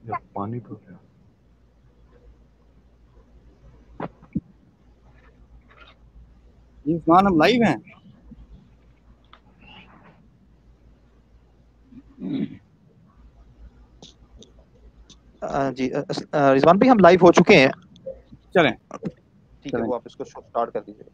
या पानी तो क्या जी उस्मान, हम लाइव हैं। जी रिजवान भाई, हम लाइव हो चुके हैं। चलें ठीक है, वो आप इसको स्टार्ट कर दीजिए।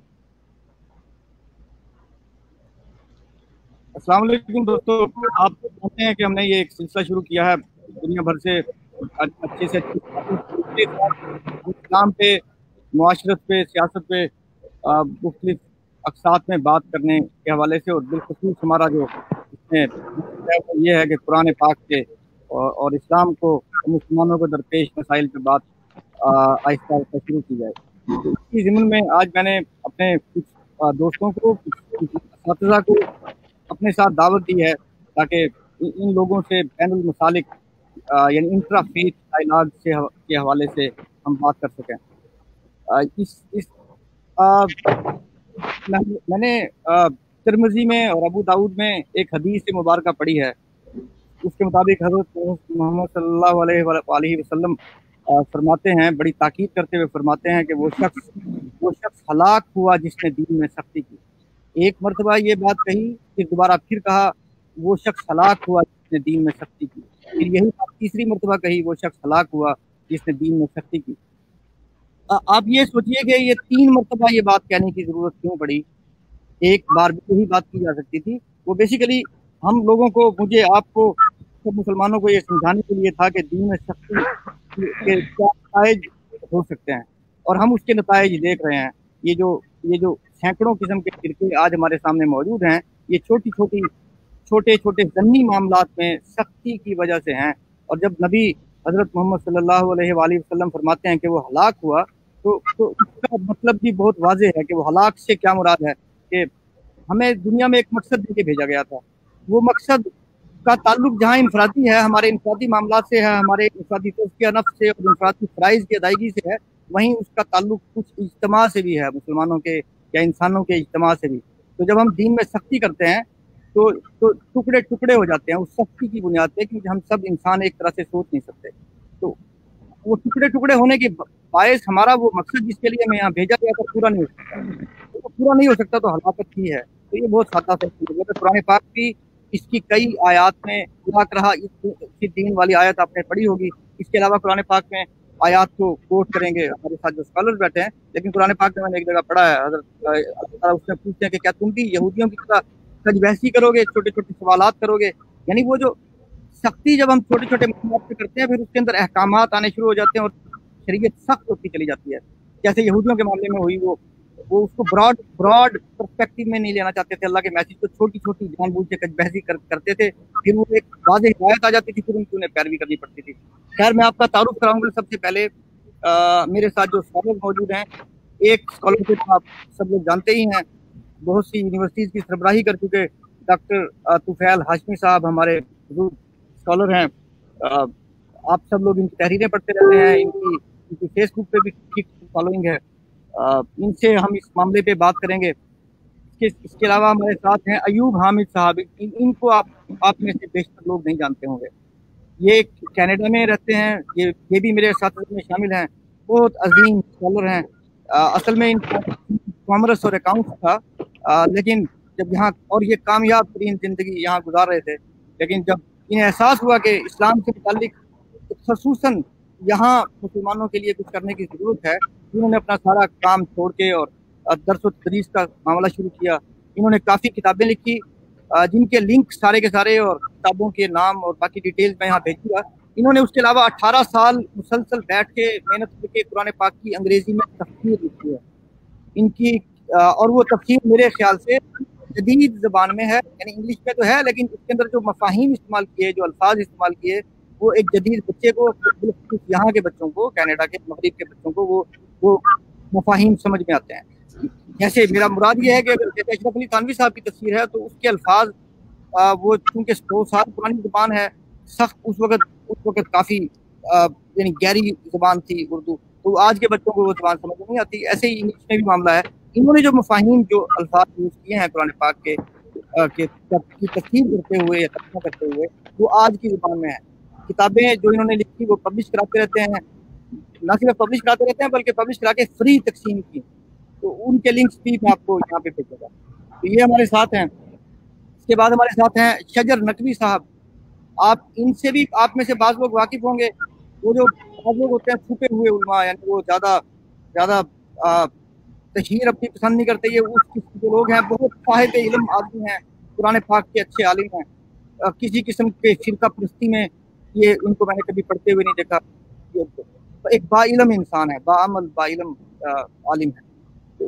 अस्सलाम वालेकुम दोस्तों, आप जानते हैं कि हमने ये एक सिलसिला शुरू किया है दुनिया भर से अच्छे से अच्छी हम इस्लाम पे, मुआशरत पे, सियासत पे मुख्तलिफ अक़सात में बात करने के हवाले से, और बिलखुसूस हमारा जो इसमें वो ये है कि कुरान पाक के और इस्लाम को मुसलमानों को दरपेश मसाइल पे बात आहिस्ता आहिस्ता शुरू की जाए। तो इसी ज़िम्न में आज मैंने अपने कुछ दोस्तों को, कुछ असातिज़ा को अपने साथ दावत दी है ताकि इन लोगों से बैनुल मसालिक यानी इंट्रा फेथ डायलॉग के हवाले से हम बात कर सकें। इस मैंने तिरमिज़ी में और अबू दाऊद में एक हदीस मुबारका पढ़ी है। उसके मुताबिक हज़रत मोहम्मद सल्लल्लाहु अलैहि वसल्लम फरमाते हैं, बड़ी ताकीद करते हुए फरमाते हैं कि वो शख्स हलाक हुआ जिसने दीन में सख्ती की। एक मरतबा ये बात कही, फिर दोबारा फिर कहा वो शख्स हलाक हुआ जिसने दीन में सख्ती की। फिर यही बात तीसरी मरतबा कही, वो शख्स हलाक हुआ जिसने दीन में सख्ती की। आप ये सोचिए कि ये 3 मरतबा ये बात कहने की ज़रूरत क्यों पड़ी? एक बार भी यही बात की जा सकती थी। वो बेसिकली हम लोगों को, मुझे, आपको, सब मुसलमानों को ये समझाने के लिए था कि दीन में सख्ती के क्या नताइज हो सकते हैं, और हम उसके नताइज देख रहे हैं। ये जो सैकड़ों किस्म के फिरके आज हमारे सामने मौजूद हैं, ये छोटे-छोटे ज़न्नी मामलात में सख्ती की वजह से हैं। और जब नबी हज़रत मोहम्मद सल्लल्लाहु अलैहि वसल्लम फरमाते हैं कि वो हलाक हुआ, तो उसका मतलब भी बहुत वाज़ेह है कि वो हलाक से क्या मुराद है कि हमें दुनिया में एक मकसद देके भेजा गया था। वो मकसद का ताल्लुक जहाँ इनफरादी है, हमारे इनफरादी मामलात से है, हमारे इनफरादी तज़किया नफ्स से और इनफरादी फ़राइज़ की अदायगी से है, वहीं उसका ताल्लुक कुछ इज्तिमा से भी है, मुसलमानों के या इंसानों के इज्तिमा से भी। तो जब हम दीन में सख्ती करते हैं तो टुकड़े टुकड़े हो जाते हैं उस सख्ती की बुनियाद पे, क्योंकि हम सब इंसान एक तरह से सोच नहीं सकते। तो वो टुकड़े टुकड़े होने के बायस हमारा वो मकसद जिसके लिए हमें यहाँ भेजा गया था पूरा नहीं हो सकता। तो पूरा नहीं हो सकता तो हलाकत ही है। तो ये बहुत सादा सा चीज़ है। कुरान पाक भी इसकी कई आयात में खुलाक रहा, इसकी दीन वाली आयत आपने पढ़ी होगी। इसके अलावा कुरान पाक में आयात को कोट करेंगे हमारे साथ जो स्कॉलर बैठे हैं, लेकिन कुरान पाक में मैंने एक जगह पढ़ा है, उसमें पूछते हैं कि क्या तुम भी यहूदियों की तरह सजबहसी करोगे, छोटे छोटे सवालात करोगे? यानी वो जो सख्ती जब हम छोटे छोटे मामलात पे करते हैं, फिर उसके अंदर अहकामात आने शुरू हो जाते हैं और शरीयत सख्त होती चली जाती है। जैसे यहूदियों के मामले में हुई, वो उसको ब्रॉड पर्सपेक्टिव में नहीं लेना चाहते थे। अल्लाह के मैसेज को छोटी छोटी जानबूझ के कजबहसी करते थे, फिर वो एक वाज़ेह हिदायत आ जाती थी, फिर उनकी उन्हें पैरवी करनी पड़ती थी। खैर, मैं आपका तारुफ कराऊंगा। सबसे पहले मेरे साथ जो स्कॉलर मौजूद हैं, एक स्कॉलर को आप सब लोग जानते ही हैं, बहुत सी यूनिवर्सिटीज़ की सरबराही कर चुके डॉक्टर तुफैल हाशमी साहब हमारे स्कॉलर हैं। आप सब लोग इनकी तहरीरें पढ़ते रहते हैं, इनकी फेसबुक पे भी ठीक फॉलोइंग है। इनसे हम इस मामले पे बात करेंगे। इसके अलावा हमारे साथ हैं अयूब हामिद साहब। इनको आप में से बेशतर लोग नहीं जानते होंगे। ये कनाडा में रहते हैं, ये भी मेरे साथ में शामिल हैं। बहुत अजीम स्कॉलर हैं। असल में इनका कॉमर्स और अकाउंट्स था, लेकिन जब यहाँ, और ये कामयाब तरीन ज़िंदगी यहाँ गुजार रहे थे, लेकिन जब इन्हें एहसास हुआ कि इस्लाम से मुताल्लिक ख़ुसूसन यहाँ मुसलमानों के लिए कुछ करने की ज़रूरत है, इन्होंने अपना सारा काम छोड़ के और दर्स व तदरीस का मामला शुरू किया। इन्होंने काफ़ी किताबें लिखी, जिनके लिंक सारे के सारे और किताबों के नाम और बाकी डिटेल्स मैं यहाँ भेजूँगा। इन्होंने उसके अलावा 18 साल मुसलसल बैठ के मेहनत करके कुरान पाक की अंग्रेज़ी में तफसीर लिखी है इनकी। और वो तफसीर मेरे ख्याल से जदीद ज़बान में है, यानी इंग्लिश में तो है, लेकिन उसके अंदर जो मफाहिम इस्तेमाल किए, जो अल्फाज इस्तेमाल किए, वो एक जदीद बच्चे को, यहाँ के बच्चों को, कनाडा के मगरिब के बच्चों को वो मफाहिम समझ में आते हैं। जैसे मेरा मुराद ये है कि अगर जैसे अशरफ अली थानवी साहब की तफसीर है, तो उसके अल्फाज वो चूँकि 100 साल पुरानी ज़बान है, सख्त उस वक्त काफ़ी यानी गहरी ज़बान थी उर्दू, तो आज के बच्चों को वो ज़बान समझ में नहीं आती। ऐसे ही इंग्लिश में भी मामला है। इन्होंने जो मफाहिम, जो अल्फाज यूज़ किए हैं कुरान पाक की तफसीर करते हुए या तर्जुमा करते हुए, वो आज की ज़बान में है। किताबें जो इन्होंने लिखी वो पब्लिश कराते रहते हैं, ना सिर्फ पब्लिश कराते रहते हैं बल्कि पब्लिश करा के फ्री तकसीम की, तो उनके लिंक्स भी मैं आपको यहाँ पे भेजूंगा। तो ये हमारे साथ हैं। इसके बाद हमारे साथ हैं शजर नकवी साहब। आप इनसे भी, आप में से बाज़ लोग वाकिफ होंगे, वो जो बाज़ लोग होते हैं छुपे हुए उलमा, यानी वो ज़्यादा तशहीर अपनी पसंद नहीं करते, ये उस किस्म के लोग हैं, बहुत साहिब इल्म आदमी हैं, कुरान पाक के अच्छे आलिम हैं। किसी किस्म के फिरका परस्ती में ये उनको मैंने कभी पढ़ते हुए नहीं देखा। ये तो एक बाइलम इंसान है, बाअमल बाइलम आलिम है। तो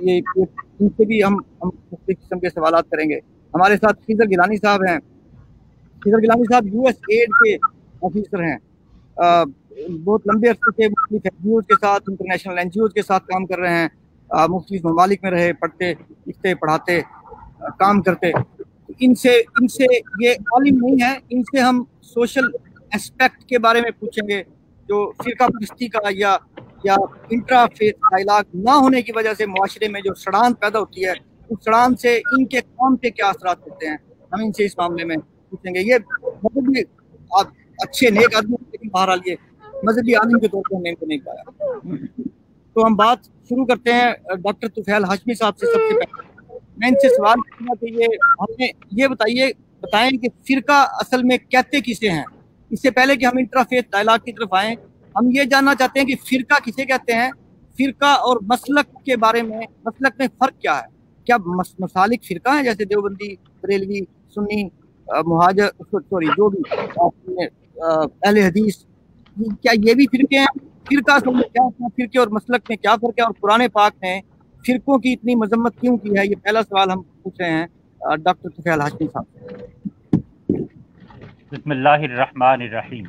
ये इनसे भी हम मुख्तलिफ किस्म के सवाल करेंगे। हमारे साथ खिजर गिलानी साहब हैं। खिजर गिलानी साहब USAID के ऑफिसर हैं। बहुत लंबे अरसे से मुख्तलिफ NGOs के साथ, इंटरनेशनल NGOs के साथ काम कर रहे हैं। मुख्तलिफ ममालिक में रहे, पढ़ते लिखते पढ़ाते काम करते। इनसे ये आलिम नहीं है, इनसे हम सोशल एस्पेक्ट के बारे में पूछेंगे, जो फिरका परस्ती का या इंट्रा फेथ डायलॉग ना होने की वजह से मुआशरे में जो सड़ान पैदा होती है, उस सड़ान से इनके काम पे क्या असरात होते हैं, हम इनसे इस मामले में पूछेंगे। ये मजहबी आप अच्छे नेक आदमी, लेकिन बहरहाल ये मजहबी आलिम के तौर पर हमने इनको नहीं पाया। तो हम बात शुरू करते हैं डॉक्टर तुफैल हाशमी साहब से। सबसे पहले मैं इनसे सवाल करना चाहिए, हमें ये बताएं कि फिरका असल में कहते किसे हैं। इससे पहले कि हम इंटरफेथ डायलॉग की तरफ आएं, हम ये जानना चाहते हैं कि फिरका किसे कहते हैं, फिरका और मसलक के बारे में, मसलक में फ़र्क क्या है। क्या मसालिक फिरका है जैसे देवबंदी, बरेलवी, सुन्नी, मुहाजिर, सॉरी जो भी अहले हदीस, क्या ये भी फिरके हैं? फिरका असल में क्या है, फिरके और मसलक में क्या फ़र्क है, और कुरान पाक ने फिरकों की इतनी मजम्मत क्यों की है? ये पहला सवाल हम पूछ रहे हैं डॉक्टर तुफैल हाशमी साहब से। बिस्मिल्लाहिर्रहमानिर्रहीम।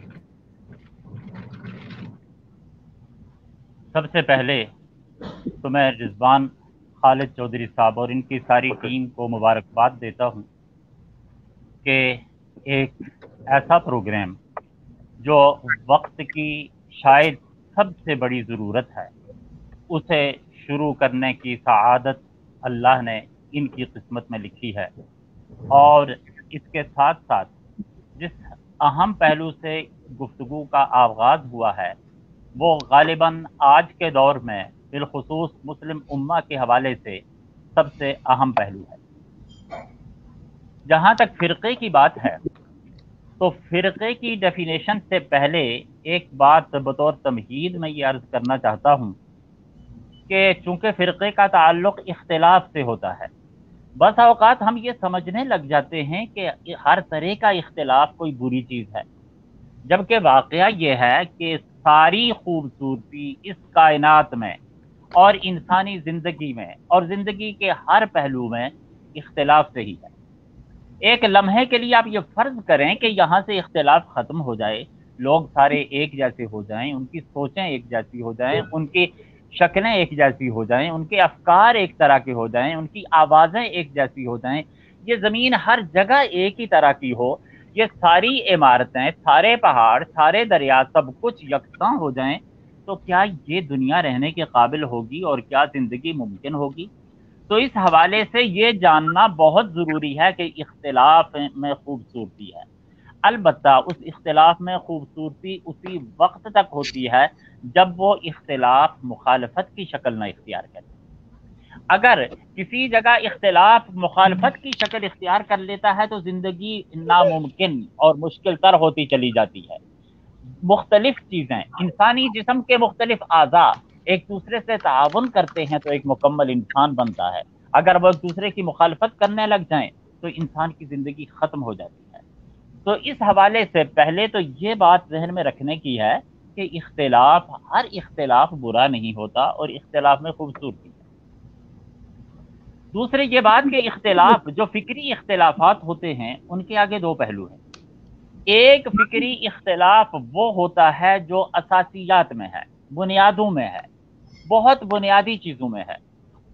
सबसे पहले तो मैं रिजवान खालिद चौधरी साहब और इनकी सारी टीम को मुबारकबाद देता हूँ कि एक ऐसा प्रोग्राम जो वक्त की शायद सबसे बड़ी ज़रूरत है, उसे शुरू करने की सआदत अल्लाह ने इनकी किस्मत में लिखी है। और इसके साथ साथ जिस अहम पहलू से गुफ्तगू का आगाज़ हुआ है, वो गालिबन आज के दौर में बिलखुसूस मुस्लिम उम्मा के हवाले से सबसे अहम पहलू है। जहाँ तक फ़िरक़े की बात है, तो फ़िरक़े की डेफिनेशन से पहले एक बात बतौर तमहीद में ये अर्ज़ करना चाहता हूँ कि चूँकि फ़िरक़े का ताल्लुक़ इख्तिलाफ से होता है, बस औक़ात हम ये समझने लग जाते हैं कि हर तरह का इख्तिलाफ कोई बुरी चीज़ है, जबकि वाक़या ये है कि सारी खूबसूरती इस कायनात में और इंसानी ज़िंदगी में और ज़िंदगी के हर पहलू में इख्तिलाफ से ही है। एक लम्हे के लिए आप ये फ़र्ज़ करें कि यहाँ से इख्तिलाफ ख़त्म हो जाए, लोग सारे एक जैसे हो जाएं, उनकी सोचें एक जैसी हो जाएं, उनकी शक्लें एक जैसी हो जाएं, उनके अफ़कार एक तरह के हो जाएं, उनकी आवाज़ें एक जैसी हो जाएं, ये ज़मीन हर जगह एक ही तरह की हो, ये सारी इमारतें, सारे पहाड़, सारे दरिया, सब कुछ यकसां हो जाएं, तो क्या ये दुनिया रहने के काबिल होगी और क्या ज़िंदगी मुमकिन होगी? तो इस हवाले से ये जानना बहुत ज़रूरी है कि इख्तिलाफ में खूबसूरती है। अलबत्ता उस इख्तिलाफ में खूबसूरती उसी वक्त तक होती है जब वो इख्तिलाफ मुखालफत की शक्ल न इख्तियार करे। अगर किसी जगह इख्तिलाफ मुखालफत की शक्ल इख्तियार कर लेता है तो ज़िंदगी नामुमकिन और मुश्किल तर होती चली जाती है। मुख्तलिफ चीज़ें, इंसानी जिस्म के मुख्तलिफ आज़ा एक दूसरे से ताउन करते हैं तो एक मुकम्मल इंसान बनता है। अगर वो एक दूसरे की मुखालफत करने लग जाएं तो इंसान की ज़िंदगी ख़त्म हो जाती है। तो इस हवाले से पहले तो ये बात जहन में रखने की है कि इख्तिलाफ, हर इख्तिलाफ बुरा नहीं होता और इख्तिलाफ में खूबसूरती है। दूसरी ये बात कि इख्तिलाफ, जो फ़िक्री इख्तिलाफात होते हैं, उनके आगे दो पहलू हैं। एक फ़िक्री इख्तिलाफ वो होता है जो असासियात में है, बुनियादों में है, बहुत बुनियादी चीज़ों में है,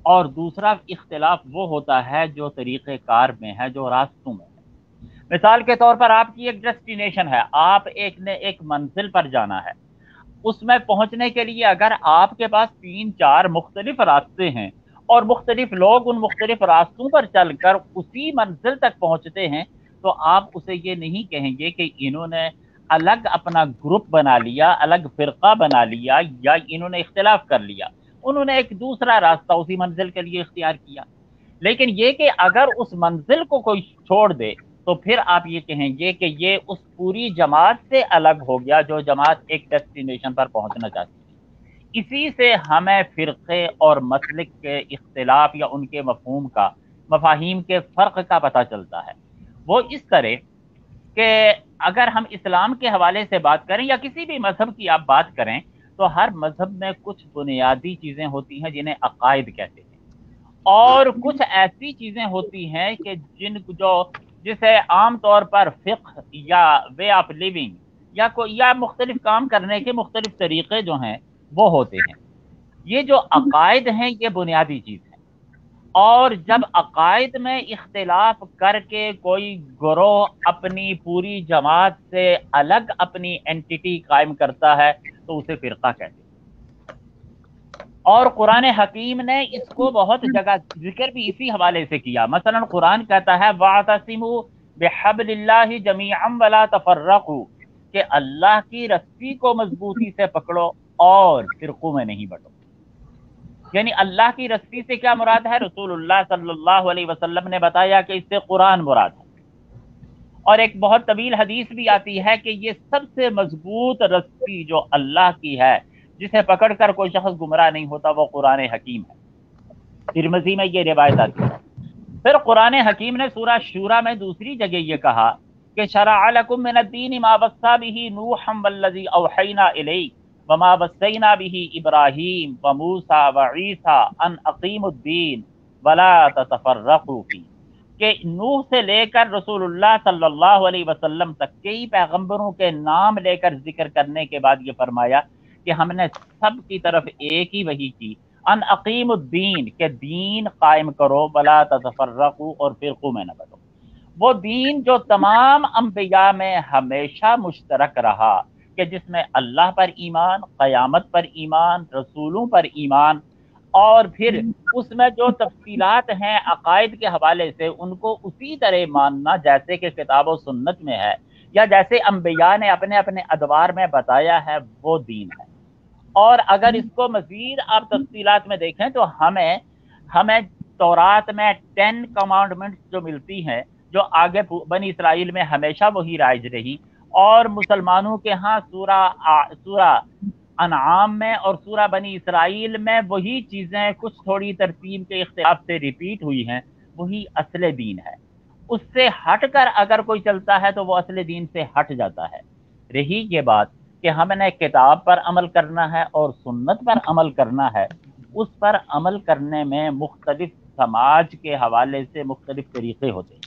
और दूसरा इख्तिलाफ वो होता है जो तरीक़ेकार में है, जो रास्तों में है। मिसाल के तौर पर आपकी एक डेस्टिनेशन है, आप एक मंजिल पर जाना है, उसमें पहुंचने के लिए अगर आपके पास 3-4 मुख्तलिफ रास्ते हैं और मुख्तलिफ लोग उन मुख्तलिफ रास्तों पर चलकर उसी मंजिल तक पहुंचते हैं, तो आप उसे ये नहीं कहेंगे कि इन्होंने अलग अपना ग्रुप बना लिया, अलग फिरका बना लिया, या इन्होंने इख्तिलाफ कर लिया, उन्होंने एक दूसरा रास्ता उसी मंजिल के लिए इख्तियार किया। लेकिन ये कि अगर उस मंजिल को कोई छोड़ दे तो फिर आप ये कहेंगे कि ये उस पूरी जमात से अलग हो गया जो जमात एक डेस्टिनेशन पर पहुंचना चाहती है। इसी से हमें फिरके और मसलिक के इख्तिलाफ या उनके मफहूम का, मफाहीम के फ़र्क का पता चलता है। वो इस तरह कि अगर हम इस्लाम के हवाले से बात करें या किसी भी मजहब की आप बात करें तो हर मजहब में कुछ बुनियादी चीज़ें होती हैं जिन्हें अकायद कहते हैं, और कुछ ऐसी चीज़ें होती हैं कि जिसे आम तौर पर फ़िक़्ह या वे ऑफ लिविंग या मुख्तलिफ काम करने के मुख्तलिफ तरीक़े जो हैं वो होते हैं। ये जो अकायद हैं ये बुनियादी चीज़ है, और जब अकायद में इख्तिलाफ करके कोई ग्रोह अपनी पूरी जमात से अलग अपनी एंटिटी कायम करता है तो उसे फ़िरका कहते हैं। और कुरान हकीम ने इसको बहुत जगह जिक्र भी इसी हवाले से किया। मसलन कुरान कहता है वातसिमू बिहब्लिल्लाहि जमीअन वला तफर्रकू, कि अल्लाह की रस्सी को मजबूती से पकड़ो और फिरकों में नहीं बंटो। यानी अल्लाह की रस्सी से क्या मुराद है? रसूलुल्लाह सल्लल्लाहु अलैहि वसल्लम ने बताया कि इससे कुरान मुराद है। और एक बहुत तवील हदीस भी आती है कि ये सबसे मजबूत रस्सी जो अल्लाह की है, जिसे पकड़कर कोई शख्स गुमराह नहीं होता, वो कुरान हकीम है। तिरमिज़ी में ये रिवायत आती है। फिर कुरान हकीम ने सूरह शूरा में दूसरी जगह ये कहा कि शरअ लकुम मिनद्दीन मा वस्सा बिही नूहम वल्लज़ी औहैना इलैक वमा वस्सैना बिही इब्राहीम व मूसा व ईसा अन अकीमुद्दीन वला ततफर्रकू फी, कि नूह से लेकर रसूलुल्लाह सल्लल्लाहु अलैहि वसल्लम तक कई पैगंबरों के नाम लेकर जिक्र करने के बाद ये फरमाया कि हमने सब की तरफ एक ही वही की, अन अकीमुद्दीन, के दीन कायम करो, वला ततफर्रकू, और फिरकों में न बंटो। वो दीन जो तमाम अंबिया में हमेशा मुश्तरक रहा, कि जिसमें अल्लाह पर ईमान, क़यामत पर ईमान, रसूलों पर ईमान, और फिर उसमें जो तफसीलात हैं अकायद के हवाले से उनको उसी तरह मानना जैसे कि किताब और सुन्नत में है, या जैसे अंबिया ने अपने अपने अदवार में बताया है, वो दीन है। और अगर इसको मजीद आप तफसीलात में देखें तो हमें तौरात में 10 कमांडमेंट्स जो मिलती हैं, जो आगे बनी इसराइल में हमेशा वही राइज रही, और मुसलमानों के यहाँ सूरा अनआम में और सूरा बनी इसराइल में वही चीज़ें कुछ थोड़ी तरतीब के इख्तिलाफ से रिपीट हुई हैं, वही असले दीन है। उससे हटकर अगर कोई चलता है तो वो असले दीन से हट जाता है। रही ये बात कि हमने किताब पर अमल करना है और सुन्नत पर अमल करना है, उस पर अमल करने में मुख्तलिफ समाज के हवाले से मुख्तलिफ तरीक़े होते हैं।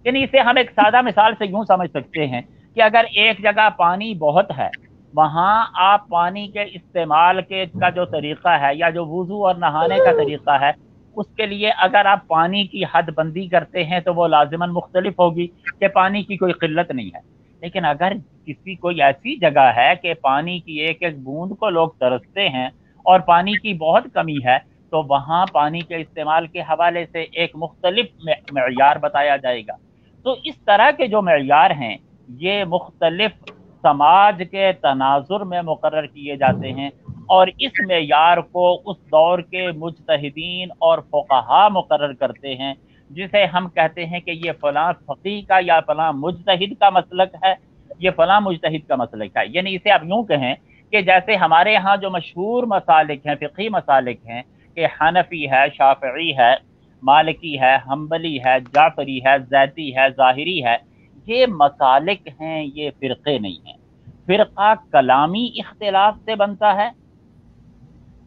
यानी इसे हम एक सादा मिसाल से यूँ समझ सकते हैं कि अगर एक जगह पानी बहुत है, वहाँ आप पानी के इस्तेमाल का जो तरीक़ा है या जो वुज़ू और नहाने का तरीक़ा है, उसके लिए अगर आप पानी की हद बंदी करते हैं तो वो लाजिमन मुख्तलिफ होगी कि पानी की कोई क़िल्लत नहीं है। लेकिन अगर कोई ऐसी जगह है कि पानी की एक एक बूंद को लोग तरसते हैं और पानी की बहुत कमी है, तो वहाँ पानी के इस्तेमाल के हवाले से एक मुख्तलिफ मेयार बताया जाएगा। तो इस तरह के जो मेयार हैं ये मुख्तलिफ समाज के तनाजुर में मुकर्रर किए जाते हैं, और इस मेयार को उस दौर के मुज्तहिदीन और फुक़हा मुकर्रर करते हैं, जिसे हम कहते हैं कि ये फ़लाँ फ़क़ीह का या फ़लाँ मुज्तहिद का मसलक है, ये फ़लाँ मुज्तहिद का मसलक है। यानी इसे आप यूँ कहें कि जैसे हमारे यहाँ जो मशहूर मसालिक हैं, फ़िक़ही मसालिक हैं, कि हनफी है, शाफ़िई है, मालिकी है, हम्बली है, जाफ़री है, ज़ैदी है, ज़ाहिरी है, ये मसालिक हैं, ये फ़िरक़े नहीं हैं। फ़िरक़ा कलामी इख्तिलाफ से बनता है,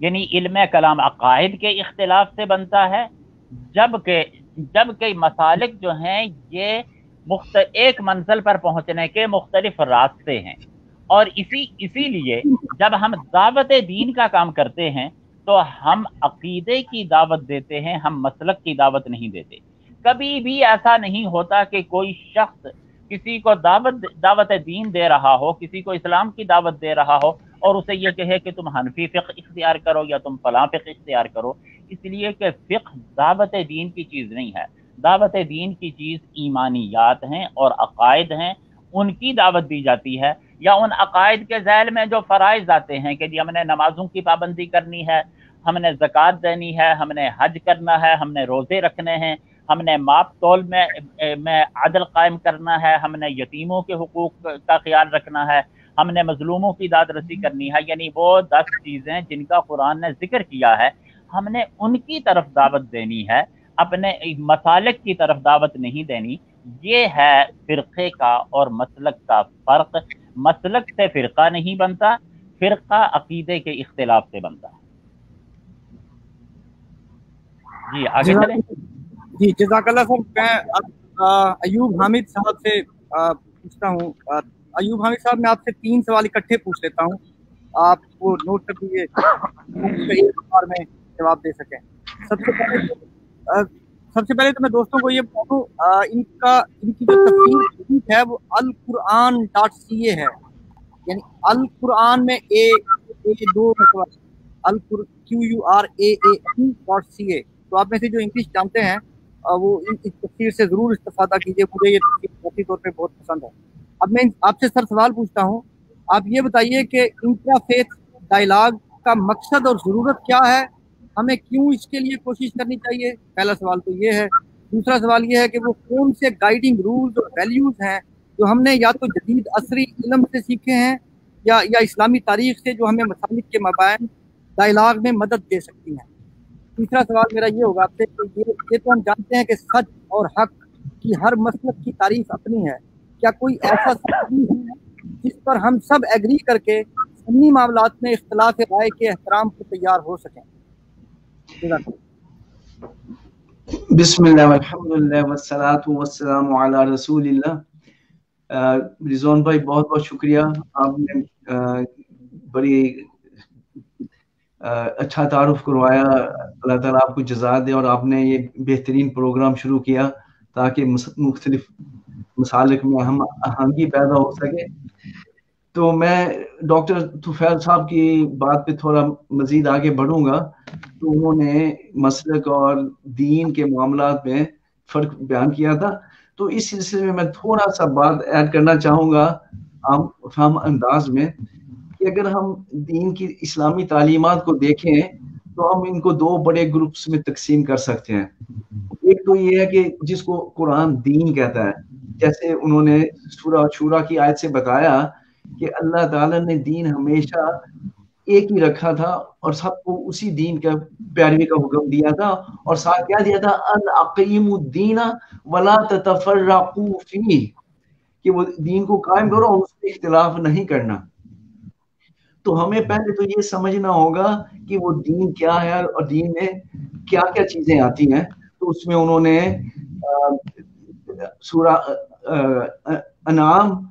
यानी इल्म कलाम अकायद के इख्तिलाफ से बनता है, जबकि मसालिक जो हैं ये एक मंजिल पर पहुंचने के मुख्तलिफ रास्ते हैं। और इसीलिए जब हम दावत दीन का काम करते हैं तो हम अकीदे की दावत देते हैं, हम मसलक की दावत नहीं देते। कभी भी ऐसा नहीं होता कि कोई शख्स किसी को दावत दीन दे रहा हो, किसी को इस्लाम की दावत दे रहा हो और उसे ये कहे कि तुम हनफी फ़िक़्ह इख्तियार करो या तुम फ़लाँ फ़िक़्ह इख्तियार करो, इसलिए कि फ़िक़्ह दावत दीन की चीज़ नहीं है। दावत दीन की चीज़ ईमानियात हैं और अकायद हैं, उनकी दावत दी जाती है, या उन अकायद के ज़ैल में जो फ़राइज़ आते हैं कि जी हमने नमाज़ों की पाबंदी करनी है, हमने ज़कात देनी है, हमने हज करना है, हमने रोज़े रखने हैं, हमने माप तोल में अदल कायम करना है, हमने यतीमों के हुकूक का ख्याल रखना है, हमने मजलूमों की दाद रसी करनी है, यानी वो 10 चीज़ें जिनका कुरान ने जिक्र किया है, हमने उनकी तरफ दावत देनी है, अपने मसालिक की तरफ दावत नहीं देनी। ये है फ़िरक़े का और मसलक का फ़र्क। मसलक से फ़िरक़ा नहीं बनता, फ़िरक़ा अक़ीदे के इख्तिलाफ से बनता है। जी आगे चलें। जी जज़ाकल्लाह सर। मैं अब अयूब हामिद साहब से पूछता हूँ। अयूब हामिद साहब, मैं आपसे 3 सवाल इकट्ठे पूछ लेता हूँ, आप वो नोट कर लीजिए, एक बार में जवाब दे सकें। सबसे पहले तो मैं दोस्तों को ये बताऊँ, इनकी जो तफसीर है वो alquran.ca है, यानी अल कुरान में A2 alquran.ca। तो आप में से जो इंग्लिश जानते हैं वो इस तफसीर से ज़रूर इस्तेफादा कीजिए, मुझे ये तफसीर तौर पे बहुत पसंद है। अब मैं आपसे सर सवाल पूछता हूँ, आप ये बताइए कि इंट्राफेथ डायलॉग का मकसद और ज़रूरत क्या है, हमें क्यों इसके लिए कोशिश करनी चाहिए? पहला सवाल तो ये है। दूसरा सवाल ये है कि वो कौन से गाइडिंग रूल्स और वैल्यूज़ हैं जो हमने या तो जदीद असरी इल्म से सीखे हैं या इस्लामी तारीख से, जो हमें मसालिक के मबाइन डायलॉग में मदद दे सकती हैं। तीसरा सवाल मेरा ये होगा आपसे कि ये तो हम जानते हैं कि सच और हक की हर मसलक की तारीफ अपनी है, क्या कोई ऐसा सच भी है जिस पर हम सब एग्री करके सुन्नी मामलात में इख्तिलाफ राय के एहतराम को तैयार हो सकें? बिस्मिल्लाह वल्हम्दुलिल्लाह वस्सलातु वस्सलामु अला रसूलिल्लाह। रिजवान भाई बहुत बहुत शुक्रिया, आपने बड़ी अच्छा तारुफ करवाया। अल्लाह ताला आपको जज़ा दे, और आपने ये बेहतरीन प्रोग्राम शुरू किया ताकि मुख्तलिफ मसालिक में हम आहंगी पैदा हो सके। तो मैं डॉक्टर तुफैल साहब की बात पे थोड़ा मजीद आगे बढ़ूंगा। तो उन्होंने मसलक और दीन के मामलात में फ़र्क बयान किया था, तो इस सिलसिले में मैं थोड़ा सा बात ऐड करना चाहूँगा आम फहम अंदाज में, कि अगर हम दीन की इस्लामी तालीमात को देखें तो हम इनको 2 बड़े ग्रुप्स में तकसीम कर सकते हैं। एक तो ये है कि जिसको कुरान दीन कहता है, जैसे उन्होंने सूरह शूरा की आयत से बताया कि अल्लाह ताला ने दीन हमेशा एक ही रखा था और सबको उसी दीन का पैरवी का हुक्म दिया था, और साथ क्या दिया था, अन अकीमुद्दीन वला ततफर्रकू फीह, कि वो दीन को कायम करो और उसमें इख्तिलाफ नहीं करना। तो हमें पहले तो ये समझना होगा कि वो दीन क्या है और दीन में क्या क्या चीजें आती हैं। तो उसमें उन्होंने सूरा अनाम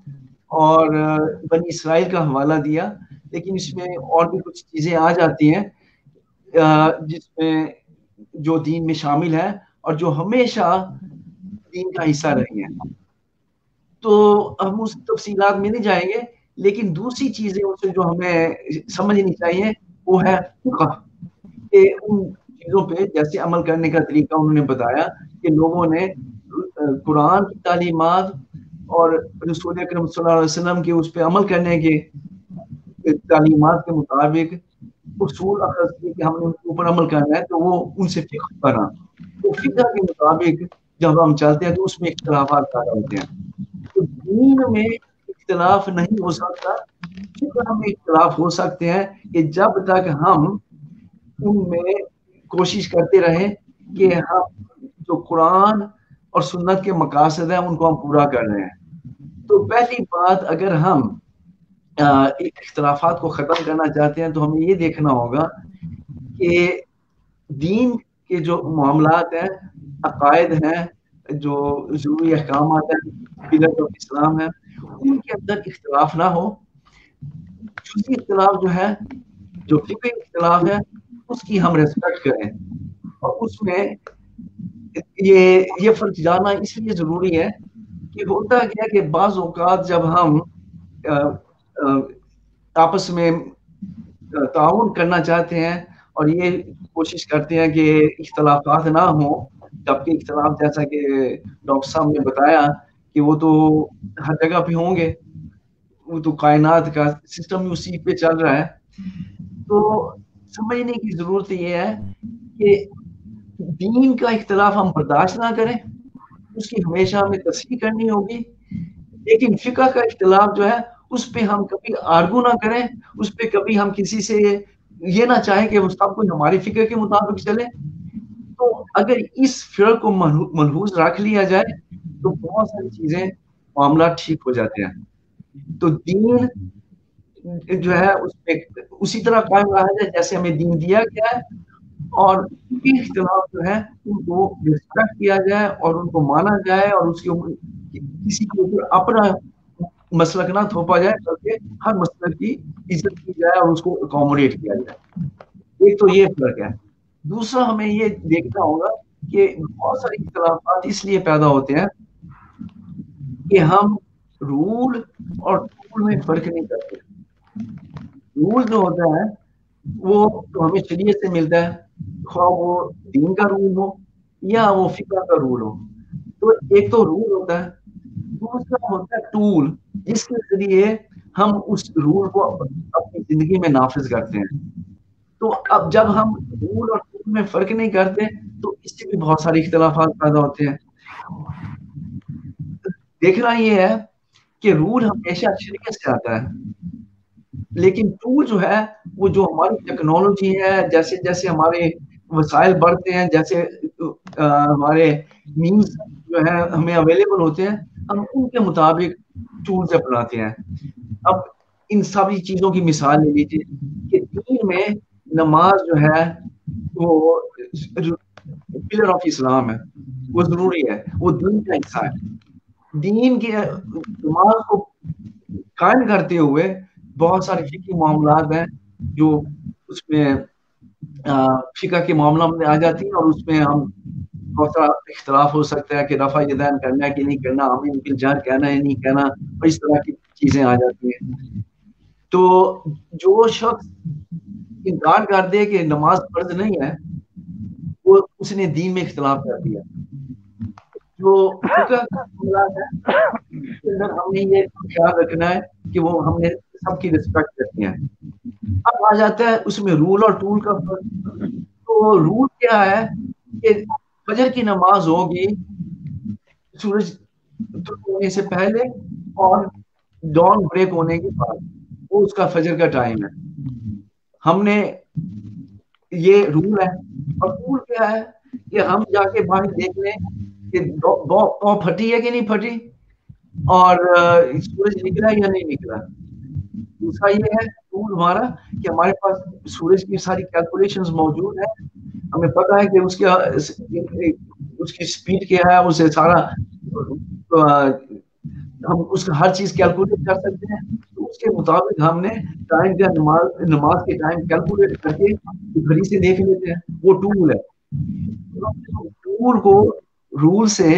और बनी इसराइल का हवाला दिया, लेकिन इसमें और भी कुछ चीजें आ जाती हैं जिसमें जो दीन में शामिल है और जो हमेशा दीन का हिस्सा रही हैं। तो हम उस तफसीलात में नहीं जाएंगे, लेकिन दूसरी चीजें उससे जो हमें समझनी चाहिए वो है कि उन चीजों पे जैसे अमल करने का तरीका उन्होंने बताया कि लोगों ने कुरान की तालीमात और रसूल अकरम सल्लल्लाहु अलैहि वसल्लम के उस पे अमल करने के तालीमात के मुताबिक उसूल अखज़ किए कि हमने उनके ऊपर अमल करना है, तो वो उनसे फिक्र बना। तो फिक्र के मुताबिक जब हम चलते हैं तो उसमें इख्तिलाफात पैदा होते हैं। तो दीन में इख्तिलाफ नहीं हो सकता, फिक्र में इख्तिलाफ हो सकते हैं कि जब तक हम उनमें कोशिश करते रहें कि हम जो कुरान और सुन्नत के मकासद हैं उनको हम पूरा कर रहे हैं। तो पहली बात, अगर हम इख्तिलाफात को ख़त्म करना चाहते हैं तो हमें ये देखना होगा कि दीन के जो मामलात हैं, अकायद हैं, जो ज़रूरी अहकामात हैं, पिलर्स ऑफ इस्लाम है, उनके अंदर इख्तिलाफ ना हो। जुज़ई इख्तिलाफ जो है, जो फिक्री इख्तिलाफ है, उसकी हम रिस्पेक्ट करें। और उसमें ये फर्क जानना इसलिए ज़रूरी है कि होता क्या कि बाज़ औक़ात जब हम आपस में ताउन करना चाहते हैं और ये कोशिश करते हैं कि इख्तिलाफात ना हो, जबकि इख्तिलाफ जैसा कि डॉक्टर साहब ने बताया कि वो तो हर जगह पे होंगे, वो तो कायनात का सिस्टम उसी पे चल रहा है। तो समझने की जरूरत ये है कि दीन का इख्तिलाफ हम बर्दाश्त ना करें, उसकी हमेशा हमें तस्हीह करनी होगी, लेकिन फिक़ह का इख्तिलाफ जो है उस पे हम कभी आर्गू ना करें, उस पे कभी हम किसी से ये ना चाहें कि वो सब कुछ हमारी फिक्र के मुताबिक चले। तो अगर इस फिक्र को मलहूज रख लिया जाए तो बहुत सारी चीजें मामला ठीक हो जाते हैं। तो दीन जो है उसमें उसी तरह कायम रहा जाए जैसे हमें दीन दिया गया है, और इख्तिलाफ जो है उनको रिस्पेक्ट किया जाए और उनको माना जाए, और उसके किसी के ऊपर अपना मसलक ना थोपा जाए, बल्कि हर मसलक की इज्जत की जाए और उसको अकोमोडेट किया जाए। एक तो ये फर्क है। दूसरा हमें ये देखना होगा कि बहुत सारे इख्तिलाफात इसलिए पैदा होते हैं कि हम रूल और टूल में फर्क नहीं करते। रूल जो होता है वो तो हमें शरीयत से मिलता है, ख्वाह वो दीन का रूल हो या वो फिक़ह का रूल हो। तो एक तो रूल होता है, दूसरा होता है टूल, जिसके जरिए हम उस रूल को अपनी जिंदगी में नाफिज करते हैं। तो अब जब हम रूल और टूल में फर्क नहीं करते तो इससे भी बहुत सारे इख्तिलाफात पैदा होते हैं। देखना ये है कि रूल हमेशा शरीयत से आता है, लेकिन टूल जो है वो जो हमारी टेक्नोलॉजी है, जैसे जैसे हमारे वसाइल बढ़ते हैं, जैसे हमारे मीन्स जो है हमें अवेलेबल होते हैं, हम उनके मुताबिक टूल्स अपनाते हैं। अब इन सभी चीजों की मिसाल ले लीजिए कि दीन में नमाज जो है वो पिलर ऑफ इस्लाम है, वो जरूरी है, वो दीन का हिस्सा है। दीन के नमाज को कायम करते हुए बहुत सारे फिकी मामलात हैं जो उसमें फिका के मामला में आ जाती है, और उसमें हम बहुत सारा इख्तिलाफ हो सकता है कि रफा यदैन करना है कि नहीं करना, हमें बिल जहर कहना है नहीं कहना, और इस तरह की चीजें आ जाती हैं। तो जो शख्स इनकार कर दे कि नमाज फर्ज नहीं है, वो उसने दीन में इख्तिलाफ कर दिया। जो फिका का मामला है उसके अंदर हमने ये ख्याल रखना है कि वो हमने सबकी रिस्पेक्ट करनी है। अब आ जाता है उसमें रूल और टूल का फर्क। तो रूल क्या है कि फजर की नमाज होगी सूरज होने से पहले और डॉन ब्रेक होने के बाद, वो उसका फजर का टाइम है। हमने ये रूल है। और टूल क्या है कि हम जाके बाहर देख लें कि बॉ फटी है कि नहीं फटी, और सूरज निकला या नहीं निकला। दूसरा ये है टूल हमारा कि हमारे पास सूरज की सारी कैलकुलेशंस मौजूद है, हमें पता है कि उसकी स्पीड क्या है, उसे सारा हम उसका हर चीज कैलकुलेट कर सकते हैं। तो उसके मुताबिक हमने टाइम का नमाज के टाइम कैलकुलेट करके घड़ी से देख लेते हैं, वो टूल है। टूल को रूल से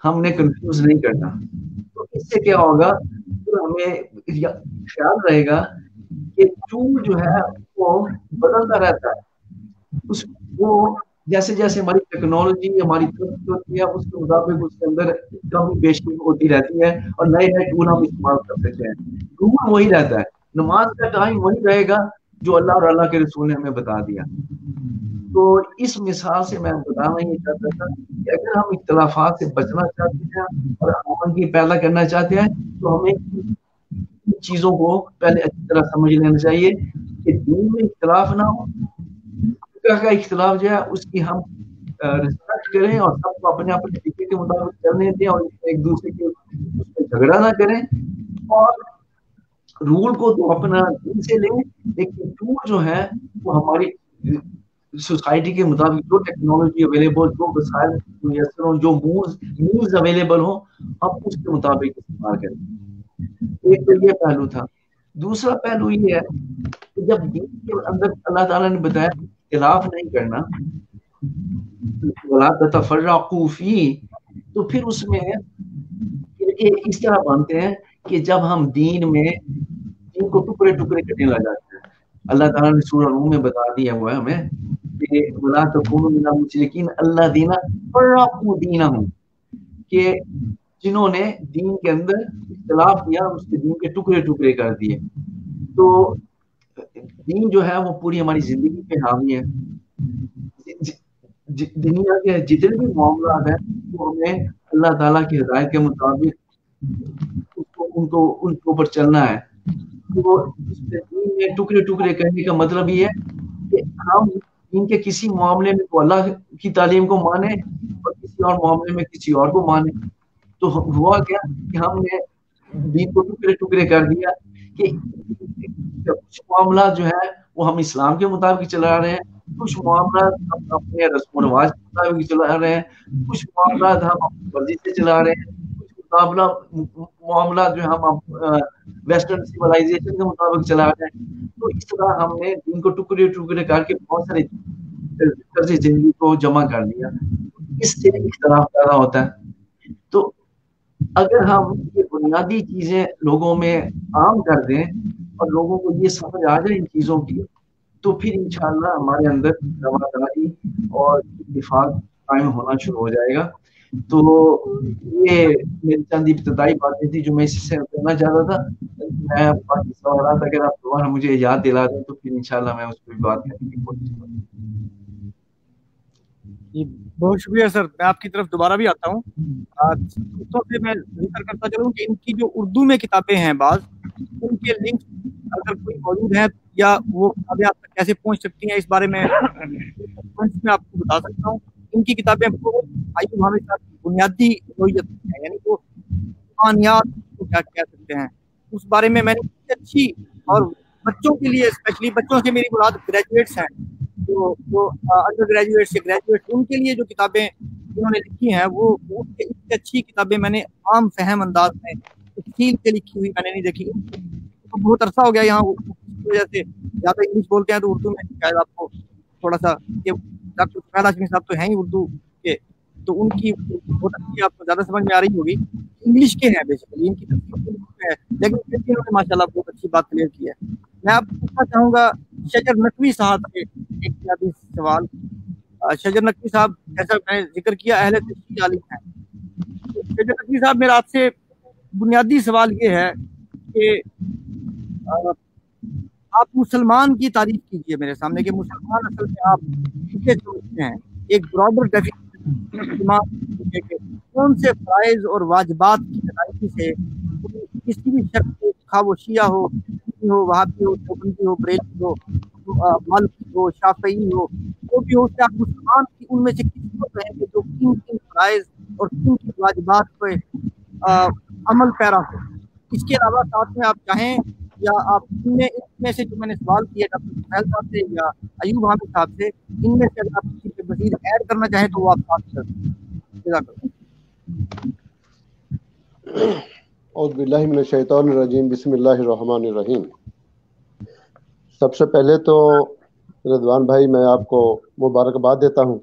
हमने कंफ्यूज नहीं करना। तो इससे क्या होगा, तो हमें ख्याल रहेगा कि टूल जो है वो बदलता रहता है। वो जैसे जैसे हमारी टेक्नोलॉजी हमारी तरक्की होती है उसके मुताबिक उसके अंदर कमी बेशी होती रहती है, और नए नए टूल हम इस्तेमाल कर सकते हैं। टूल वही रहता है, नमाज का टाइम वही रहेगा जो अल्लाह और अल्लाह के रसूल ने हमें बता दिया। तो इस मिसाल से मैं बताना ये चाहता था कि अगर हम इख्तिलाफात से बचना चाहते हैं और आमदनी पैदा करना चाहते हैं तो हमें इन चीजों को पहले अच्छी तरह समझ लेना चाहिए कि दीन में इख्तिलाफ ना हो, का इख्तिलाफ जो है उसकी हम रिस्पेक्ट करें और सबको अपने अपने तरीके के मुताबिक करने दें, और एक दूसरे के उसमें झगड़ा ना करें। और रूल को तो अपना दिल से लें, लेकिन टूल जो है वो हमारी सोसाइटी के मुताबिक जो टेक्नोलॉजी अवेलेबल, जो वसाइल मुयस्सर हो, जो मीन्स अवेलेबल हो, हम उसके मुताबिक इस्तेमाल करें। एक तो ये पहलू था। दूसरा पहलू ये है कि जब दीन के अंदर अल्लाह ताला ने बताया इख्तिलाफ नहीं करना, वला ततफर्रकू फी, तो फिर उसमें इस तरह मानते हैं कि जब हम दीन को टुकड़े टुकड़े करने लग जाते हैं। अल्लाह ताला ने सूरह रूम में बता दिया हुआ है हमें कि वला तकूनु मिनल मुशरिकीन अल्लज़ीना फर्रकू दीनहुम, कि जिन्हों ने दीन के अंदर इख्तिलाफ किया, उसके दीन के टुकड़े टुकड़े कर दिए। तो दीन जो है वो पूरी हमारी जिंदगी पे हावी है। दुनिया के जितने भी मामला है वो हमें अल्लाह ताला की हिदायत के मुताबिक उनको उनके ऊपर चलना है। तो दीन में टुकड़े टुकड़े करने का मतलब ये है कि हम दीन के किसी मामले में तो अल्लाह की तालीम को माने और किसी और मामले में किसी और को माने। तो हुआ क्या कि हमने दीन को टुकड़े टुकड़े कर दिया कि कुछ मामला जो है वो हम इस्लाम के मुताबिक चला रहे हैं, कुछ मामला हम अपने रस्म और रिवाज के मुताबिक चला रहे हैं, कुछ मामला हम अपनी मर्जी से चला रहे हैं, कुछ मामला जो हम वेस्टर्न सिविलाइजेशन के मुताबिक चला रहे हैं। तो इस तरह हमने दीन को टुकड़े टुकड़े करके बहुत सारे तर्ज जिंदगी को जमा कर लिया। इससे इख्तिलाफ पैदा होता है। तो अगर हम ये बुनियादी चीजें लोगों में आम कर दें और लोगों को ये समझ आ जाए इन चीजों की, तो फिर इंशाअल्लाह हमारे अंदर रवादारी और इत्तेफाक कायम होना शुरू हो जाएगा। तो ये मेरी चंद इब्तदाई बातें थी जो मैं इससे कहना चाहता था। मैं बाकी सवाल अगर आप दोबारा मुझे याद दिला दें तो फिर इंशाअल्लाह मैं उस पर भी बात करने की कोशिश करूँगा। जी बहुत शुक्रिया सर, मैं आपकी तरफ दोबारा भी आता हूँ। से मैं जिक्र करता चलूँ कि इनकी जो उर्दू में किताबें हैं बाज़, उनके लिंक अगर कोई मौजूद है या वो किताबें आप तक कैसे पहुँच सकती हैं इस बारे में मैं आपको बता सकता हूँ। इनकी किताबें बहुत आयु हमेशा बुनियादी नोयत है, यानी वो ईमानियात को क्या कह सकते हैं उस बारे में मैंने अच्छी, और बच्चों के लिए स्पेशली, बच्चों से मेरी मुराद ग्रेजुएट्स हैं, जो अंडर ग्रेजुएट से ग्रेजुएट, उनके लिए जो किताबें उन्होंने लिखी हैं वो इतनी अच्छी किताबें मैंने आम फहम अंदाज में तफसील से लिखी हुई मैंने नहीं देखी। तो बहुत अरसा हो गया यहाँ, वजह से ज़्यादा इंग्लिश बोलते हैं तो उर्दू में शायद आपको थोड़ा सा, डॉक्टर सुहैल हाशमी साहब तो हैं ही उर्दू के, तो उनकी बहुत अच्छी आपको ज़्यादा समझ में आ रही होगी। इंग्लिश के हैं बेसिकली, इनकी तफसील है, लेकिन फिर भी इन्होंने माशाल्लाह बहुत अच्छी बात क्लियर की है। मैं आपको पूछना चाहूँगा शजर नकवी साहब से एक बुनियादी सवाल। शजर नकवी साहब, जैसा मैंने जिक्र किया, अहले तशरीह आलिम हैं। तो शजर नकवी साहब, मेरा आपसे बुनियादी सवाल ये है कि आप मुसलमान की तारीफ कीजिए मेरे सामने कि मुसलमान असल में आप किसे समझते हैं, एक ब्रॉडर डेफिनेशन, कौन से फ़राइज़ और वाजिबात की अदायगी से किसी भी शख्स को, खा वो शिया हो, वहाबी हो, देवबंदी हो, बरेलवी हो, मालिकी हो, शाफई हो, जो भी हो, उससे आप मुसलमान की उनमें से किसी को कहेंगे जो किन किन फ़राइज़ और किन किन वाजिबात पे अमल पैरा हो। इसके अलावा साथ में आप चाहें या आप इनमें से जो मैंने सवाल किया डॉक्टर सुहैल साहब से या अयूब हामिद साहब से, इनमें से अगर आप किसी पे मज़ीद ऐड करना चाहें तो वो आप बात कर सकते हैं। औज़ु बिल्लाहि मिनश शैतानिर रजीम, बिस्मिल्लाहिर रहमानिर रहीम। सबसे पहले तो रिजवान भाई, मैं आपको मुबारकबाद देता हूँ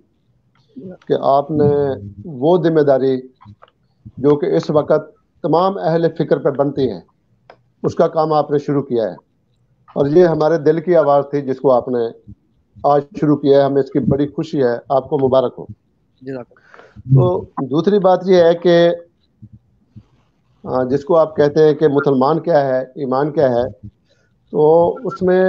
कि आपने वो जिम्मेदारी जो कि इस वक्त तमाम अहले फ़िक्र पर बनती है, उसका काम आपने शुरू किया है, और ये हमारे दिल की आवाज़ थी जिसको आपने आज शुरू किया है। हमें इसकी बड़ी खुशी है, आपको मुबारक हो। तो दूसरी बात ये है कि जिसको आप कहते हैं कि मुसलमान क्या है, ईमान क्या है, तो उसमें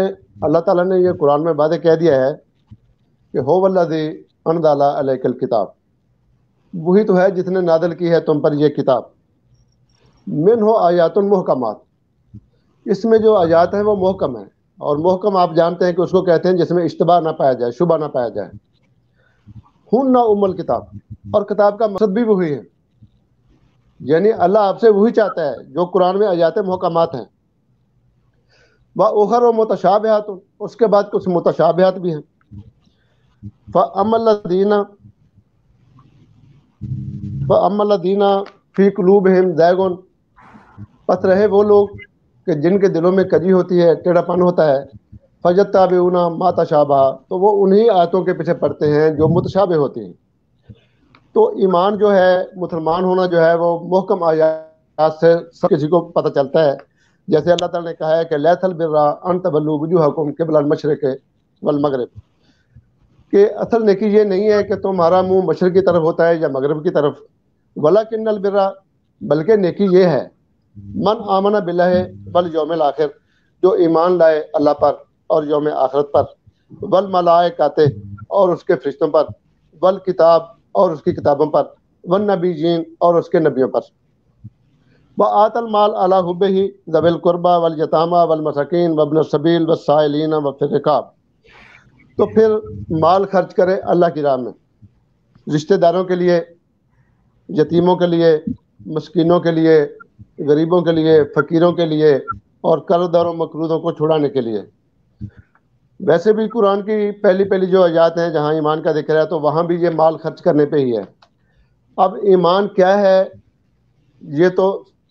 अल्लाह ताला ने ये कुरान में वादे कह दिया है कि हो वल्लज़ी अनज़ला अलैकल किताब, वही तो है जिसने नाज़िल की है तुम पर ये किताब, मिन्हु आयातुन मुहकमात, इसमें जो आयात है वो मुहकम है, और मुहकम आप जानते हैं कि उसको कहते हैं जिसमें इश्तिबाह ना पाया जाए, शुबा ना पाया जाए। हुन्ना उम्मुल किताब, और किताब का मकसद भी वही है, यानी अल्लाह आपसे वही चाहता है जो कुरान में आयात मुहकमात हैं। व उखर व मुतशाबिहात, उसके बाद कुछ मुतशाबिहात भी हैं। फ़अम्मल्लज़ीना फ़ी क़ुलूबिहिम ज़ैग़ुन, पस रहे वो लोग कि जिनके दिलों में कजी होती है, टेढ़ापन होता है, फ़यत्तबिऊना मा तशाबहा, तो वो उन्हीं आयतों के पीछे पड़ते हैं जो मुतशाबिह होती हैं। तो ईमान जो है, मुसलमान होना जो है, वो मुहकम आयात से सब किसी को पता चलता है। जैसे अल्लाह ताला ने कहा है कि लैसल बिर्रा अन तवल्लू वुजूहकुम क़िबलल मशरिक़ वल मग़रिब, कि असल नेकी ये नहीं है कि तुम्हारा मुंह मशरिक़ की तरफ होता है या मगरिब की तरफ, वलाकिन्नल बिर्रा, بلکہ نیکی یہ ہے من آمن باللہ والیوم الآخر، جو ایمان لائے اللہ پر اور یوم آخرت پر، والملائکۃ اور اس کے فرشتوں پر، والکتاب اور اس کی کتابوں پر، والنبیین اور اس کے نبیوں پر، وآت المال علی حبہ ذوی القربى والیتامى والمساکین وابن السبیل والسائلین وفی الرقاب۔ تو پھر مال خرچ کرے اللہ کی راہ میں، رشتہ داروں کے لیے، یتیموں کے لیے، مسکینوں کے لیے، غریبوں کے لیے، فقیروں کے لیے، اور قرض داروں مقروضوں کو چھڑانے کے لیے۔ ویسے بھی قرآن کی پہلی جو آیات ہیں جہاں ایمان کا ذکر ہے تو وہاں بھی یہ مال خرچ کرنے پہ ہی ہے۔ اب ایمان کیا ہے یہ تو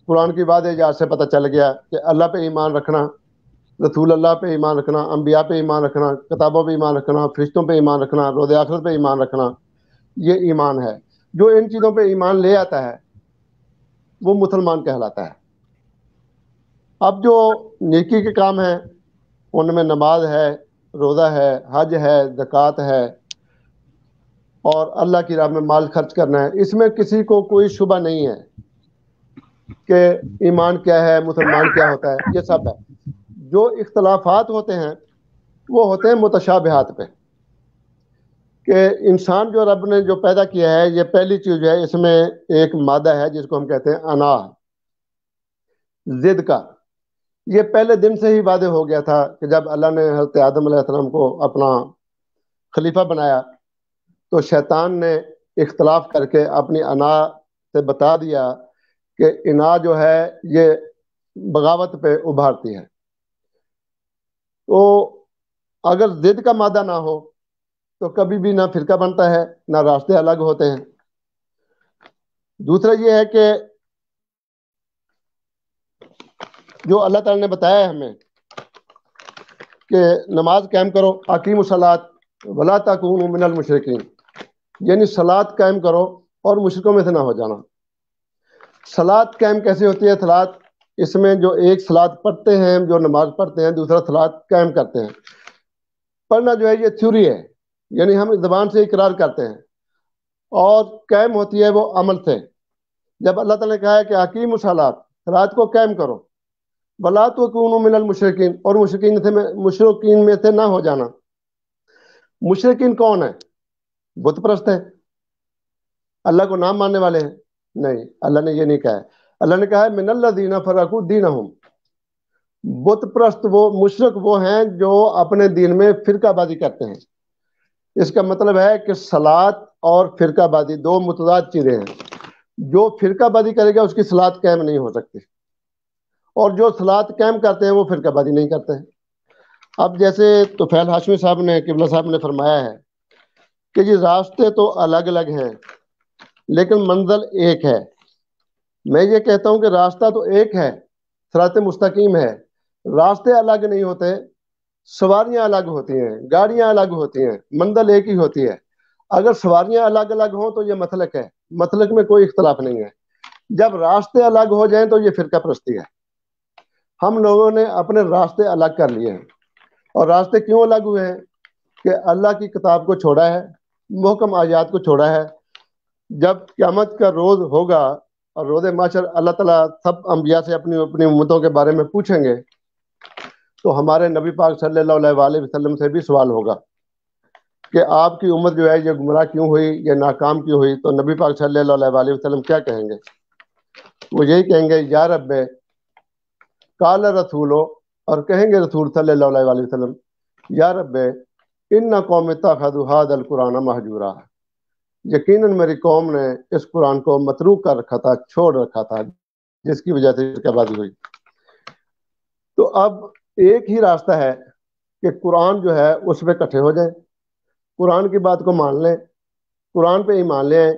قرآن کی بات ایجاد سے پتہ چل گیا کہ اللہ پہ ایمان رکھنا، رسول اللہ پہ ایمان رکھنا، انبیاء پہ ایمان رکھنا، کتابوں پہ ایمان رکھنا، فرشتوں پہ ایمان رکھنا، روز آخرت پہ ایمان رکھنا، یہ ایمان ہے۔ جو ان چیزوں پہ ایمان لے آتا ہے وہ مسلمان کہلاتا ہے۔ اب جو نیکی کے کام ہیں ان میں نماز ہے، روزہ ہے، حج ہے، زکوٰۃ ہے، اور اللہ کی راہ میں مال خرچ کرنا ہے، اس میں کسی کو کوئی شبہ نہیں ہے کہ ایمان کیا ہے، مسلمان کیا ہوتا ہے، یہ سب ہے۔ جو اختلافات ہوتے ہیں وہ ہوتے ہیں متشابہات پہ، کہ انسان جو رب نے جو پیدا کیا ہے، یہ پہلی چیز ہے، اس میں ایک مادہ ہے جس کو ہم کہتے ہیں انا، ضد کا۔ یہ پہلے دن سے ہی واضح ہو گیا تھا کہ جب اللہ نے حضرت آدم علیہ السلام کو اپنا خلیفہ بنایا تو شیطان نے اختلاف کر کے اپنی انا سے بتا دیا کہ انا جو ہے یہ بغاوت پہ ابھارتی ہے۔ تو اگر ضد کا مادہ نہ ہو تو کبھی بھی نہ فرقہ بنتا ہے نہ راستے الگ ہوتے ہیں۔ دوسرا یہ ہے کہ جو اللہ تعالی نے بتایا ہے ہمیں کہ نماز قائم کرو، اقیموا الصلاۃ ولا تکونوا من المشرکین، یعنی صلاۃ قائم کرو اور مشرکوں میں سے نہ ہو جانا۔ صلاۃ قائم کیسے ہوتی ہے؟ صلاۃ اس میں جو ایک صلاۃ پڑھتے ہیں، جو نماز پڑھتے ہیں، دوسرا صلاۃ قائم کرتے ہیں۔ پڑھنا جو ہے یہ تھیوری ہے، یعنی ہم زبان سے اقرار کرتے ہیں، اور قائم ہوتی ہے وہ عمل سے۔ جب اللہ تعالیٰ نے کہا ہے کہ اقیموا الصلاۃ، صلاۃ کو قائم کرو، ولا تکونوا من المشرکین، اور مشرکین میں سے نہ ہو جانا۔ مشرکین کون ہے؟ بت پرست ہے، اللہ کو نام ماننے والے ہیں؟ نہیں، اللہ نے یہ نہیں کہا ہے۔ اللہ نے کہا ہے من الذین فرقوا دینہم، بت پرست وہ مشرک وہ ہیں جو اپنے دین میں فرقہ بازی کرتے ہیں۔ اس کا مطلب ہے کہ صلاۃ اور فرقہ بازی دو متضاد چیزیں ہیں۔ جو فرقہ بازی کرے گا اس کی صلاۃ قائم نہیں ہو سکتی، اور جو صلاۃ قائم کرتے ہیں وہ فرقہ بازی نہیں کرتے ہیں۔ اب جیسے طفیل ہاشمی صاحب نے، قبلہ صاحب نے فرمایا ہے کہ یہ راستے تو الگ الگ ہیں لیکن منزل ایک ہے۔ میں یہ کہتا ہوں کہ راستہ تو ایک ہے، صراط مستقیم ہے، راستے الگ نہیں ہوتے، سواریاں الگ ہوتی ہیں، گاڑیاں الگ ہوتی ہیں، منزل ایک ہی ہوتی ہے۔ اگر سواریاں الگ الگ ہوں تو یہ مسلک ہے، مسلک میں کوئی اختلاف نہیں ہے۔ جب راستے الگ ہو جائیں تو یہ فرقہ پرستی ہے۔ ہم لوگوں نے اپنے راستے الگ کر لیے ہیں، اور راستے کیوں الگ ہوئے ہیں؟ کہ اللہ کی کتاب کو چھوڑا ہے، محکم آیات کو چھوڑا ہے۔ جب قیامت کا روز ہوگا اور روز محشر اللہ تعالیٰ سب انبیاء سے اپنی اپنی امتوں کے بارے میں پوچھیں گے، تو ہمارے نبی پاک صلی اللہ علیہ وسلم سے بھی سوال ہوگا کہ آپ کی امت جو ہے یہ گمراہ کیوں ہوئی، یہ ناکام کیوں ہوئی؟ تو نبی پاک صلی اللہ علیہ وسلم کیا کہیں گے؟ وہ یہی کہیں گے یا رب قال رسولو، اور کہیں گے رسول صلی اللہ علیہ وسلم یا رب ان قوم اتخذوا هذا القرآن مہجورا، یقیناً میری قوم نے اس قرآن کو متروک کر رکھا تھا، چھوڑ رکھا تھا، جس کی وجہ سے فرقہ بازی ہوئی۔ تو اب ایک ہی راستہ ہے کہ قرآن جو ہے اس پہ اکٹھے ہو جائیں، قرآن کی بات کو مان لیں، قرآن پہ ایمان لے آئیں۔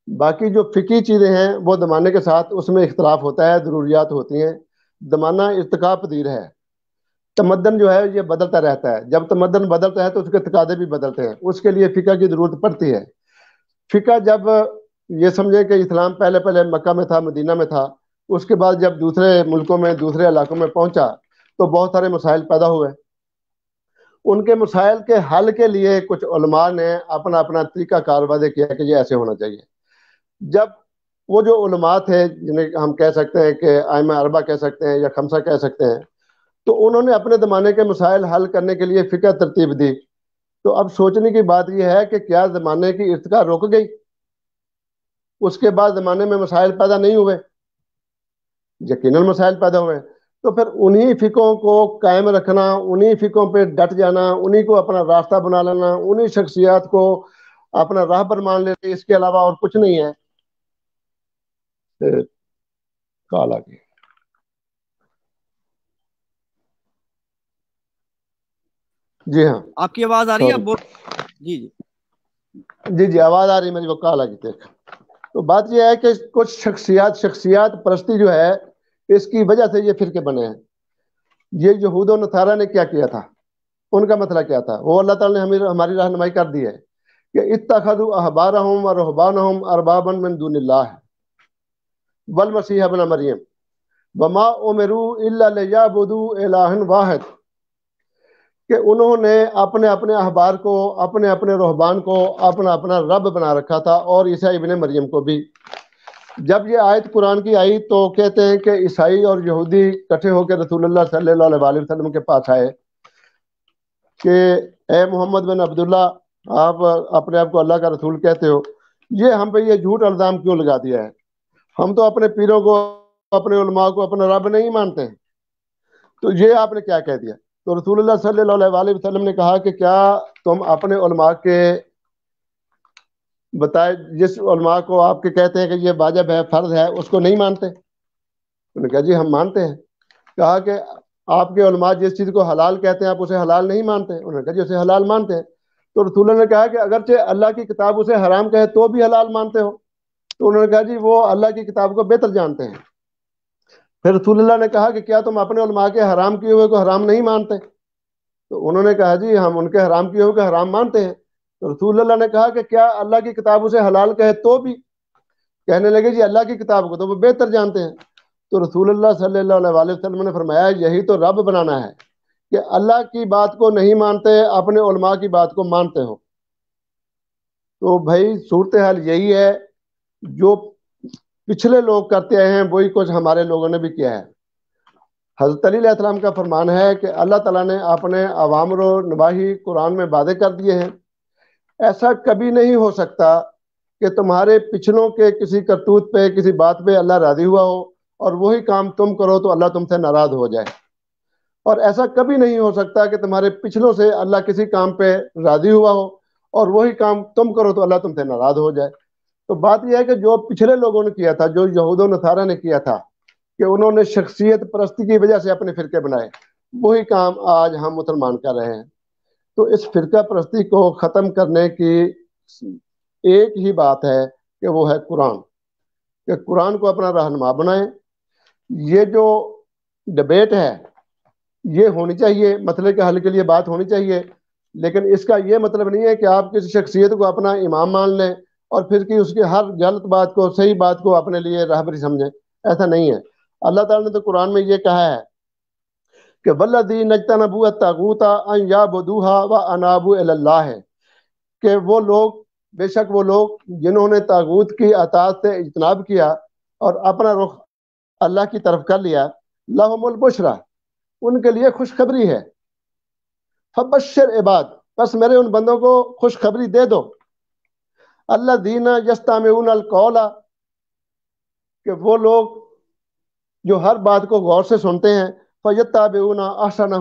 باقی جو فقہی چیزیں ہیں وہ زمانے کے ساتھ اس میں اختلاف ہوتا ہے، ضروریات ہوتی ہیں، زمانہ ارتقاء پذیر ہے، تمدن جو ہے یہ بدلتا رہتا ہے۔ جب تمدن بدلتا ہے تو اس کے تقاضے بھی بدلتے ہیں، اس کے لیے فقہ کی ضرورت پڑتی ہے۔ فقہ جب یہ سمجھیں کہ اسلام پہلے پہلے مکہ میں تھا، مدینہ میں تھا، اس کے بعد جب دوسرے ملکوں میں، دوسرے علاقوں میں پہنچا تو بہت سارے مسائل پیدا ہوئے۔ ان کے مسائل کے حل کے لیے کچھ علماء نے اپنا اپنا طریقہ کار واضح کیا کہ یہ ایسے ہونا چاہیے۔ جب وہ جو علماء تھے جنہیں ہم کہہ سکتے ہیں کہ ائمہ اربعہ کہہ سکتے ہیں یا خمسہ کہہ سکتے ہیں، تو انہوں نے اپنے زمانے کے مسائل حل کرنے کے لیے فقہ ترتیب دی. تو اب سوچنے کی بات یہ ہے کہ کیا زمانے کی ارتقا رک گئی؟ اس کے بعد زمانے میں مسائل پیدا نہیں ہوئے؟ یقیناً مسائل پیدا ہوئے. تو پھر انہی فقہوں کو قائم رکھنا، انہی فقہوں پہ ڈٹ جانا، انہی کو اپنا راستہ بنا لینا، انہی شخصیات کو اپنا راہبر مان لیتے، اس کے علاوہ اور کچھ نہیں ہے. کال آ گئی. جی ہاں، آپ کی آواز آ رہی ہے؟ آپ بول. جی جی جی آواز آ رہی ہے میری، وہ کال آ گئی تھی. تو بات یہ ہے کہ کچھ شخصیات پرستی جو ہے، اس کی وجہ سے یہ فرقے بنے ہیں. یہ یہود و نصارہ نے کیا کیا تھا، ان کا مسئلہ کیا تھا؟ وہ اللہ تعالیٰ نے ہماری رہنمائی کر دی ہے کہ اتخذوا احبارهم ورهبانهم اربابا من دون اللہ والمسیح ابن مریم وما امروا الا لیعبدوا الہا واحد، کہ انہوں نے اپنے اپنے احبار کو، اپنے اپنے رہبان کو اپنا اپنا رب بنا رکھا تھا، اور عیسیٰ ابن مریم کو بھی. جب یہ آیت قرآن کی آئی تو کہتے ہیں کہ عیسائی اور یہودی اکٹھے ہو کے رسول اللہ صلی اللہ علیہ وسلم کے پاس آئے کہ اے محمد بن عبداللہ، آپ اپنے آپ کو اللہ کا رسول کہتے ہو، یہ ہم پہ یہ جھوٹ الزام کیوں لگا دیا ہے؟ ہم تو اپنے پیروں کو، اپنے علماء کو اپنا رب نہیں مانتے ہیں، تو یہ آپ نے کیا کہہ دیا؟ تو رسول اللہ صلی اللہ علیہ وسلم نے کہا کہ کیا تم اپنے علماء کے بتائے، جس علماء کو آپ کے کہتے ہیں کہ یہ واجب ہے، فرض ہے، اس کو نہیں مانتے؟ انہوں نے کہا جی ہم مانتے ہیں. کہا کہ آپ کے علماء جس چیز کو حلال کہتے ہیں آپ اسے حلال نہیں مانتے؟ انہوں نے کہا جی اسے حلال مانتے ہیں. تو رسول اللہ نے کہا کہ اگرچہ اللہ کی کتاب اسے حرام کہے تو بھی حلال مانتے ہو؟ تو انہوں نے کہا جی وہ اللہ کی کتاب کو بہتر جانتے ہیں. پھر رسول اللہ نے کہا کہ کیا تم اپنے علماء کے حرام کیے ہوئے کو حرام نہیں مانتے؟ تو انہوں نے کہا جی ہم ان کے حرام کیے ہوئے کو حرام مانتے ہیں. تو رسول اللہ نے کہا کہ کیا اللہ کی کتاب اسے حلال کہے تو بھی؟ کہنے لگے جی اللہ کی کتاب کو تو وہ بہتر جانتے ہیں. تو رسول اللہ صلی اللہ علیہ وسلم نے فرمایا یہی تو رب بنانا ہے کہ اللہ کی بات کو نہیں مانتے، اپنے علماء کی بات کو مانتے ہو. تو بھائی صورتحال یہی ہے، جو پچھلے لوگ کرتے آئے ہیں وہی کچھ ہمارے لوگوں نے بھی کیا ہے. حضرت علی علیہ السلام کا فرمان ہے کہ اللہ تعالیٰ نے اپنے اوامر و نواہی قرآن میں واضح کر دیے ہیں. ایسا کبھی نہیں ہو سکتا کہ تمہارے پچھلوں کے کسی کرتوت پہ، کسی بات پہ اللہ راضی ہوا ہو اور وہی کام تم کرو تو اللہ تم سے ناراض ہو جائے. اور ایسا کبھی نہیں ہو سکتا کہ تمہارے پچھلوں سے اللہ کسی کام پہ راضی ہوا ہو اور وہی کام تم کرو تو اللہ تم سے ناراض ہو جائے. تو بات یہ ہے کہ جو پچھلے لوگوں نے کیا تھا، جو یہود و نصارہ نے کیا تھا کہ انہوں نے شخصیت پرستی کی وجہ سے اپنے فرقے بنائے، وہی کام آج ہم مسلمان کر رہے ہیں. تو اس فرقہ پرستی کو ختم کرنے کی ایک ہی بات ہے کہ وہ ہے قرآن، کہ قرآن کو اپنا رہنما بنائیں. یہ جو ڈبیٹ ہے یہ ہونی چاہیے، مسئلے کے حل کے لیے بات ہونی چاہیے، لیکن اس کا یہ مطلب نہیں ہے کہ آپ کسی شخصیت کو اپنا امام مان لیں اور پھر کہ اس کی ہر غلط بات کو، صحیح بات کو اپنے لیے راہبری سمجھیں. ایسا نہیں ہے. اللہ تعالیٰ نے تو قرآن میں یہ کہا ہے کہ والذین اجتنبوا الطاغوت ان یعبدوها وانابوا الی اللہ، ہے کہ وہ لوگ، بے شک وہ لوگ جنہوں نے طاغوت کی اطاعت سے اجتناب کیا اور اپنا رخ اللہ کی طرف کر لیا، لہم البشریٰ، ان کے لیے خوشخبری ہے. فبشر عباد، بس میرے ان بندوں کو خوشخبری دے دو. الذین یستمعون القول، کہ وہ لوگ جو ہر بات کو غور سے سنتے ہیں، فیتبعون احسنہ،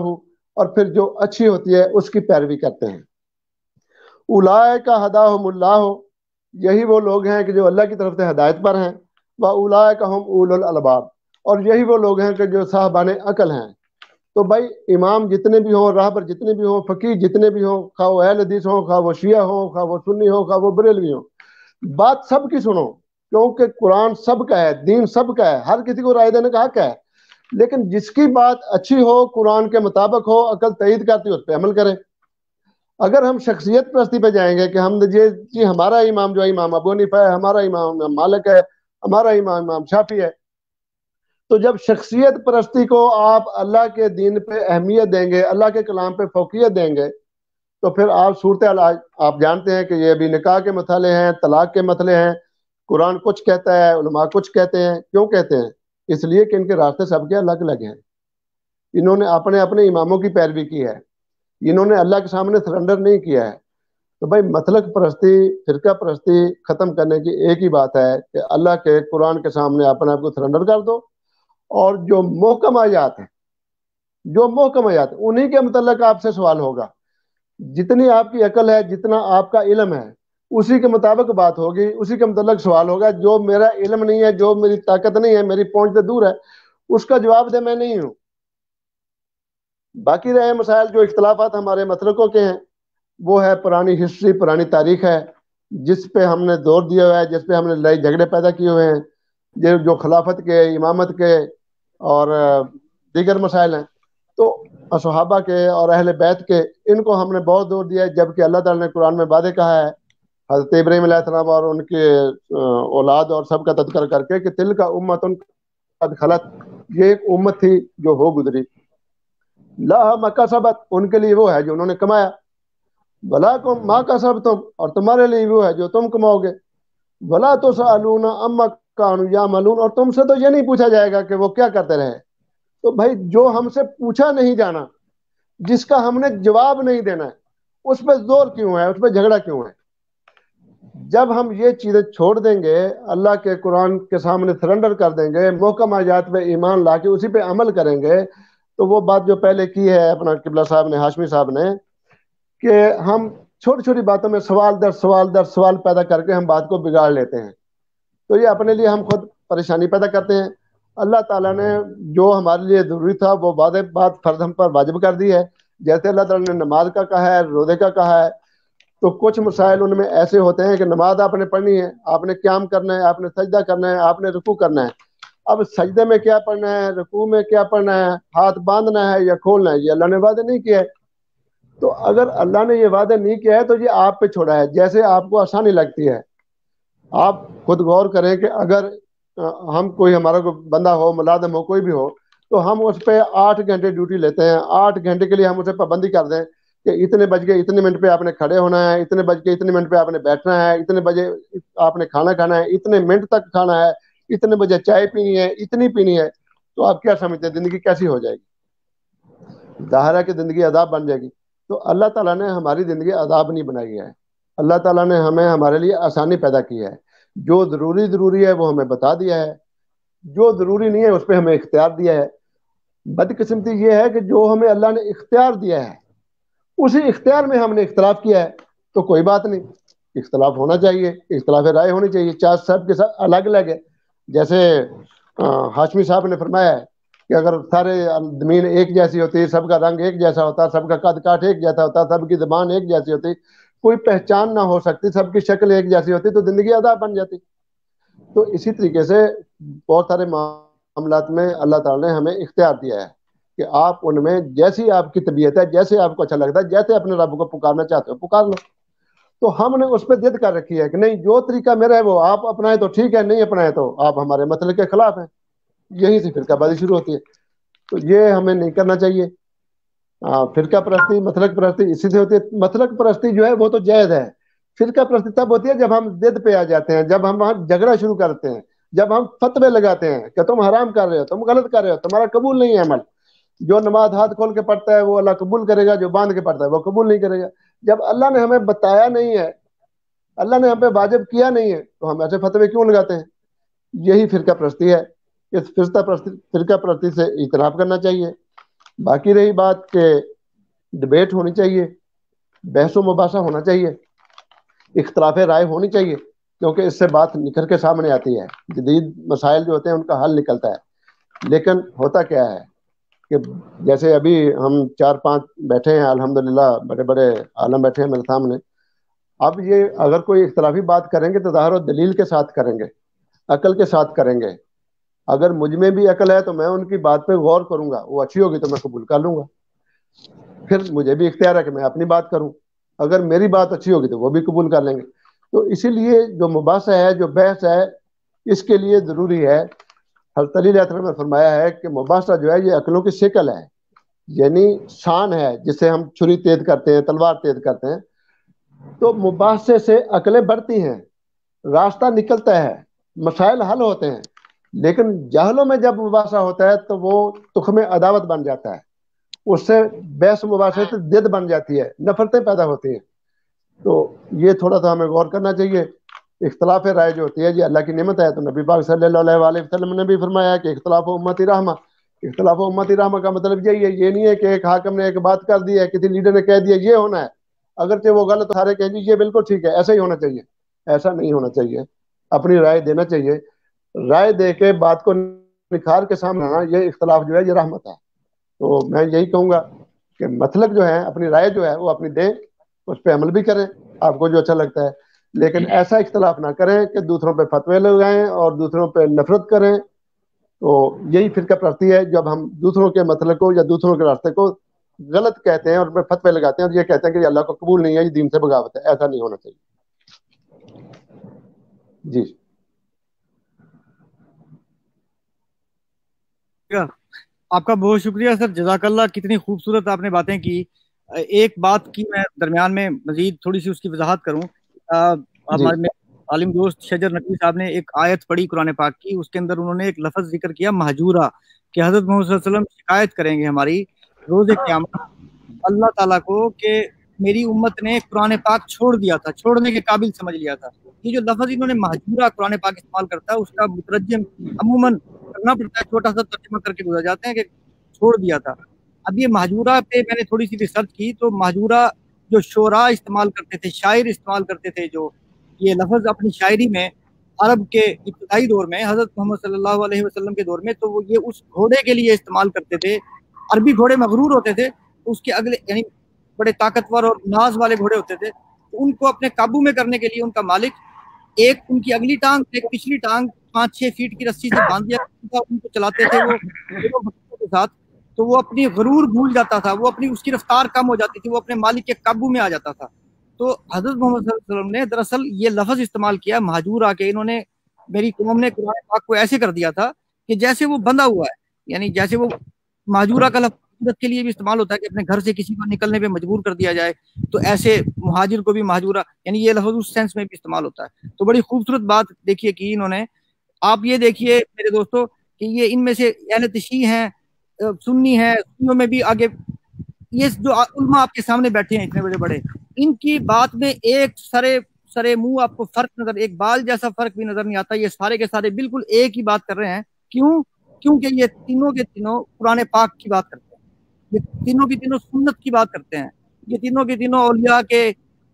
اور پھر جو اچھی ہوتی ہے اس کی پیروی کرتے ہیں. اولئک ہداہم اللہ، یہی وہ لوگ ہیں کہ جو اللہ کی طرف سے ہدایت پر ہیں. واولئک هم اولو الالباب، اور یہی وہ لوگ ہیں کہ جو صاحبان عقل ہیں. تو بھائی امام جتنے بھی ہوں، راہبر جتنے بھی ہوں، فقیہ جتنے بھی ہوں، خواہ وہ اہل حدیث ہوں، خواہ وہ شیعہ ہوں، خواہ وہ سنی ہوں، خواہ وہ بریلوی ہوں، بات سب کی سنو، کیونکہ قرآن سب کا ہے، دین سب کا ہے، ہر کسی کو رائے دینے کا حق ہے. لیکن جس کی بات اچھی ہو، قرآن کے مطابق ہو، عقل تائید کرتی ہو، اس پہ عمل کرے. اگر ہم شخصیت پرستی پہ جائیں گے کہ ہم جی ہمارا امام جو ہے امام ابو حنیفہ ہے، ہمارا امام مالک ہے، ہمارا امام شافعی ہے، تو جب شخصیت پرستی کو آپ اللہ کے دین پہ اہمیت دیں گے، اللہ کے کلام پہ فوقیت دیں گے، تو پھر آپ صورتحال آپ جانتے ہیں کہ یہ ابھی نکاح کے مسئلے ہیں، طلاق کے مسئلے ہیں، قرآن کچھ کہتا ہے، علماء کچھ کہتے ہیں. کیوں کہتے ہیں؟ اس لیے کہ ان کے راستے سب کے الگ الگ ہیں. انہوں نے اپنے اپنے اماموں کی پیروی کی ہے، انہوں نے اللہ کے سامنے سرنڈر نہیں کیا ہے. تو بھائی مسلک پرستی، فرقہ پرستی ختم کرنے کی ایک ہی بات ہے کہ اللہ کے قرآن کے سامنے اپنے آپ کو سرنڈر کر دو، اور جو محکم آیات ہیں، جو محکم آیات ہیں انہی کے متعلق آپ سے سوال ہوگا. جتنی آپ کی عقل ہے، جتنا آپ کا علم ہے، اسی کے مطابق بات ہوگی، اسی کے متعلق سوال ہوگا. جو میرا علم نہیں ہے، جو میری طاقت نہیں ہے، میری پہنچ سے دور ہے، اس کا جواب دے میں نہیں ہوں. باقی رہے مسائل جو اختلافات ہمارے مسلکوں کے ہیں، وہ ہے پرانی ہسٹری، پرانی تاریخ ہے، جس پہ ہم نے دور دیا ہوا ہے، جس پہ ہم نے لڑائی جھگڑے پیدا کیے ہوئے ہیں، جو خلافت کے، امامت کے اور دیگر مسائل ہیں. تو صحابہ کے اور اہل بیت کے، ان کو ہم نے بہت دور دیا ہے، جبکہ اللہ تعالیٰ نے قرآن میں واضح کہا ہے حضرت ابراہیم علیہ السلام اور ان کے اولاد اور سب کا تذکرہ کر کے کہ تل کا امت قد خلت، یہ ایک امت تھی جو ہو گزری، لا مکہ سبت، ان کے لیے وہ ہے جو انہوں نے کمایا، بلا کو ماں کا سب تم، اور تمہارے لیے وہ ہے جو تم کماؤ گے، بلا تو سالون اما کانوا یعملون، اور تم سے تو یہ نہیں پوچھا جائے گا کہ وہ کیا کرتے رہے. تو بھائی جو ہم سے پوچھا نہیں جانا، جس کا ہم نے جواب نہیں دینا ہے، اس پہ زور کیوں ہے، اس پہ جھگڑا کیوں ہے؟ جب ہم یہ چیزیں چھوڑ دیں گے، اللہ کے قرآن کے سامنے سرنڈر کر دیں گے، محکم آیات پہ ایمان لا کے اسی پہ عمل کریں گے، تو وہ بات جو پہلے کی ہے اپنا قبلہ صاحب نے، ہاشمی صاحب نے، کہ ہم چھوٹی چھوٹی باتوں میں سوال در سوال در سوال پیدا کر کے ہم بات کو بگاڑ لیتے ہیں، تو یہ اپنے لیے ہم خود پریشانی پیدا کرتے ہیں. اللہ تعالیٰ نے جو ہمارے لیے ضروری تھا وہ بات فرض ہم پر واجب کر دی ہے. جیسے اللہ تعالیٰ نے نماز کا کہا ہے، روزے کا کہا ہے، تو کچھ مسائل ان میں ایسے ہوتے ہیں کہ نماز آپ نے پڑھنی ہے، آپ نے قیام کرنا ہے، آپ نے سجدہ کرنا ہے، آپ نے رکوع کرنا ہے. اب سجدے میں کیا پڑھنا ہے، رکوع میں کیا پڑھنا ہے، ہاتھ باندھنا ہے یا کھولنا ہے، یہ اللہ نے وعدہ نہیں کیا ہے. تو اگر اللہ نے یہ وعدہ نہیں کیا ہے تو یہ آپ پہ چھوڑا ہے، جیسے آپ کو آسانی لگتی ہے. آپ خود غور کریں کہ اگر ہم کوئی، ہمارا کوئی بندہ ہو، ملازم ہو، کوئی بھی ہو، تو ہم اس پہ 8 گھنٹے ڈیوٹی لیتے ہیں، 8 گھنٹے کے لیے ہم اسے پابندی کر دیں کہ اتنے بج کے اتنے منٹ پہ آپ نے کھڑے ہونا ہے، اتنے بج کے اتنے منٹ پہ آپ نے بیٹھنا ہے، اتنے بجے آپ نے کھانا کھانا ہے، اتنے منٹ تک کھانا ہے، اتنے بجے چائے پینی ہے، اتنی پینی ہے. تو آپ کیا سمجھتے ہیں زندگی کیسی ہو جائے گی؟ ظاہر ہے کہ زندگی عذاب بن جائے گی. تو اللہ تعالیٰ نے ہماری زندگی عذاب نہیں بنائی ہے، اللہ تعالیٰ نے ہمیں، ہمارے لیے آسانی پیدا کی ہے. جو ضروری ہے وہ ہمیں بتا دیا ہے، جو ضروری نہیں ہے اس پہ ہمیں اختیار دیا ہے. بدقسمتی یہ ہے کہ جو ہمیں اللہ نے اختیار دیا ہے، اسی اختیار میں ہم نے اختلاف کیا ہے. تو کوئی بات نہیں، اختلاف ہونا چاہیے، اختلاف رائے ہونی چاہیے، چاہے سب کے ساتھ الگ الگ ہے. جیسے ہاشمی صاحب نے فرمایا ہے کہ اگر سارے زمین ایک جیسی ہوتی، سب کا رنگ ایک جیسا ہوتا، سب کا قد کاٹ ایک جیسا ہوتا، سب کی زبان ایک جیسی ہوتی، کوئی پہچان نہ ہو سکتی، سب کی شکل ایک جیسی ہوتی، تو زندگی عذاب بن جاتی. تو اسی طریقے سے بہت سارے معاملات میں اللہ تعالیٰ نے ہمیں اختیار دیا ہے کہ آپ ان میں جیسی آپ کی طبیعت ہے، جیسے آپ کو اچھا لگتا ہے، جیسے اپنے رب کو پکارنا چاہتے ہو پکار لو. تو ہم نے اس پہ ضد کر رکھی ہے کہ نہیں، جو طریقہ میرا ہے وہ آپ اپنائیں تو ٹھیک ہے، نہیں اپنائیں تو آپ ہمارے مسئلے کے خلاف ہیں. یہیں سے فرقہ بازی شروع ہوتی ہے. تو یہ ہمیں نہیں کرنا چاہیے. فرقہ پرستی، مسلک پرستی اسی سے ہوتی ہے. مسلک پرستی جو ہے وہ تو جائز ہے، فرقہ پرستی تب ہوتی ہے جب ہم ضد پہ آ جاتے ہیں، جب ہم وہاں جھگڑا شروع کرتے ہیں، جب ہم فتوے لگاتے ہیں کہ تم حرام کر رہے ہو، تم غلط کر رہے ہو، تمہارا قبول نہیں ہے عمل. جو نماز ہاتھ کھول کے پڑھتا ہے وہ اللہ قبول کرے گا، جو باندھ کے پڑھتا ہے وہ قبول نہیں کرے گا. جب اللہ نے ہمیں بتایا نہیں ہے، اللہ نے ہم پہ واجب کیا نہیں ہے، تو ہم ایسے فتوے کیوں لگاتے ہیں؟ یہی فرقہ پرستی ہے. اس فرقہ پرستی سے اجتناب کرنا چاہیے. باقی رہی بات کہ ڈبیٹ ہونی چاہیے، بحث و مباحثہ ہونا چاہیے، اختلاف رائے ہونی چاہیے، کیونکہ اس سے بات نکل کے سامنے آتی ہے، جدید مسائل جو ہوتے ہیں ان کا حل نکلتا ہے. لیکن ہوتا کیا ہے کہ جیسے ابھی ہم 4-5 بیٹھے ہیں، الحمدللہ بڑے بڑے عالم بیٹھے ہیں میرے سامنے. اب یہ اگر کوئی اختلافی بات کریں گے تو ظاہر و دلیل کے ساتھ کریں گے، عقل کے ساتھ کریں گے. اگر مجھ میں بھی عقل ہے تو میں ان کی بات پہ غور کروں گا، وہ اچھی ہوگی تو میں قبول کر لوں گا، پھر مجھے بھی اختیار ہے کہ میں اپنی بات کروں. اگر میری بات اچھی ہوگی تو وہ بھی قبول کر لیں گے. تو اسی لیے جو مباحثہ ہے، جو بحث ہے، اس کے لیے ضروری ہے. حضرت علی علیہ السلام نے فرمایا ہے کہ مباحثہ جو ہے یہ عقلوں کی شکل ہے، یعنی شان ہے جس سے ہم چھری تیز کرتے ہیں، تلوار تیز کرتے ہیں. تو مباحثے سے عقلیں بڑھتی ہیں، रास्ता निकलता है, मसाइल हल होते हैं, लेकिन जहलों में जब मुबासा होता है तो वो तुख्म अदावत बन जाता है, उससे बहस मुबासे से जिद बन जाती है, नफरतें पैदा होती हैं। तो ये थोड़ा सा हमें गौर करना चाहिए। इख्तलाफ राय जो होती है जी अल्लाह की नेमत है, तो नबी पाक सल्लल्लाहु अलैहि वसल्लम ने भी फरमाया कि इख्तलाफ उम्मती रहमा। इख्तलाफ उम्मती रहमा का मतलब यही है, ये नहीं है कि एक हाकिम ने एक बात कर दी है, किसी लीडर ने कह दिया ये होना है, अगरचे वो गलत, सारे कह जी ये बिल्कुल ठीक है, ऐसा ही होना चाहिए। ऐसा नहीं होना चाहिए, अपनी राय देना चाहिए। राय दे के बात को निखार के सामने आना, ये इख्तलाफ जो है ये रहमत है। तो मैं यही कहूँगा कि मतलब जो है अपनी राय जो है वो अपनी दें, उस पर अमल भी करें आपको जो अच्छा लगता है, लेकिन ऐसा इख्तलाफ ना करें कि दूसरों पे फतवे लगाएं और दूसरों पे नफरत करें। तो यही फिरका प्रस्ती है, जब हम दूसरों के मतलब को या दूसरों के रास्ते को गलत कहते हैं और उस फतवे लगाते हैं और ये कहते हैं कि अल्लाह को कबूल नहीं है, ये दीन से बगावत है। ऐसा नहीं होना चाहिए जी। आपका बहुत शुक्रिया सर, जज़ाकल्लाह, कितनी खूबसूरत आपने बातें की। एक बात की मैं दरमियान में मजीद थोड़ी सी उसकी वजाहत करूँ। हमारे मेरे आलिम दोस्त शजर नकवी साहब ने एक आयत पढ़ी कुरान पाक की, उसके अंदर उन्होंने एक लफ्ज़ जिक्र किया महजूरा, कि हज़रत मोहम्मद सल्लल्लाहु अलैहि वसल्लम शिकायत करेंगे हमारी रोज़े क़यामत अल्लाह ताला को कि मेरी उम्मत ने कुरान पाक छोड़ दिया था, छोड़ने के काबिल समझ लिया था। ये जो लफ्ज़ इन्होंने महजूरा कुरान पाक इस्तेमाल करता है, उसका मुतरज्जिम अमूमन करना पड़ता है, छोटा सा तर्जुमा करके गुजर जाते हैं कि छोड़ दिया था। अब ये महजूरा पे मैंने थोड़ी सी रिसर्च की, तो महजूरा जो शोरा इस्तेमाल करते थे, शायर इस्तेमाल करते थे, जो ये लफ्ज़ अपनी शायरी में अरब के इब्तदाई दौर में हज़रत मोहम्मद सल्लल्लाहु अलैहि वसल्लम के दौर में, तो वो ये उस घोड़े के लिए इस्तेमाल करते थे। अरबी घोड़े मगरूर होते थे, तो उसके अगले यानी बड़े ताकतवर और नाज वाले घोड़े होते थे, तो उनको अपने काबू में करने के लिए उनका मालिक एक उनकी अगली टांग एक पिछली टांग 5-6 फीट की रस्सी से बांध दिया, उनको चलाते थे वो के साथ, तो वो अपनी गरूर भूल जाता था, वो अपनी उसकी रफ्तार कम हो जाती थी, वो अपने मालिक के काबू में आ जाता था। तो हजरत मोहम्मद सल्लल्लाहु अलैहि वसल्लम ने दरअसल ये लफ्ज़ इस्तेमाल किया महजूर आके, इन्होंने मेरी कौम ने कुरान पाक को ऐसे कर दिया था कि जैसे वो बंधा हुआ है, यानी जैसे वो महजूरा का लफ्ज़ के लिए भी इस्तेमाल होता है कि अपने घर से किसी को निकलने पे मजबूर कर दिया जाए, तो ऐसे मुहाजिर को भी महजूरा, यानी ये लफ्ज़ उस सेंस में भी इस्तेमाल होता है। तो बड़ी खूबसूरत बात देखिए कि इन्होंने, आप ये देखिए मेरे दोस्तों कि ये इनमें से अहले तशीह हैं, सुन्नी है, सुन्नियों में भी आगे ये जो उलमा आपके सामने बैठे हैं इतने बड़े बड़े, इनकी बात में एक सरे सरे मुंह आपको फर्क नजर, एक बाल जैसा फर्क भी नजर नहीं आता। ये सारे के सारे बिल्कुल एक ही बात कर रहे हैं। क्यों? क्योंकि ये तीनों के तीनों कुरान पाक की बात करते हैं, ये तीनों की तीनों सुन्नत की बात करते हैं, ये तीनों के तीनों औलिया के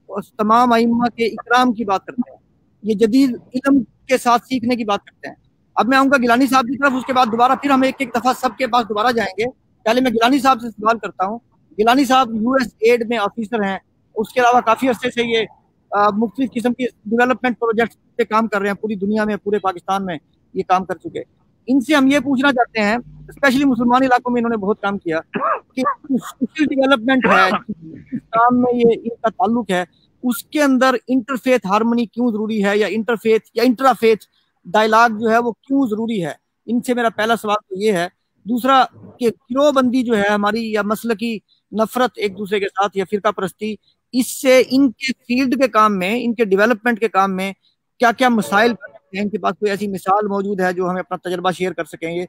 तमाम अइम्मा के इकराम की बात करते हैं, ये जदीद इल्म के साथ सीखने की बात करते हैं। अब मैं आऊँगा गिलानी साहब की तरफ, उसके बाद दोबारा फिर हम एक एक दफ़ा सबके पास दोबारा जाएंगे। पहले मैं गिलानी साहब से सवाल करता हूँ। गिलानी साहब यूएस एड में ऑफिसर हैं, उसके अलावा काफ़ी अरसे से ये मुख्तलिफ किस्म की डेवलपमेंट प्रोजेक्ट पे काम कर रहे हैं, पूरी दुनिया में, पूरे पाकिस्तान में ये काम कर चुके। इनसे हम ये पूछना चाहते हैं, स्पेशली मुसलमान इलाकों में इन्होंने बहुत काम किया, कि सोशल डेवलपमेंट है इस काम में, ये इनका ताल्लुक है, उसके अंदर इंटरफेथ हार्मनी क्यों जरूरी है, या इंटरफेथ या इंट्राफेथ डायलॉग जो है वो क्यों जरूरी है? इनसे मेरा पहला सवाल तो ये है। दूसरा कि गिरोहबंदी जो है हमारी, या मसलकी नफरत एक दूसरे के साथ, या फिरका परस्ती, इससे इनके फील्ड के काम में, इनके डेवलपमेंट के काम में क्या क्या मसाइल हैं? इनके पास कोई ऐसी मिसाल मौजूद है जो हमें अपना तजर्बा शेयर कर सकेंगे?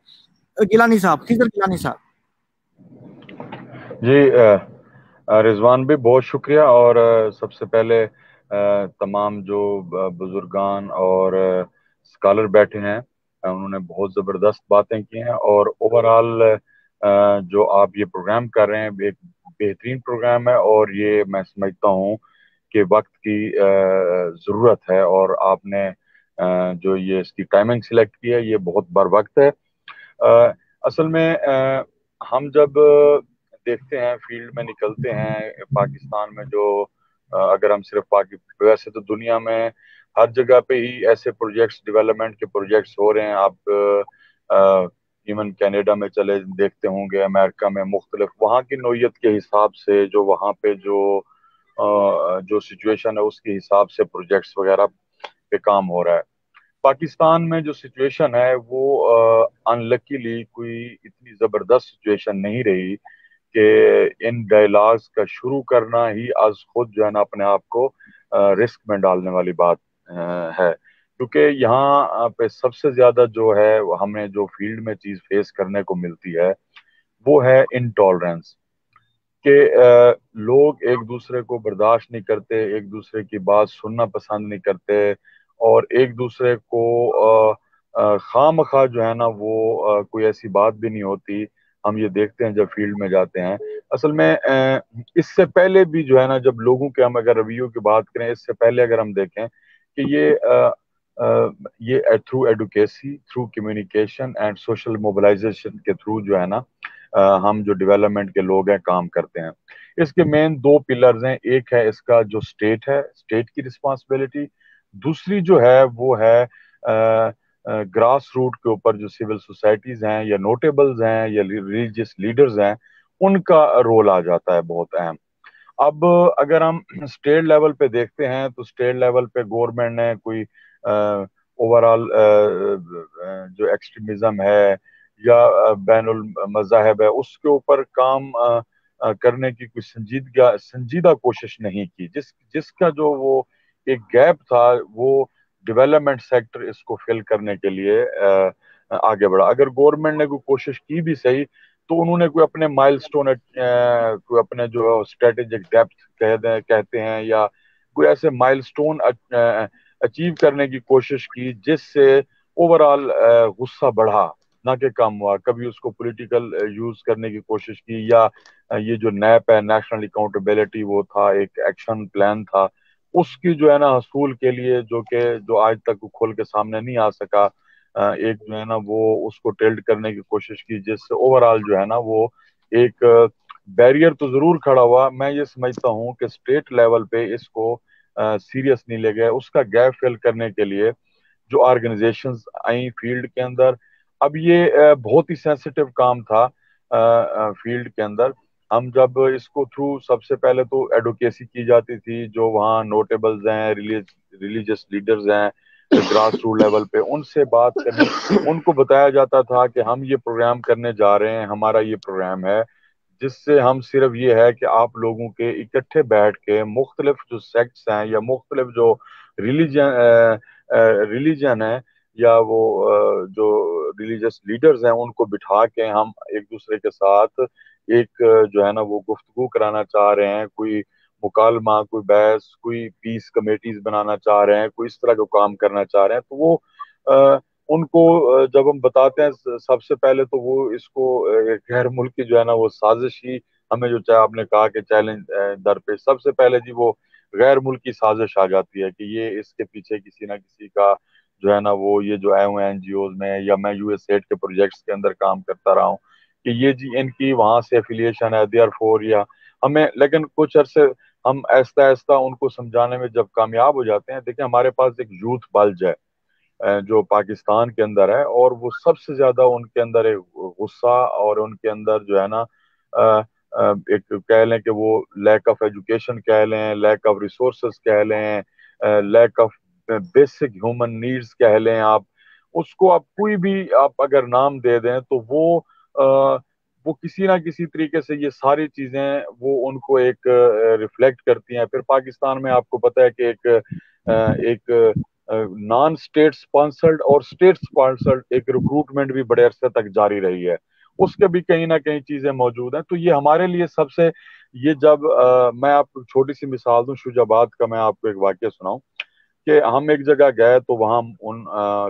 गिलानी साहब, खिजर गिलानी साहब। जी रिजवान भी बहुत शुक्रिया, और सबसे पहले तमाम जो बुजुर्गान और स्कॉलर बैठे हैं, उन्होंने बहुत ज़बरदस्त बातें की हैं, और ओवरऑल जो आप ये प्रोग्राम कर रहे हैं एक बेहतरीन प्रोग्राम है, और ये मैं समझता हूँ कि वक्त की ज़रूरत है, और आपने जो ये इसकी टाइमिंग सिलेक्ट की है ये बहुत बर वक्त है। असल में हम जब देखते हैं, फील्ड में निकलते हैं पाकिस्तान में, जो अगर हम सिर्फ वैसे तो दुनिया में हर जगह पे ही ऐसे प्रोजेक्ट्स, डेवलपमेंट के प्रोजेक्ट्स हो रहे हैं। आप इवन कनाडा में चले देखते होंगे, अमेरिका में, मुख्तलिफ वहाँ की नौइयत के हिसाब से, जो वहाँ पे जो सिचुएशन है उसके हिसाब से प्रोजेक्ट्स वगैरह पे काम हो रहा है। पाकिस्तान में जो सिचुएशन है वो अनलकीली कोई इतनी ज़बरदस्त सिचुएशन नहीं रही कि इन डायलॉग्स का शुरू करना ही आज खुद जो है ना अपने आप को रिस्क में डालने वाली बात है। کیونکہ یہاں پہ سب سے زیادہ جو ہے ہمیں جو فیلڈ میں چیز فیس کرنے کو ملتی ہے وہ ہے انٹالرنس، کہ لوگ ایک دوسرے کو برداشت نہیں کرتے، ایک دوسرے کی بات سننا پسند نہیں کرتے، اور ایک دوسرے کو خواہ مخواہ جو ہے نا وہ کوئی ایسی بات بھی نہیں ہوتی، ہم یہ دیکھتے ہیں جب فیلڈ میں جاتے ہیں۔ اصل میں اس سے پہلے بھی جو ہے نا جب لوگوں کے ہم اگر رویوں کی بات کریں، اس سے پہلے اگر ہم دیکھیں کہ یہ through advocacy, through communication and social mobilisation کے تھرو جو ہے نا ہم جو ڈیولپمنٹ کے لوگ ہیں کام کرتے ہیں۔ اس کے مین دو پلرز ہیں، ایک ہے اس کا جو اسٹیٹ ہے، اسٹیٹ کی رسپانسبلٹی، دوسری جو ہے وہ ہے گراس روٹ کے اوپر جو سول سوسائٹیز ہیں یا نوٹیبلز ہیں یا ریلیجیس لیڈرز ہیں، ان کا رول آ جاتا ہے بہت اہم۔ اب اگر ہم اسٹیٹ لیول پہ دیکھتے ہیں تو اسٹیٹ لیول پہ گورنمنٹ نے کوئی اوور آل جو ایکسٹریمزم ہے یا بین المذاہب ہے اس کے اوپر کام کرنے کی کوئی سنجیدہ کوشش نہیں کی، جس کا جو وہ ایک گیپ تھا وہ ڈیولپمنٹ سیکٹر اس کو فل کرنے کے لیے آگے بڑھا۔ اگر گورنمنٹ نے کوئی کوشش کی بھی صحیح تو انہوں نے کوئی اپنے مائل سٹون، کوئی اپنے جو اسٹریٹجک ڈیپتھ کہتے ہیں یا کوئی ایسے مائل سٹون اچیو کرنے کی کوشش کی جس سے اوور آل غصہ بڑھا نہ کہ کم ہوا۔ کبھی اس کو پولیٹیکل یوز کرنے کی کوشش کی، یا یہ جو نیپ ہے نیشنل اکاؤنٹیبلٹی وہ تھا، ایک ایکشن پلان تھا، اس کی جو ہے نا حصول کے لیے جو آج تک کھول کے سامنے نہیں آ سکا، ایک جو ہے نا وہ اس کو ٹلڈ کرنے کی کوشش کی جس سے اوور آل جو ہے نا وہ ایک بیریئر تو ضرور کھڑا ہوا۔ میں یہ سمجھتا ہوں کہ اسٹیٹ لیول پہ اس کو سیریس نہیں لے گئے، اس کا گیپ فل کرنے کے لیے جو آرگنائزیشنز آئیں فیلڈ کے اندر۔ اب یہ بہت ہی سینسٹیو کام تھا فیلڈ کے اندر۔ ہم جب اس کو تھرو سب سے پہلے تو ایڈوکیسی کی جاتی تھی، جو وہاں نوٹیبلز ہیں، ریلیجیس لیڈرز ہیں گراس روٹ لیول پہ، ان سے بات کرنی، ان کو بتایا جاتا تھا کہ ہم یہ پروگرام کرنے جا رہے ہیں، ہمارا یہ پروگرام ہے جس سے ہم صرف یہ ہے کہ آپ لوگوں کے اکٹھے بیٹھ کے مختلف جو سیکٹس ہیں یا مختلف جو ریلیجن ہے یا وہ جو ریلیجس لیڈرز ہیں ان کو بٹھا کے ہم ایک دوسرے کے ساتھ ایک جو ہے نا وہ گفتگو کرانا چاہ رہے ہیں، کوئی مکالمہ، کوئی بحث، کوئی پیس کمیٹیز بنانا چاہ رہے ہیں، کوئی اس طرح کا کام کرنا چاہ رہے ہیں، تو وہ ان کو جب ہم بتاتے ہیں سب سے پہلے تو وہ اس کو غیر ملکی جو ہے نا وہ سازش ہی ہمیں جو چاہے آپ نے کہا کہ چیلنج در پہ سب سے پہلے جی وہ غیر ملکی سازش آ جاتی ہے کہ یہ اس کے پیچھے کسی نہ کسی کا جو ہے نا وہ یہ جو آئے ہوئے این جی اوز میں یا میں یو ایس ایڈ کے پروجیکٹس کے اندر کام کرتا رہا ہوں کہ یہ جی ان کی وہاں سے افیلیشن ہے دیئر فور، یا ہمیں لیکن کچھ عرصے ہم آہستہ آہستہ ان کو سمجھانے میں جب کامیاب ہو جاتے ہیں۔ دیکھیں ہمارے پاس ایک یوتھ بلج ہے جو پاکستان کے اندر ہے، اور وہ سب سے زیادہ ان کے اندر ایک غصہ اور ان کے اندر جو ہے نا ایک کہہ لیں کہ وہ لیک آف ایجوکیشن کہہ لیں، لیک آف ریسورسز کہہ لیں، lack of basic human needs کہہ لیں، آپ اس کو آپ کوئی بھی آپ اگر نام دے دیں تو وہ کسی نہ کسی طریقے سے یہ ساری چیزیں وہ ان کو ایک ریفلیکٹ کرتی ہیں۔ پھر پاکستان میں آپ کو پتہ ہے کہ ایک نان اسٹیٹ سپانسرڈ اور اسٹیٹ سپانسرڈ ایک ریکروٹمنٹ بھی بڑے عرصے تک جاری رہی ہے، اس کے بھی کہیں نہ کہیں چیزیں موجود ہیں۔ تو یہ ہمارے لیے سب سے یہ جب میں آپ کو چھوٹی سی مثال دوں، شوج آباد کا میں آپ کو ایک واقعہ سناؤں کہ ہم ایک جگہ گئے تو وہاں ان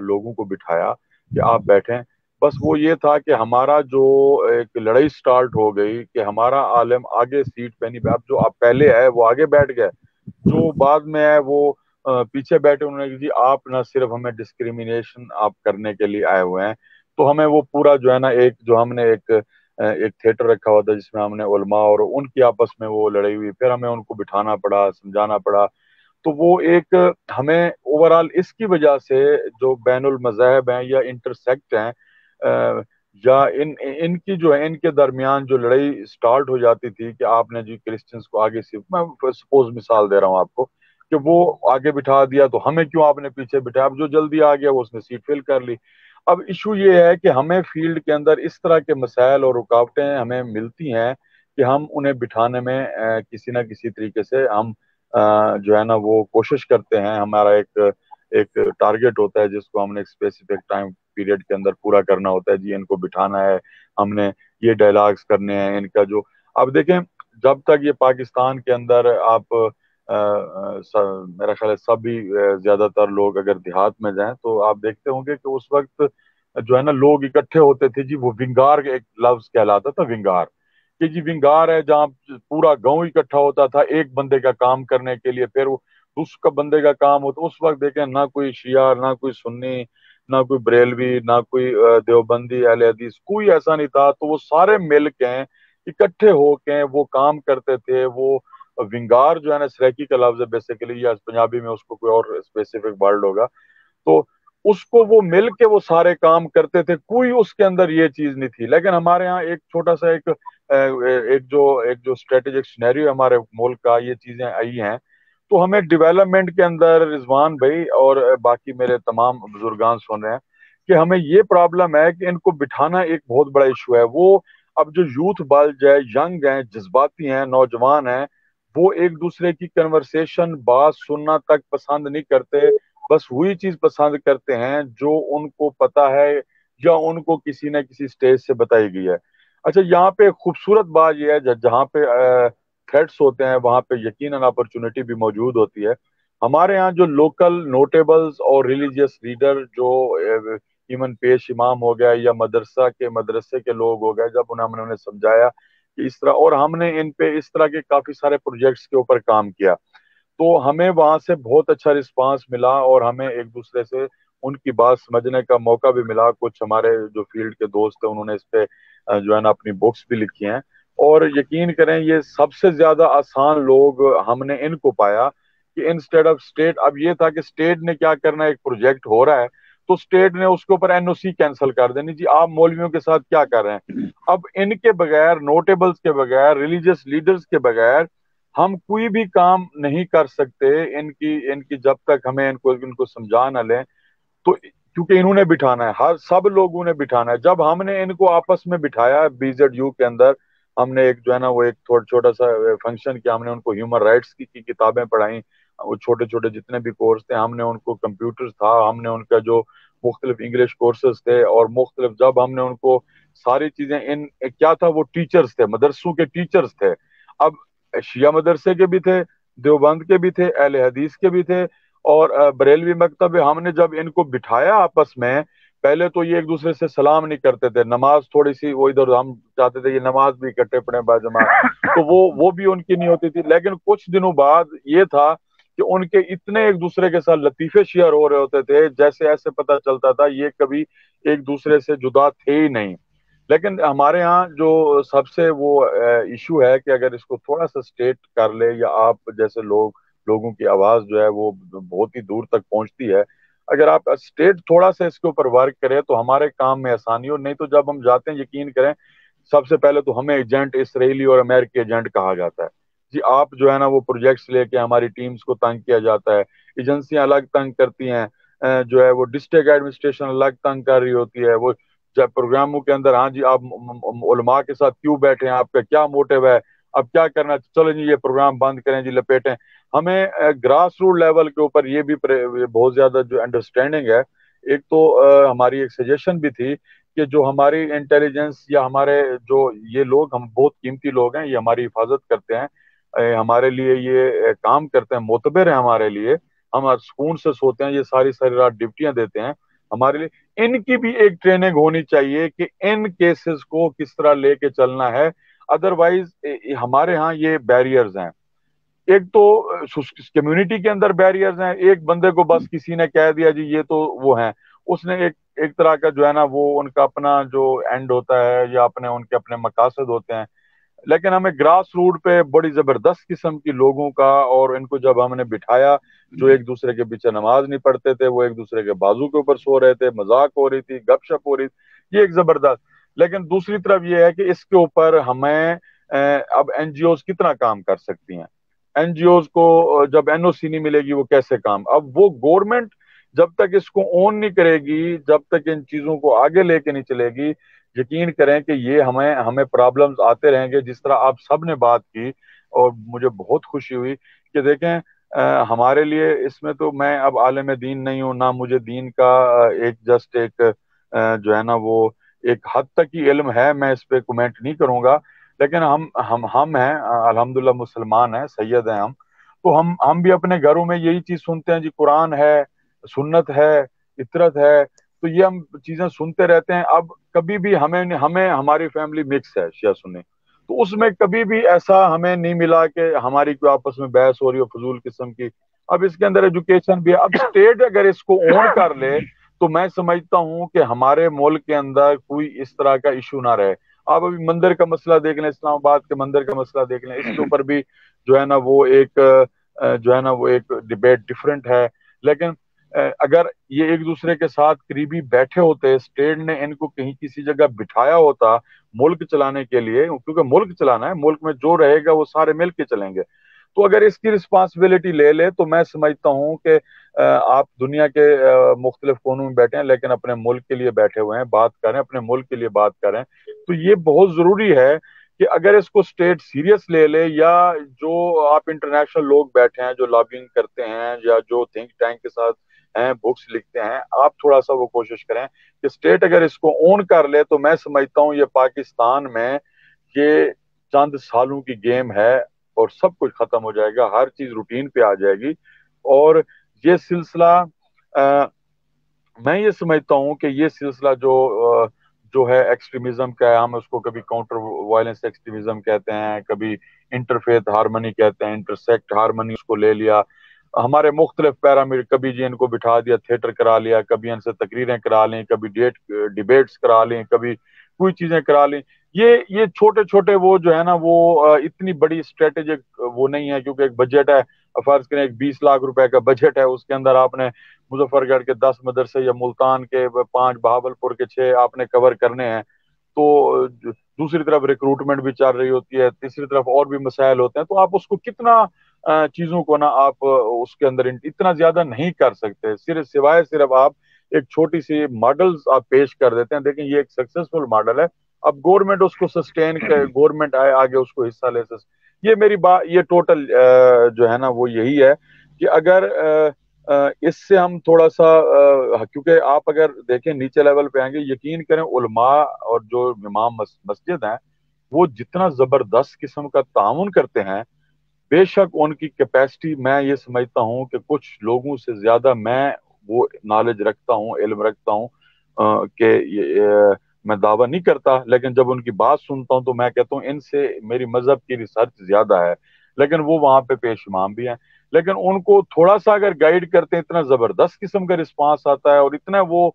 لوگوں کو بٹھایا کہ آپ بیٹھیں، بس وہ یہ تھا کہ ہمارا جو ایک لڑائی سٹارٹ ہو گئی کہ ہمارا عالم آگے سیٹ پہ نہیں، اب جو آپ پہلے ہے وہ آگے بیٹھ گئے، جو بعد میں ہے وہ پیچھے بیٹھے، انہوں نے کہا جی آپ نہ صرف ہمیں ڈسکریمنیشن آپ کرنے کے لیے آئے ہوئے ہیں، تو ہمیں وہ پورا جو ہے نا ایک جو ہم نے ایک تھیٹر رکھا ہوا تھا جس میں ہم نے علماء اور ان کی آپس میں وہ لڑائی ہوئی، پھر ہمیں ان کو بٹھانا پڑا، سمجھانا پڑا۔ تو وہ ایک ہمیں اوور آل اس کی وجہ سے جو بین المذاہب ہیں یا انٹرسیکٹ ہیں یا ان کی جو ہے ان کے درمیان جو لڑائی سٹارٹ ہو جاتی تھی کہ آپ نے جی کرسچنس کو آگے سے، میں سپوز مثال دے رہا ہوں آپ کو کہ وہ آگے بٹھا دیا تو ہمیں کیوں آپ نے پیچھے بٹھایا، اب جو جلدی آ گیا وہ اس نے سیٹ فل کر لی۔ اب ایشو یہ ہے کہ ہمیں فیلڈ کے اندر اس طرح کے مسائل اور رکاوٹیں ہمیں ملتی ہیں کہ ہم انہیں بٹھانے میں کسی نہ کسی طریقے سے ہم جو ہے نا وہ کوشش کرتے ہیں، ہمارا ایک ایک ٹارگیٹ ہوتا ہے جس کو ہم نے ایک اسپیسیفک ٹائم پیریڈ کے اندر پورا کرنا ہوتا ہے. جی ان کو بٹھانا ہے, ہم نے یہ ڈائلاگس کرنے ہیں, ان کا جو اب دیکھیں جب تک یہ پاکستان کے اندر آپ میرا خیال ہے سبھی زیادہ تر لوگ اگر دیہات میں جائیں تو آپ دیکھتے ہوں گے کہ اس وقت جو ہے نا لوگ اکٹھے ہوتے تھے. جی وہ ونگار ایک لفظ کہلاتا تھا, ونگار, کہ جی ونگار ہے جہاں پورا گاؤں اکٹھا ہوتا تھا ایک بندے کا کام کرنے کے لیے, پھر وہ اس کا بندے کا کام ہوتا. اس وقت دیکھیں نہ کوئی شیعہ, نہ کوئی سنی, نہ کوئی بریلوی, نہ کوئی دیوبندی اہل حدیث, کوئی ایسا نہیں تھا. تو وہ سارے مل کے اکٹھے ہو کے وہ کام کرتے تھے. وہ ونگار جو ہے نا سریکی کا لفظ ہے بیسیکلی, یا پنجابی میں اس کو کوئی اور اسپیسیفک ورڈ ہوگا, تو اس کو وہ مل کے وہ سارے کام کرتے تھے. کوئی اس کے اندر یہ چیز نہیں تھی. لیکن ہمارے ہاں ایک چھوٹا سا ایک جو اسٹریٹجک سینیریو ہمارے ملک کا, یہ چیزیں آئی ہیں, تو ہمیں ڈیولپمنٹ کے اندر رضوان بھائی اور باقی میرے تمام بزرگان سن رہے ہیں کہ ہمیں یہ پرابلم ہے کہ ان کو بٹھانا ایک بہت بڑا ایشو ہے. وہ اب جو یوتھ بلج ہے, ینگ ہیں, جذباتی ہیں, نوجوان ہیں, وہ ایک دوسرے کی کنورسیشن بات سننا تک پسند نہیں کرتے. بس وہی چیز پسند کرتے ہیں جو ان کو پتا ہے یا ان کو کسی نہ کسی سٹیج سے بتائی گئی ہے. اچھا یہاں پہ خوبصورت بات یہ ہے جہاں پہ تھریٹس ہوتے ہیں وہاں پہ یقیناً اپرچونٹی بھی موجود ہوتی ہے. ہمارے ہاں جو لوکل نوٹیبلز اور ریلیجیس لیڈر جو ایون پیش امام ہو گیا یا مدرسے کے لوگ ہو گئے, جب انہوں نے سمجھایا کہ اس طرح, اور ہم نے ان پہ اس طرح کے کافی سارے پروجیکٹس کے اوپر کام کیا, تو ہمیں وہاں سے بہت اچھا رسپانس ملا اور ہمیں ایک دوسرے سے ان کی بات سمجھنے کا موقع بھی ملا. کچھ ہمارے جو فیلڈ کے دوست ہیں انہوں نے اس پہ جو ہے نا اپنی بکس بھی لکھی ہیں, اور یقین کریں یہ سب سے زیادہ آسان لوگ ہم نے ان کو پایا کہ انسٹیڈ آف اسٹیٹ. اب یہ تھا کہ اسٹیٹ نے کیا کرنا ہے, ایک پروجیکٹ ہو رہا ہے تو اسٹیٹ نے اس کے اوپر NOC کینسل کر دینی. جی آپ مولویوں کے ساتھ کیا کر رہے ہیں؟ اب ان کے بغیر, نوٹیبلز کے بغیر, ریلیجیس لیڈرز کے بغیر ہم کوئی بھی کام نہیں کر سکتے. ان کی جب تک ہمیں ان کو سمجھا نہ لیں, تو کیونکہ انہوں نے بٹھانا ہے, سب لوگوں نے بٹھانا ہے. جب ہم نے ان کو آپس میں بٹھایا BZU کے اندر, ہم نے ایک جو ہے نا وہ ایک چھوٹا سا فنکشن کیا. ہم نے ان کو ہیومن رائٹس کی کتابیں پڑھائیں, وہ چھوٹے چھوٹے جتنے بھی کورس تھے, ہم نے ان کو کمپیوٹر تھا, ہم نے ان کا جو مختلف انگلش کورسز تھے اور مختلف, جب ہم نے ان کو ساری چیزیں کیا تھا, وہ ٹیچرز تھے, مدرسوں کے ٹیچرز تھے. اب شیعہ مدرسے کے بھی تھے, دیوبند کے بھی تھے, اہل حدیث کے بھی تھے, اور بریلوی مکتب. ہم نے جب ان کو بٹھایا آپس میں, پہلے تو یہ ایک دوسرے سے سلام نہیں کرتے تھے, نماز تھوڑی سی وہ ادھر, ہم چاہتے تھے یہ نماز بھی اکٹھے پڑھیں باجماعت, تو وہ بھی ان کی نہیں ہوتی تھی. لیکن کچھ دنوں بعد یہ تھا کہ ان کے اتنے ایک دوسرے کے ساتھ لطیفے شیئر ہو رہے ہوتے تھے, جیسے ایسے پتہ چلتا تھا یہ کبھی ایک دوسرے سے جدا تھے ہی نہیں. لیکن ہمارے ہاں جو سب سے وہ ایشو ہے کہ اگر اس کو تھوڑا سا اسٹیٹ کر لے, یا آپ جیسے لوگوں کی آواز جو ہے وہ بہت ہی دور تک پہنچتی ہے, اگر آپ اسٹیٹ تھوڑا سا اس کے اوپر ورک کرے تو ہمارے کام میں آسانی ہو. نہیں تو جب ہم جاتے ہیں, یقین کریں سب سے پہلے تو ہمیں ایجنٹ اسرائیلی اور امریکی ایجنٹ کہا جاتا ہے. جی آپ جو ہے نا وہ پروجیکٹس لے کے ہماری ٹیمز کو تنگ کیا جاتا ہے, ایجنسیاں الگ تنگ کرتی ہیں, جو ہے وہ ڈسٹرکٹ ایڈمنسٹریشن الگ تنگ کر رہی ہوتی ہے. وہ جب پروگراموں کے اندر, ہاں جی آپ علماء کے ساتھ کیوں بیٹھے ہیں, آپ کا کیا موٹیو ہے, اب کیا کرنا, چلیں جی یہ پروگرام بند کریں جی, لپیٹیں. ہمیں گراس روٹ لیول کے اوپر یہ بھی بہت زیادہ جو انڈرسٹینڈنگ ہے. ایک تو ہماری ایک سجیشن بھی تھی کہ جو ہماری انٹیلیجنس یا ہمارے جو یہ لوگ, ہم بہت قیمتی لوگ ہیں, یہ ہماری حفاظت کرتے ہیں, ہمارے لیے یہ کام کرتے ہیں, معتبر ہیں ہمارے لیے, ہم سکون سے سوتے ہیں, یہ ساری رات ڈیوٹیاں دیتے ہیں ہمارے لیے. ان کی بھی ایک ٹریننگ ہونی چاہیے کہ ان کیسز کو کس طرح لے کے چلنا ہے. ادروائز ہمارے ہاں یہ بیریئرز ہیں, ایک تو کمیونٹی کے اندر بیریئرز ہیں, ایک بندے کو بس کسی نے کہہ دیا جی یہ تو وہ ہیں, اس نے ایک طرح کا جو ہے نا وہ ان کا اپنا جو اینڈ ہوتا ہے یا ان کے اپنے مقاصد ہوتے ہیں. لیکن ہمیں گراس روٹ پہ بڑی زبردست قسم کی لوگوں کا, اور ان کو جب ہم نے بٹھایا جو ایک دوسرے کے پیچھے نماز نہیں پڑھتے تھے, وہ ایک دوسرے کے بازو کے اوپر سو رہے تھے, مذاق ہو رہی تھی, گپ شپ ہو رہی تھی, یہ ایک زبردست. لیکن دوسری طرف یہ ہے کہ اس کے اوپر ہمیں اب NGOs کتنا کام کر سکتی ہیں. NGOs کو جب NOC نہیں ملے گی وہ کیسے کام, اب وہ گورنمنٹ جب تک اس کو اون نہیں کرے گی, جب تک ان چیزوں کو آگے لے کے نہیں چلے گی, یقین کریں کہ یہ ہمیں پرابلمز آتے رہیں گے. جس طرح آپ سب نے بات کی, اور مجھے بہت خوشی ہوئی کہ دیکھیں ہمارے لیے اس میں تو میں اب عالم دین نہیں ہوں، نہ مجھے دین کا ایک جسٹ ایک جو ہے نا وہ ایک حد تک ہی علم ہے، میں اس پہ کومنٹ نہیں کروں گا، لیکن ہم ہیں الحمدللہ مسلمان ہیں، سید ہیں ہم، تو ہم بھی اپنے گھروں میں یہی چیز سنتے ہیں جی، قرآن ہے، سنت ہے، فطرت ہے، تو یہ ہم چیزیں سنتے رہتے ہیں۔ اب کبھی بھی ہمیں ہماری فیملی مکس ہے شیعہ سنی، تو اس میں کبھی بھی ایسا ہمیں نہیں ملا کہ ہماری کوئی آپس میں بحث ہو رہی ہو فضول قسم کی۔ اب اس کے اندر ایجوکیشن بھی ہے، اب اسٹیٹ اگر اس کو اون کر لے تو میں سمجھتا ہوں کہ ہمارے ملک کے اندر کوئی اس طرح کا ایشو نہ رہے۔ آپ ابھی مندر کا مسئلہ دیکھ لیں، اسلام آباد کے مندر کا مسئلہ دیکھ لیں، اس کے اوپر بھی جو ہے نا وہ ایک جو ہے نا وہ ایک ڈبیٹ ڈفرینٹ ہے، لیکن اگر یہ ایک دوسرے کے ساتھ قریبی بیٹھے ہوتے، اسٹیٹ نے ان کو کہیں کسی جگہ بٹھایا ہوتا ملک چلانے کے لیے، کیونکہ ملک چلانا ہے، ملک میں جو رہے گا وہ سارے مل کے چلیں گے، تو اگر اس کی رسپانسبلٹی لے لے تو میں سمجھتا ہوں کہ آپ دنیا کے مختلف کونوں میں بیٹھے ہیں لیکن اپنے ملک کے لیے بیٹھے ہوئے ہیں، بات کریں، اپنے ملک کے لیے بات کریں، تو یہ بہت ضروری ہے کہ اگر اس کو اسٹیٹ سیریس لے لے، یا جو آپ انٹرنیشنل لوگ بیٹھے ہیں جو لابنگ کرتے ہیں یا جو تھنک ٹینک کے ساتھ ہیں، بکس لکھتے ہیں، آپ تھوڑا سا وہ کوشش کریں کہ اسٹیٹ اگر اس کو اون کر لے تو میں سمجھتا ہوں یہ پاکستان میں یہ چند سالوں کی گیم ہے اور سب کچھ ختم ہو جائے گا، ہر چیز روٹین پہ آ جائے گی، اور یہ سلسلہ میں یہ سمجھتا ہوں کہ یہ سلسلہ جو ہے ایکسٹریمزم کا ہے، ہم اس کو کبھی کاؤنٹر وائلنس ایکسٹریمزم کہتے ہیں، کبھی انٹرفیتھ ہارمنی کہتے ہیں، انٹرسیکٹ ہارمنی اس کو لے لیا، ہمارے مختلف پیرامیڈ، کبھی جی ان کو بٹھا دیا تھیٹر کرا لیا، کبھی ان سے تقریریں کرا لیں، کبھی ڈیبیٹس کرا لیں، کبھی کوئی چیزیں کرا لیں، یہ چھوٹے چھوٹے وہ جو ہے نا وہ اتنی بڑی اسٹریٹجک وہ نہیں ہے، کیونکہ ایک بجٹ ہے، فرض کریں ایک 20 لاکھ روپے کا بجٹ ہے، اس کے اندر آپ نے مظفر گڑھ کے 10 مدرسے یا ملتان کے 5، بہاولپور کے 6 آپ نے کور کرنے ہیں، تو دوسری طرف ریکروٹمنٹ بھی چل رہی ہوتی ہے، تیسری طرف اور بھی مسائل ہوتے ہیں، تو آپ اس کو کتنا چیزوں کو نا آپ اس کے اندر اتنا زیادہ نہیں کر سکتے، صرف آپ ایک چھوٹی سی ماڈلز آپ پیش کر دیتے ہیں، دیکھیں یہ ایک سکسیسفل ماڈل ہے، اب گورنمنٹ اس کو سسٹین کرے، گورنمنٹ آئے آگے اس کو حصہ لے، یہ میری بات، یہ ٹوٹل جو ہے نا وہ یہی ہے کہ اگر اس سے ہم تھوڑا سا کیونکہ آپ اگر دیکھیں نیچے لیول پہ آئیں گے، یقین کریں علماء اور جو امام مسجد ہیں وہ جتنا زبردست قسم کا تعاون کرتے ہیں، بے شک ان کی کیپیسٹی میں یہ سمجھتا ہوں کہ کچھ لوگوں سے زیادہ میں وہ نالج رکھتا ہوں، علم رکھتا ہوں کہ میں دعویٰ نہیں کرتا، لیکن جب ان کی بات سنتا ہوں تو میں کہتا ہوں ان سے میری مذہب کی ریسرچ زیادہ ہے، لیکن وہ وہاں پہ پیش امام بھی ہیں، لیکن ان کو تھوڑا سا اگر گائیڈ کرتے ہیں اتنا زبردست قسم کا رسپانس آتا ہے اور اتنا وہ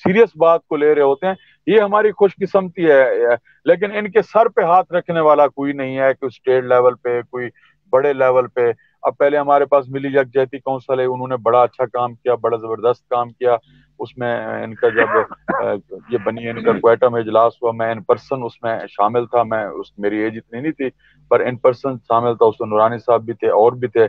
سیریس بات کو لے رہے ہوتے ہیں، یہ ہماری خوش قسمتی ہے، لیکن ان کے سر پہ ہاتھ رکھنے والا کوئی نہیں ہے، کوئی اسٹیٹ لیول پہ، کوئی بڑے لیول پہ۔ اب پہلے ہمارے پاس ملی یکجہتی کونسل ہے، انہوں نے بڑا اچھا کام کیا، بڑا زبردست کام کیا، اس میں ان کا جب یہ بنی ان کا کوئٹہ میں اجلاس ہوا، میں ان پرسن اس میں شامل تھا، میری ایج اتنی نہیں تھی پر ان پرسن شامل تھا، اس میں نورانی صاحب بھی تھے اور بھی تھے،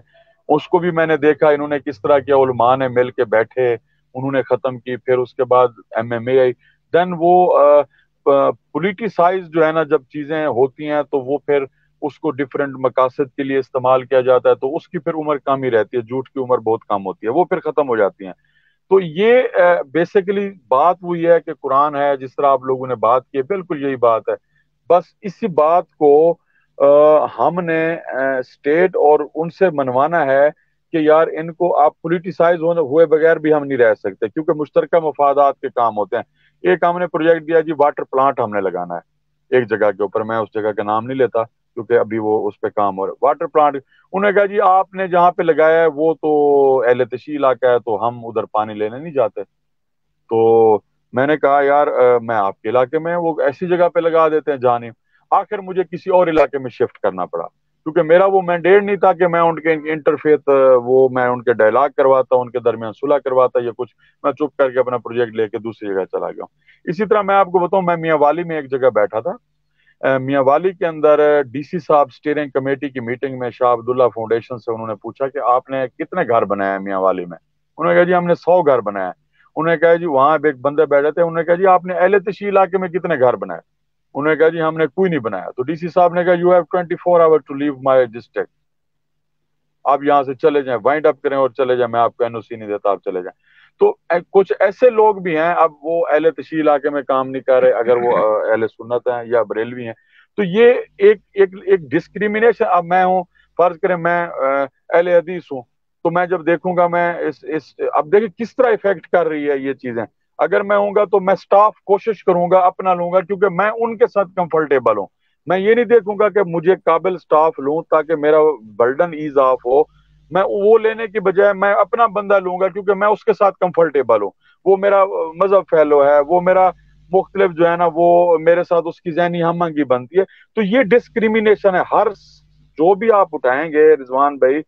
اس کو بھی میں نے دیکھا انہوں نے کس طرح کیا، علماء نے مل کے بیٹھے، انہوں نے ختم کی، پھر اس کے بعد MMA آئی، دین وہ پولیٹیسائز جو ہے نا جب چیزیں ہوتی ہیں تو وہ پھر اس کو ڈفرینٹ مقاصد کے لیے استعمال کیا جاتا ہے، تو اس کی پھر عمر کم ہی رہتی ہے، جھوٹ کی عمر بہت کم ہوتی ہے، وہ پھر ختم ہو جاتی ہیں۔ تو یہ بیسیکلی بات وہی ہے کہ قرآن ہے، جس طرح آپ لوگوں نے بات کی ہے بالکل یہی بات ہے، بس اسی بات کو ہم نے اسٹیٹ اور ان سے منوانا ہے کہ یار ان کو آپ پولیٹیسائز ہوئے بغیر بھی ہم نہیں رہ سکتے، کیونکہ مشترکہ مفادات کے کام ہوتے ہیں۔ ایک ہم نے پروجیکٹ دیا جی واٹر پلانٹ ہم نے لگانا ہے ایک جگہ کے اوپر، میں اس جگہ کا نام نہیں لیتا کیونکہ ابھی وہ اس پہ کام ہو رہا ہے، واٹر پلانٹ، انہوں نے کہا جی آپ نے جہاں پہ لگایا ہے وہ تو اہل تشیع علاقہ ہے تو ہم ادھر پانی لینے نہیں جاتے، تو میں نے کہا یار میں آپ کے علاقے میں وہ ایسی جگہ پہ لگا دیتے ہیں جانی، آخر مجھے کسی اور علاقے میں شفٹ کرنا پڑا، کیونکہ میرا وہ مینڈیٹ نہیں تھا کہ میں ان کے انٹرفیت میں ان کے ڈائلاگ کرواتا، ان کے درمیان صلح کرواتا یا کچھ، میں چپ کر کے اپنا پروجیکٹ لے کے دوسری جگہ چلا گیا ہوں۔ اسی طرح میں آپ کو بتاؤں، میں میاں والی میں ایک جگہ بیٹھا تھا، میاں والی کے اندر DC صاحب اسٹیئرنگ کمیٹی کی میٹنگ میں شاہ عبداللہ فاؤنڈیشن سے انہوں نے پوچھا کہ آپ نے کتنے گھر بنائے ہیں میاں والی میں، انہوں نے کہا جی ہم نے 100 گھر بنایا ہے، انہوں نے کہا جی وہاں ایک بندے بیٹھے تھے، انہوں نے کہا جی آپ نے اہل تشیع علاقے میں کتنے گھر بنائے، انہوں نے کہا جی ہم نے کوئی نہیں بنایا، تو DC صاحب نے کہا you have 24 hours to leave my district، आप यहाँ से चले जाएं, वाइंड अप करें और चले जाएं, मैं आपको एनओसी नहीं देता, आप चले जाएं। तो कुछ ऐसे लोग भी हैं, अब वो अहले तशी इलाके में काम नहीं कर रहे, अगर वो अहले सुन्नत हैं या बरेलवी हैं, तो ये एक डिस्क्रिमिनेशन। अब मैं हूँ, फर्ज करें मैं अहले हदीस हूँ, तो मैं जब देखूंगा मैं इस अब देखिए किस तरह इफेक्ट कर रही है ये चीजें। अगर मैं हूँगा तो मैं स्टाफ कोशिश करूंगा अपना लूंगा, क्योंकि मैं उनके साथ कंफर्टेबल हूँ। मैं ये नहीं देखूंगा कि मुझे काबिल स्टाफ लूं ताकि मेरा बर्डन ईज ऑफ हो, मैं वो लेने की बजाय मैं अपना बंदा लूंगा क्योंकि मैं उसके साथ कंफर्टेबल हूँ, वो मेरा मजहब फैलो है, वो मेरा मुख्तलिफ जो है ना, वो मेरे साथ उसकी ज़हनी हमआहंगी बनती है। तो ये डिस्क्रिमिनेशन है। हर जो भी आप उठाएंगे रिजवान भाई,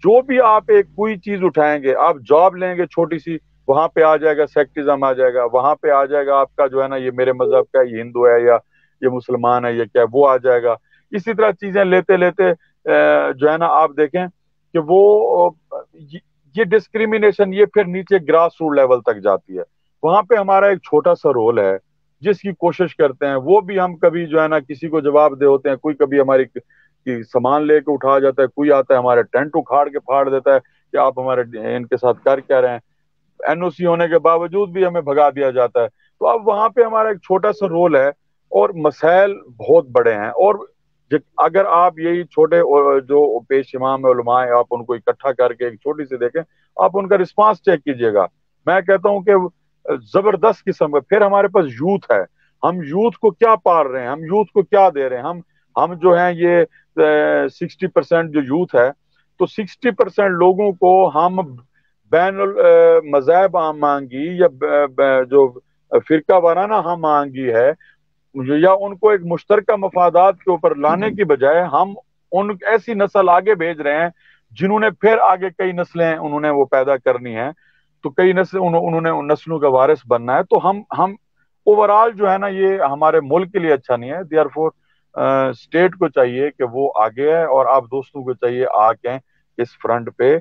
जो भी आप एक कोई चीज उठाएंगे, आप जॉब लेंगे छोटी सी, वहां पे आ जाएगा सेक्टिज्म, आ जाएगा वहां पे, आ जाएगा आपका जो है ना, ये मेरे मजहब का, ये हिंदू है या ये मुसलमान है, ये क्या, वो आ जाएगा। इसी तरह चीजें लेते लेते जो है ना, आप देखें कि वो ये डिस्क्रिमिनेशन ये फिर नीचे ग्रास रूट लेवल तक जाती है। वहां पे हमारा एक छोटा सा रोल है जिसकी कोशिश करते हैं, वो भी हम कभी जो है ना किसी को जवाब दे होते हैं। कोई कभी हमारी कि सामान लेके उठा जाता है, कोई आता है हमारे टेंट उखाड़ के फाड़ देता है कि आप हमारे इनके साथ कर क्या रहे हैं, एनओसी होने के बावजूद भी हमें भगा दिया जाता है। तो अब वहां पे हमारा एक छोटा सा रोल है और मसाइल बहुत बड़े हैं। और अगर आप यही छोटे जो पेश इमाम उलमा है, आप उनको इकट्ठा करके एक छोटी सी देखें, आप उनका रिस्पांस चेक कीजिएगा। मैं कहता हूं कि जबरदस्त किस्म का। फिर हमारे पास यूथ है, हम यूथ को क्या पाल रहे हैं, हम यूथ को क्या दे रहे हैं। हम जो हैं ये 60% जो यूथ है, तो 60% लोगों को हम बैनुल मज़हब हम मांगी या जो फिरका वाराना हम मांगी है, या उनको एक मुश्तरका मफादात के ऊपर लाने की बजाय हम उन ऐसी नस्ल आगे भेज रहे हैं जिन्होंने फिर आगे कई नस्लें उन्होंने वो पैदा करनी है, तो कई नस्ल उन्होंने उन नस्लों का वारिस बनना है। तो हम ओवरऑल जो है ना, ये हमारे मुल्क के लिए अच्छा नहीं है। देयरफॉर स्टेट को चाहिए कि वो आगे है, और आप दोस्तों को चाहिए आके इस फ्रंट पे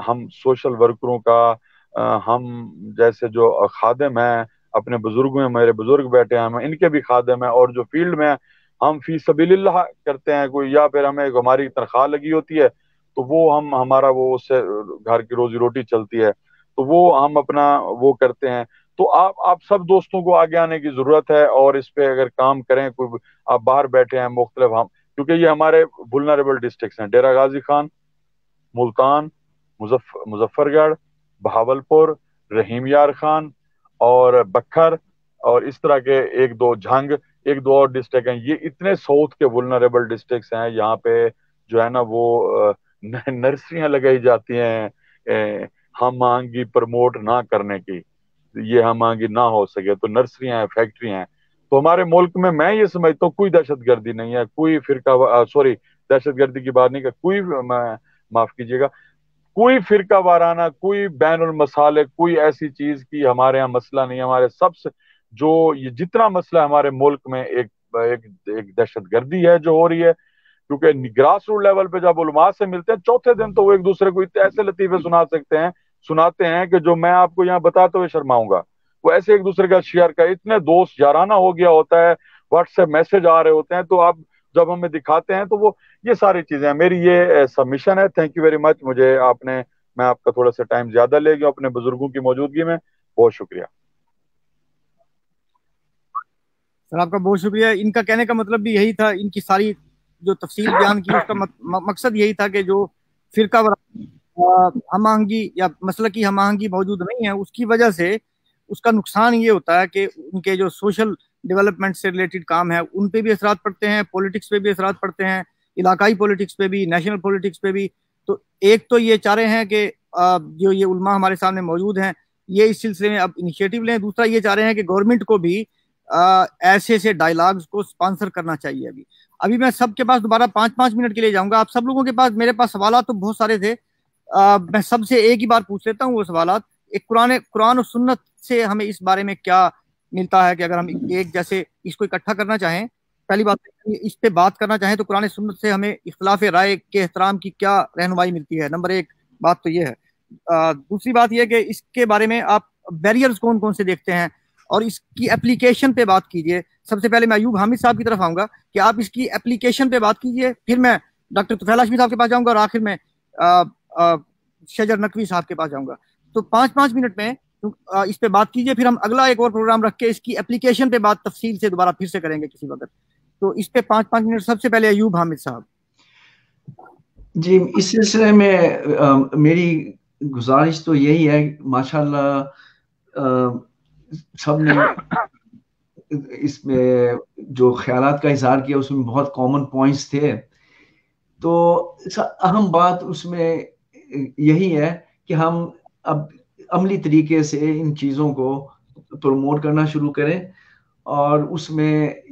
हम सोशल वर्करों का हम जैसे जो खादिम हैं, अपने बुजुर्गों में मेरे बुजुर्ग बैठे हैं, हम इनके भी खादिम हैं, और जो फील्ड में हम फी सबीलिल्लाह करते हैं कोई, या फिर हमें हमारी तनख्वाह लगी होती है, तो वो हमारा वो उससे घर की रोजी रोटी चलती है, तो वो हम अपना वो करते हैं। तो आप सब दोस्तों को आगे आने की जरूरत है, और इस पे अगर काम करें। कोई आप बाहर बैठे हैं मुख्तलिफ, हम क्योंकि ये हमारे वुल्नरेबल डिस्ट्रिक्ट्स हैं, डेरा गाजी खान, मुल्तान, मुजफ्फरगढ़, बहावलपुर, रहीम यार खान और बखर, और इस तरह के एक दो झंग, एक दो और डिस्ट्रिक्ट हैं। ये इतने साउथ के वुल्नरेबल डिस्ट्रिक्ट्स हैं। यहाँ पे जो है ना वो नर्सरियां लगाई जाती हैं हम मांगी प्रमोट ना करने की, ये हम मांगी ना हो सके तो नर्सरियां हैं, फैक्ट्रियां हैं। तो हमारे मुल्क में मैं ये समझता हूँ कोई दहशतगर्दी नहीं है, कोई फिरका सॉरी दहशतगर्दी की बात नहीं कर, कोई माफ कीजिएगा, कोई फिरका वाराना, कोई बैनुल मसाले, कोई ऐसी चीज की हमारे यहाँ मसला नहीं है। हमारे सबसे जो ये जितना मसला है हमारे मुल्क में एक दहशतगर्दी है जो हो रही है, क्योंकि ग्रास रूट लेवल पे जब उलमा से मिलते हैं, चौथे दिन तो वो एक दूसरे को इतने ऐसे लतीफे सुनाते हैं कि जो मैं आपको यहाँ बताते हुए शर्माऊंगा। वो ऐसे एक दूसरे का शेयर कर, इतने दोस्त याराना हो गया होता है, व्हाट्सएप मैसेज आ रहे होते हैं, तो आप जब हमें दिखाते हैं तो वो ये सारी चीजें हैं। मेरी ये सबमिशन है। Thank you very much. मैं आपका थोड़ा सा टाइम ज्यादा ले गया अपने बुजुर्गों की मौजूदगी में। बहुत शुक्रिया सर, आपका बहुत शुक्रिया। इनका कहने का मतलब भी यही था, इनकी सारी जो तफसील बयान की उसका मकसद यही था कि जो फिरका हमआहंगी या मसला की हमआहंगी मौजूद नहीं है, उसकी वजह से उसका नुकसान ये होता है कि उनके जो सोशल डेवलपमेंट से रिलेटेड काम है उन पे भी असरात पड़ते हैं, पॉलिटिक्स पे भी असरात पड़ते हैं, इलाकाई पॉलिटिक्स पे भी, नेशनल पॉलिटिक्स पे भी। तो एक तो ये चाह रहे हैं कि जो ये उलमा हमारे सामने मौजूद हैं ये इस सिलसिले में अब इनिशिएटिव लें। दूसरा ये चाह रहे हैं कि गवर्नमेंट को भी ऐसे डायलॉग्स को स्पॉन्सर करना चाहिए। अभी मैं सबके पास दोबारा 5-5 मिनट के लिए जाऊंगा। आप सब लोगों के पास, मेरे पास सवाल तो बहुत सारे थे, मैं सबसे एक ही बार पूछ लेता हूँ वो सवाल। एक कुरान और सुन्नत से हमें इस बारे में क्या मिलता है कि अगर हम एक जैसे इसको इकट्ठा करना चाहें, पहली बात इस पे बात करना चाहें तो कुरान सुन्नत से हमें इख्तिलाफ राय के एहतराम की क्या रहनुमाई मिलती है? नंबर एक बात तो ये है। दूसरी बात यह कि इसके बारे में आप बैरियर्स कौन कौन से देखते हैं और इसकी एप्लीकेशन पे बात कीजिए। सबसे पहले मैं अयूब हामिद साहब की तरफ आऊंगा कि आप इसकी एप्लीकेशन पे बात कीजिए, फिर मैं डॉक्टर तुफैल हाशमी साहब के पास जाऊंगा और आखिर में शजर नकवी साहब के पास जाऊंगा। तो 5-5 मिनट में इस पे बात कीजिए, फिर हम अगला एक और प्रोग्राम रख के इसकी एप्लीकेशन पे बात तफसील से दोबारा फिर से करेंगे किसी वक्त। तो इस पे 5-5 मिनट। सबसे पहले अयूब हामिद साहब। जी, इस सिलसिले में मेरी गुजारिश तो यही है, माशाल्लाह सब ने इसमें जो ख्यालात का इजहार किया उसमें बहुत कॉमन पॉइंट्स थे। तो अहम बात उसमें यही है कि हम अब अमली तरीके से इन चीज़ों को प्रमोट करना शुरू करें, और उसमें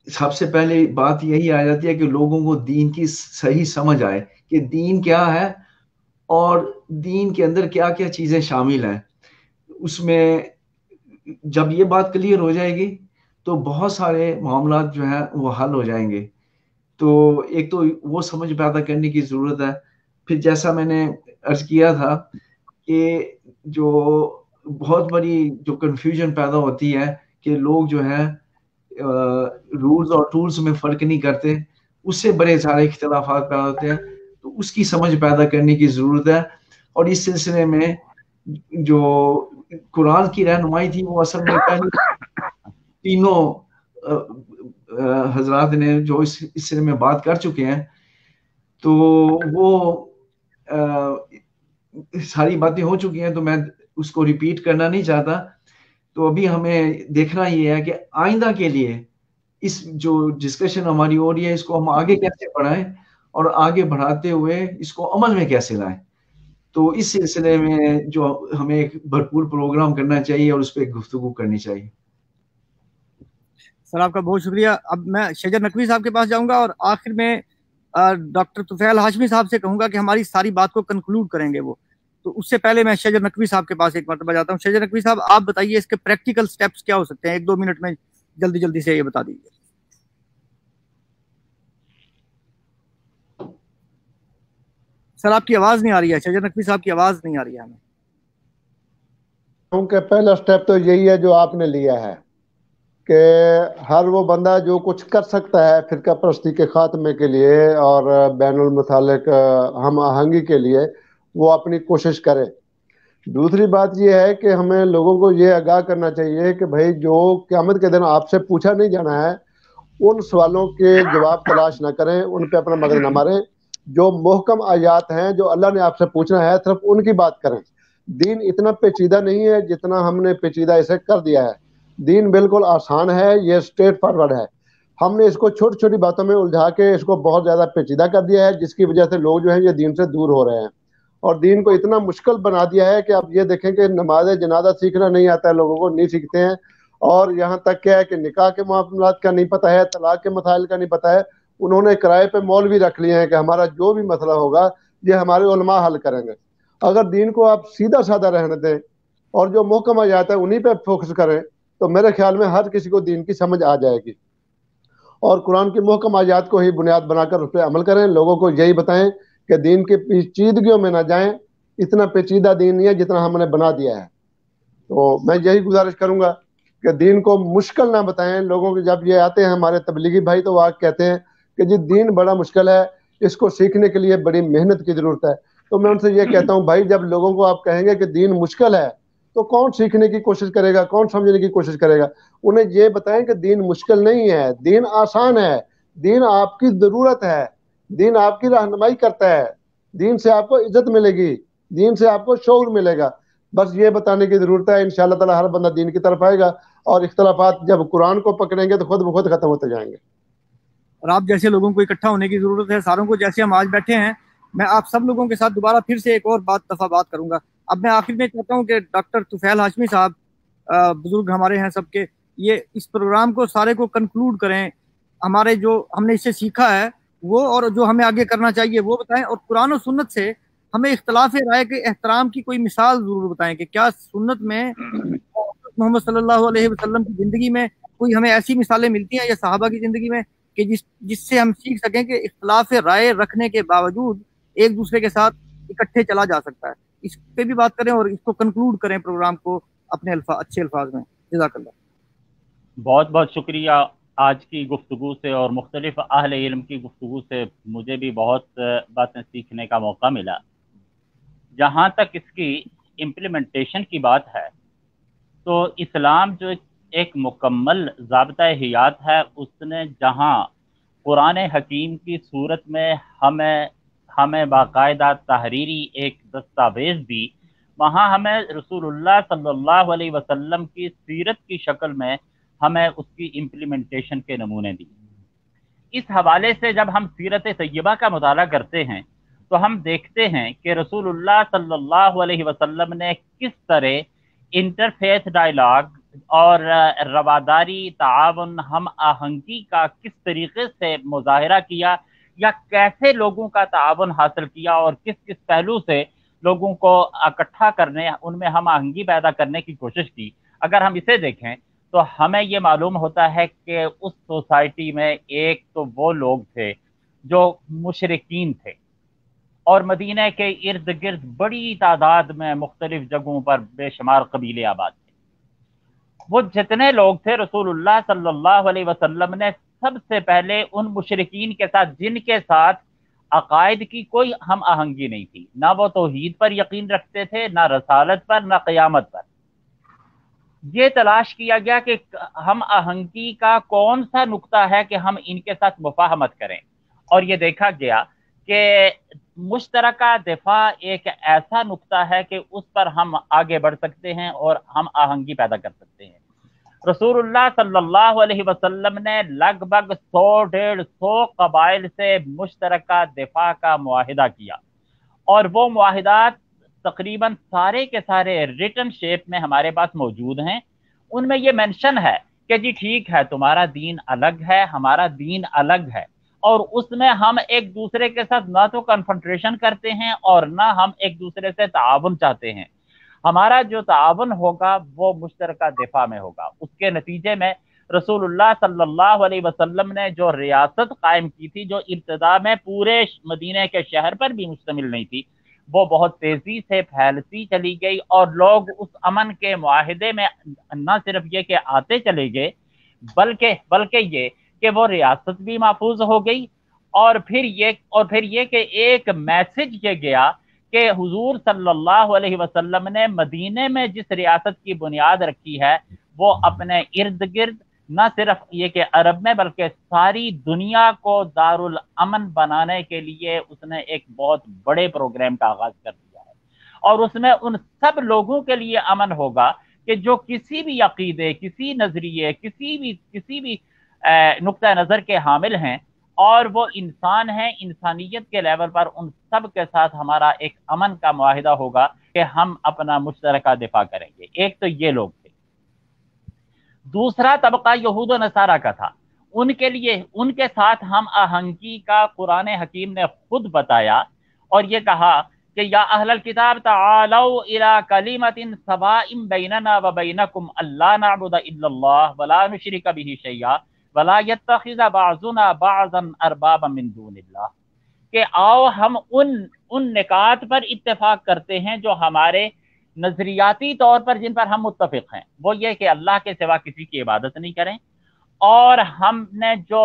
सबसे पहले बात यही आ जाती है कि लोगों को दीन की सही समझ आए कि दीन क्या है और दीन के अंदर क्या क्या चीज़ें शामिल हैं। उसमें जब ये बात क्लियर हो जाएगी तो बहुत सारे मामलात जो हैं वो हल हो जाएंगे। तो एक तो वो समझ पैदा करने की ज़रूरत है। फिर जैसा मैंने अर्ज किया था कि जो बहुत बड़ी जो कन्फ्यूजन पैदा होती है कि लोग जो है रूल्स और टूल्स में फ़र्क नहीं करते, उससे बड़े सारे इख्तिलाफात पैदा होते हैं। तो उसकी समझ पैदा करने की ज़रूरत है। और इस सिलसिले में जो कुरान की रहनुमाई थी वो असल में पहले तीनों हजरात ने जो इस सिलसिले में बात कर चुके हैं, तो वो सारी बातें हो चुकी हैं, तो मैं उसको रिपीट करना नहीं चाहता। तो अभी हमें देखना ये है कि आइंदा के लिए इस जो डिस्कशन हमारी हो रही है इसको हम आगे कैसे बढ़ाएं और आगे बढ़ाते हुए इसको अमल में कैसे लाएं। तो इस सिलसिले में जो हमें एक भरपूर प्रोग्राम करना चाहिए और उस पर गुफ्तगू करनी चाहिए। सर आपका बहुत शुक्रिया। अब मैं शजर नकवी साहब के पास जाऊंगा और आखिर में डॉक्टर तुफैल हाशमी साहब से कहूंगा कि हमारी सारी बात को कंक्लूड करेंगे वो। तो उससे पहले मैं शजर नकवी साहब के पास एक मरतबा जाता हूँ। शजर नकवी साहब, आप बताइए इसके प्रैक्टिकल स्टेप्स क्या हो सकते हैं, 1-2 मिनट में जल्दी जल्दी से ये बता दीजिए। सर आपकी आवाज नहीं आ रही है, शजर नकवी साहब की आवाज नहीं आ रही है हमें। क्योंकि पहला स्टेप तो यही है जो आपने लिया है कि हर वो बंदा जो कुछ कर सकता है फिरका परस्ती के खात्मे के लिए और बैनुल मुतालिक हम आहंगी के लिए वो अपनी कोशिश करे। दूसरी बात ये है कि हमें लोगों को ये आगाह करना चाहिए कि भाई जो क़यामत के दिन आपसे पूछा नहीं जाना है उन सवालों के जवाब तलाश ना करें, उन पे अपना मगज न मारें। जो मुहकम आयात हैं जो अल्लाह ने आपसे पूछना है सिर्फ उनकी बात करें। दीन इतना पेचीदा नहीं है जितना हमने पेचीदा इसे कर दिया है। दीन बिल्कुल आसान है, ये स्ट्रेट फॉरवर्ड है। हमने इसको छोटी छोटी बातों में उलझा के इसको बहुत ज़्यादा पेचीदा कर दिया है, जिसकी वजह से लोग जो हैं ये दीन से दूर हो रहे हैं और दीन को इतना मुश्किल बना दिया है कि आप ये देखें कि नमाज जनाजा सीखना नहीं आता है लोगों को, नहीं सीखते हैं। और यहाँ तक क्या है कि निकाह के मामलात का नहीं पता है, तलाक के मसाइल का नहीं पता है। उन्होंने किराए पे मौलवी रख लिए हैं कि हमारा जो भी मसला होगा ये हमारे उलमा हल करेंगे। अगर दीन को आप सीधा साधा रहने दें और जो मुहकम आयात है उन्हीं पे फोकस करें तो मेरे ख्याल में हर किसी को दीन की समझ आ जाएगी। और कुरान की मुहकम आयात को ही बुनियाद बनाकर उस पर अमल करें। लोगों को यही बताएं कि दीन की पेचीदगियों में ना जाएं, इतना पेचीदा दीन नहीं है जितना हमने बना दिया है। तो मैं यही गुजारिश करूंगा कि दीन को मुश्किल ना बताएं लोगों को। जब ये आते हैं हमारे तबलीगी भाई तो वो कहते हैं कि जी दीन बड़ा मुश्किल है, इसको सीखने के लिए बड़ी मेहनत की जरूरत है। तो मैं उनसे ये कहता हूँ भाई जब लोगों को आप कहेंगे कि दीन मुश्किल है तो कौन सीखने की कोशिश करेगा, कौन समझने की कोशिश करेगा। उन्हें ये बताएं कि दीन मुश्किल नहीं है, दीन आसान है, दीन आपकी जरूरत है, दीन आपकी रहनुमाई करता है, दीन से आपको इज्जत मिलेगी, दीन से आपको शौर मिलेगा। बस ये बताने की जरूरत है। इंशाअल्लाह ताला हर बंदा दीन की तरफ आएगा और इख्तलाफात जब कुरान को पकड़ेंगे तो खुद ब खुद खत्म होते जाएंगे। और आप जैसे लोगों को इकट्ठा होने की जरूरत है, सारों को। जैसे हम आज बैठे हैं, मैं आप सब लोगों के साथ दोबारा फिर से एक और दफा बात करूंगा। अब मैं आखिर में चाहता हूँ कि डॉक्टर तुफैल हाशमी साहब, बुजुर्ग हमारे हैं सबके, ये इस प्रोग्राम को सारे को कंक्लूड करें। हमारे जो हमने इससे सीखा है वो और जो हमें आगे करना चाहिए वो बताएं। और कुरान और सुन्नत से हमें इख्तलाफ राय के एहतराम की कोई मिसाल जरूर बताएं कि क्या सुन्नत में मोहम्मद सल्लल्लाहु अलैहि वसल्लम की जिंदगी में कोई हमें ऐसी मिसालें मिलती हैं या सहाबा की जिंदगी में कि जिससे हम सीख सकें कि इख्तलाफ राय रखने के बावजूद एक दूसरे के साथ इकट्ठे चला जा सकता है। इस पे भी बात करें और इसको कंक्लूड करें प्रोग्राम को अपने अच्छे अल्फाज में। जज़ाकल्लाह। बहुत बहुत शुक्रिया। आज की गुफ्तगू से और मुख्तलिफ अहले इल्म की गुफ्तगू से मुझे भी बहुत बातें सीखने का मौका मिला। जहाँ तक इसकी इम्प्लीमेंटेशन की बात है तो इस्लाम जो एक मुकम्मल ज़ाब्ता हयात है, उसने जहाँ कुरान हकीम की सूरत में हमें बाकायदा तहरीरी एक दस्तावेज़ दी, वहाँ हमें रसूलुल्लाह सल्लल्लाहु अलैहि वसल्लम की सीरत की शक्ल में हमें उसकी इम्प्लीमेंटेशन के नमूने दी। इस हवाले से जब हम सीरत तय्यबा का मुताला करते हैं तो हम देखते हैं कि रसूलुल्लाह सल्लल्लाहु अलैहि वसल्लम ने किस तरह इंटरफेथ डायलॉग और रवादारी, ताआवन, हम आहंगी का किस तरीके से मुजाहिरा किया, या कैसे लोगों का ताआवन हासिल किया और किस किस पहलू से लोगों को इकट्ठा करने, उनमें हम आहंगी पैदा करने की कोशिश की। अगर हम इसे देखें तो हमें ये मालूम होता है कि उस सोसाइटी में एक तो वो लोग थे जो मुशरिकीन थे और मदीने के इर्द गिर्द बड़ी तादाद में मुख्तलिफ जगहों पर बेशुमार कबीले आबाद थे। वो जितने लोग थे, रसूलुल्लाह सल्लल्लाहु अलैहि वसल्लम ने सबसे पहले उन मुशरिकीन के साथ, जिनके साथ अकायद की कोई हम आहंगी नहीं थी, ना वो तौहीद पर यकीन रखते थे, ना रसालत पर, ना क़यामत पर, ये तलाश किया गया कि हम आहंगी का कौन सा नुक्ता है कि हम इनके साथ मुफाहमत करें। और ये देखा गया कि मुश्तरका दिफा एक ऐसा नुक्ता है कि उस पर हम आगे बढ़ सकते हैं और हम आहंगी पैदा कर सकते हैं। रसूलुल्लाह सल्लल्लाहु अलैहि वसल्लम ने लगभग 100-150 कबाइल से मुश्तरका दिफा का मुआहिदा किया और वो मुआहिदात तकरीबन सारे के सारे रिटन शेप में हमारे पास मौजूद हैं। उनमें ये मेंशन है कि जी ठीक है, तुम्हारा दीन अलग है, हमारा दीन अलग है, और उसमें हम एक दूसरे के साथ ना तो कन्फ्रंटेशन करते हैं और ना हम एक दूसरे से ताआवुन चाहते हैं। हमारा जो ताआवुन होगा वो मुश्तरका दिफा में होगा। उसके नतीजे में रसूलुल्लाह सल्लल्लाहु अलैहि वसल्लम ने जो रियासत कायम की थी, जो इब्तिदा में पूरे मदीने के शहर पर भी मुश्तमिल नहीं थी, वो बहुत तेजी से फैलती चली गई और लोग उस अमन के मुआहिदे में न सिर्फ ये कि आते चले गए, बल्कि ये कि वो रियासत भी महफूज हो गई। और फिर ये कि एक मैसेज ये गया कि हुजूर सल्लल्लाहु अलैहि वसल्लम ने मदीने में जिस रियासत की बुनियाद रखी है, वो अपने इर्द गिर्द न सिर्फ ये कि अरब में बल्कि सारी दुनिया को दारुल अमन बनाने के लिए उसने एक बहुत बड़े प्रोग्राम का आगाज कर दिया है। और उसमें उन सब लोगों के लिए अमन होगा कि जो किसी भी अकीदे, किसी नजरिए, किसी भी नुक्ता नज़र के हामिल हैं और वो इंसान हैं, इंसानियत के लेवल पर उन सब के साथ हमारा एक अमन का मुआहिदा होगा कि हम अपना मुश्तरका दिफा करेंगे। एक तो ये लोग थे। दूसरा तबका यहूद व नसारा का था। उनके लिए, उनके साथ हम आहंगी का कुरान हकीम ने खुद बताया और ये कहा कि या अहलल किताब तालौ इला कलिमतिन सवाइम बैनना व बैनकुम अल्ला नअबुद इल्लल्लाह वला नुशरिक बिही शैया वला यत्तखिज़ बाज़ुना बाज़न अरबाबा मिन दूनिल्लाह, कि आओ हम उन निकात पर इत्तेफाक करते हैं जो हमारे नजरियाती तौर पर जिन पर हम मुत्तफिक हैं। वो ये कि अल्लाह के सिवा किसी की इबादत नहीं करें, और हमने जो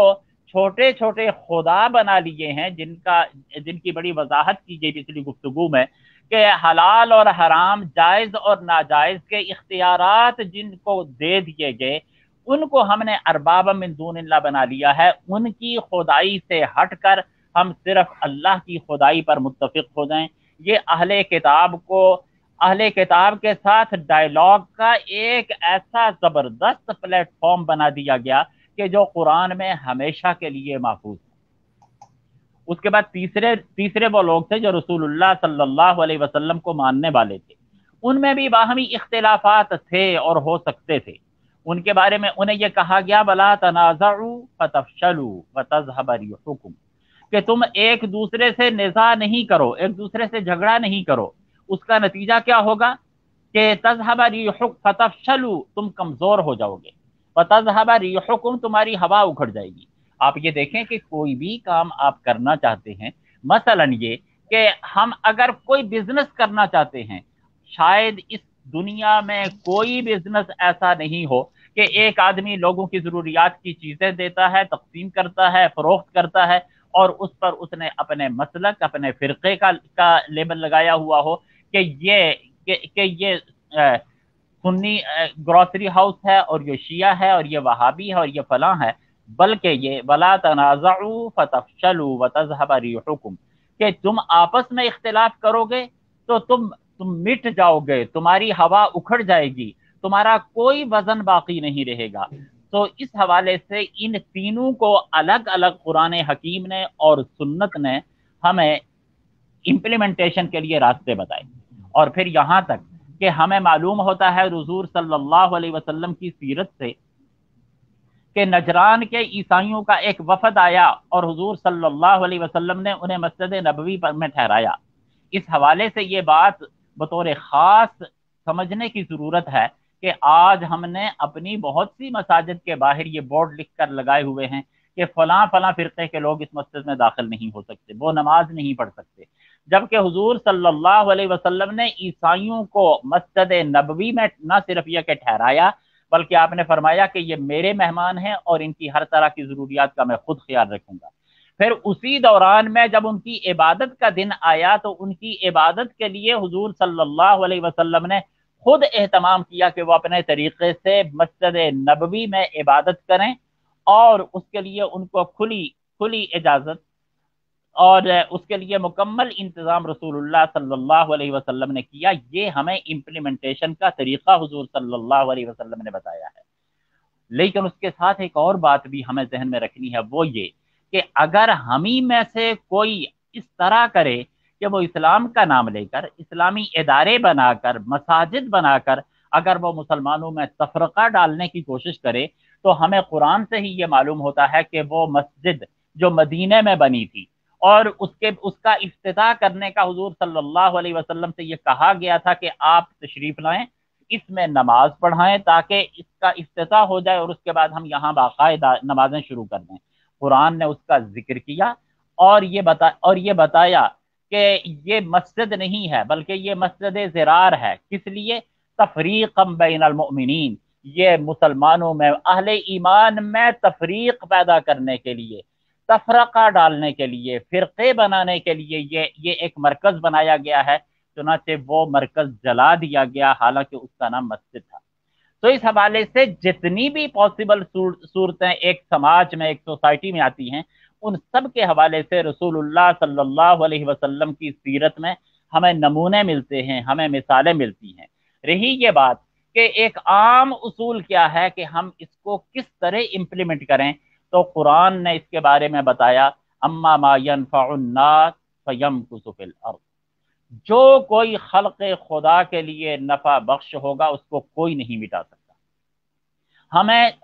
छोटे छोटे खुदा बना लिए हैं जिनकी बड़ी वजाहत की गई पिछली गुफ्तगू में कि हलाल और हराम, जायज़ और नाजायज़ के इख्तियारात जिनको दे दिए गए, उनको हमने अरबाब मिन दूनिल्लाह बना लिया है। उनकी खुदाई से हटकर हम सिर्फ अल्लाह की खुदाई पर मुत्तफिक हो जाएं। ये अहले किताब के साथ डायलॉग का एक ऐसा जबरदस्त प्लेटफॉर्म बना दिया गया कि जो कुरान में हमेशा के लिए महफूज है। उसके बाद तीसरे वो लोग थे जो रसूलुल्लाह सल्लल्लाहु अलैहि वसल्लम को मानने वाले थे। उनमें भी बाहमी इख्तिलाफात थे और हो सकते थे। उनके बारे में उन्हें यह कहा गया वला तनाज़उ फतफशलू व तज़हब रिहुकुम, कि तुम एक दूसरे से निज़ा नहीं करो, एक दूसरे से झगड़ा नहीं करो। उसका नतीजा क्या होगा कि तज़हब रिहुक फतफशलू, तुम कमजोर हो जाओगे, व तज़हब रिहुकुम, तुम्हारी हवा उखड़ जाएगी। आप ये देखें कि कोई भी काम आप करना चाहते हैं, मसलन ये कि हम अगर कोई बिजनेस करना चाहते हैं, शायद इस दुनिया में कोई बिजनेस ऐसा नहीं हो कि एक आदमी लोगों की जरूरियात की चीजें देता है, तकसीम करता है, फरोख्त करता है और उस पर उसने अपने मसलक, अपने फिरके का लेबल लगाया हुआ हो कि ये सुन्नी ग्रोसरी हाउस है और ये शिया है और ये वहाबी है और ये फलां है, बल्कि ये वला तनाज़उ फतफशलू व तज़हब रिहुकुम, कि तुम आपस में इख्तिलाफ करोगे तो तुम मिट जाओगे, तुम्हारी हवा उखड़ जाएगी, तुम्हारा कोई वजन बाकी नहीं रहेगा। तो इस हवाले से इन तीनों को अलग अलग कुरान हकीम ने और सुन्नत ने हमें इम्प्लीमेंटेशन के लिए रास्ते बताए। और फिर यहाँ तक कि हमें मालूम होता है हुजूर सल्लल्लाहु अलैहि वसल्लम की सीरत से कि नजरान के ईसाइयों का एक वफद आया और हुजूर सल्लल्लाहु अलैहि वसल्लम ने उन्हें मस्जिद नबवी पर में ठहराया। इस हवाले से ये बात बतौर खास समझने की जरूरत है कि आज हमने अपनी बहुत सी मसाजिद के बाहर ये बोर्ड लिख कर लगाए हुए हैं कि फलां फलां फिरके के लोग इस मस्जिद में दाखिल नहीं हो सकते, वो नमाज नहीं पढ़ सकते, जबकि हुजूर सल्लल्लाहु अलैहि वसल्लम ने ईसाइयों को मस्जिद नबवी में न सिर्फ यह कि ठहराया, बल्कि आपने फरमाया कि ये मेरे मेहमान हैं और इनकी हर तरह की जरूरियात का मैं खुद ख्याल रखूंगा। फिर उसी दौरान में जब उनकी इबादत का दिन आया तो उनकी इबादत के लिए हुजूर सल्लल्लाहु अलैहि वसल्लम ने खुद एहतमाम किया कि वो अपने तरीके से मस्जिद नबवी में इबादत करें, और उसके लिए उनको खुली खुली इजाजत और उसके लिए मुकम्मल इंतजाम रसूलुल्लाह सल्लल्लाहु अलैहि वसल्लम ने किया। ये हमें इम्प्लीमेंटेशन का तरीका हुजूर सल्लल्लाहु अलैहि वसल्लम ने बताया है। लेकिन उसके साथ एक और बात भी हमें जहन में रखनी है, वो ये कि अगर हम ही में से कोई इस तरह करे कि वो इस्लाम का नाम लेकर इस्लामी इदारे बनाकर मसाजिद बनाकर अगर वो मुसलमानों में तफरका डालने की कोशिश करे, तो हमें कुरान से ही ये मालूम होता है कि वो मस्जिद जो मदीने में बनी थी और उसका इफ्तिताह करने का हुजूर सल्लल्लाहु अलैहि वसल्लम से ये कहा गया था कि आप तशरीफ लाएं, इसमें नमाज पढ़ाएं ताकि इसका इफ्तिताह हो जाए और उसके बाद हम यहाँ बाकायदा नमाजें शुरू कर दें। कुरान ने उसका जिक्र किया और ये बताया कि ये मस्जिद नहीं है बल्कि ये मस्जिद ज़िरार है। किस लिए? तफरीक़म बैनल मुमिनीन, ये मुसलमानों में अहले ईमान में तफरीक पैदा करने के लिए, तफरका डालने के लिए, फिरके बनाने के लिए ये एक मरकज बनाया गया है। चुनाचे वो मरकज जला दिया गया, हालांकि उसका नाम मस्जिद था। तो इस हवाले से जितनी भी पॉसिबल सूरतें एक समाज में, एक सोसाइटी में आती हैं, उन सब के हवाले से रसूलुल्लाह सल्लल्लाहु अलैहि वसल्लम की सीरत में हमें नमूने मिलते हैं, हमें मिसालें मिलती हैं। रही ये बात कि एक आम उसूल क्या है कि हम इसको किस तरह इम्प्लीमेंट करें, तो कुरान ने इसके बारे में बताया, अम्मा मा यनफ़उन्नास फयमकुसु फिल अर्ज़, जो कोई खल्क़े खुदा के लिए नफा बख्श होगा उसको कोई नहीं मिटा सकता।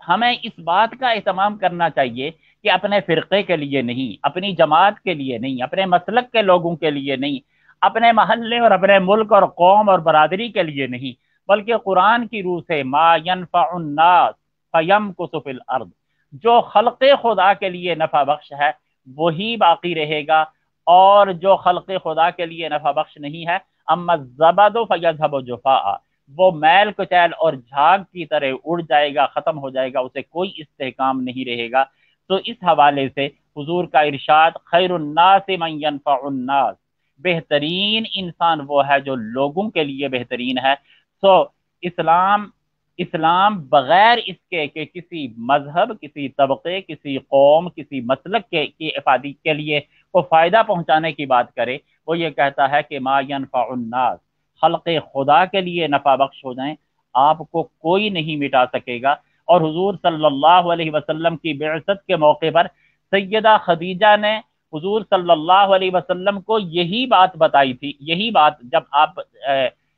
हमें इस बात का एहतमाम करना चाहिए कि अपने फिरके के लिए नहीं, अपनी जमात के लिए नहीं, अपने मसलक के लोगों के लिए नहीं, अपने महल्ले और अपने मुल्क और कौम और बरादरी के लिए नहीं, बल्कि कुरान की रूह से मा यनफ़उन्नास फयमकुसु फिल अर्ज़, जो खल्क़े खुदा के लिए नफा बख्श है वही बाकी रहेगा, और जो खल्क़े खुदा के लिए नफा बख्श नहीं है, अम्मा ज़बदु फयज़हबु जुफ़ाअ, वो मैल कुचैल और झाग की तरह उड़ जाएगा, खत्म हो जाएगा, उसे कोई इस्तेहकाम नहीं रहेगा। तो इस हवाले से हुजूर का इरशाद, खैरुन्नास मन यनफ़उन्नास, बेहतरीन इंसान वो है जो लोगों के लिए बेहतरीन है। तो इस्लाम बगैर इसके कि किसी मजहब, किसी तबके, किसी कौम, किसी मसलक की इफादी के लिए को फ़ायदा पहुँचाने की बात करे, वो ये कहता है कि मा यनफ़उन्नास, खल्क़े खुदा के लिए नफ़ा बख्श हो जाएं, आपको कोई नहीं मिटा सकेगा। और हुजूर सल्लल्लाहु अलैहि वसल्लम की बिअसत के मौके पर सैयदा खदीजा ने हुजूर सल्लल्लाहु अलैहि वसल्लम को यही बात बताई थी। यही बात जब आप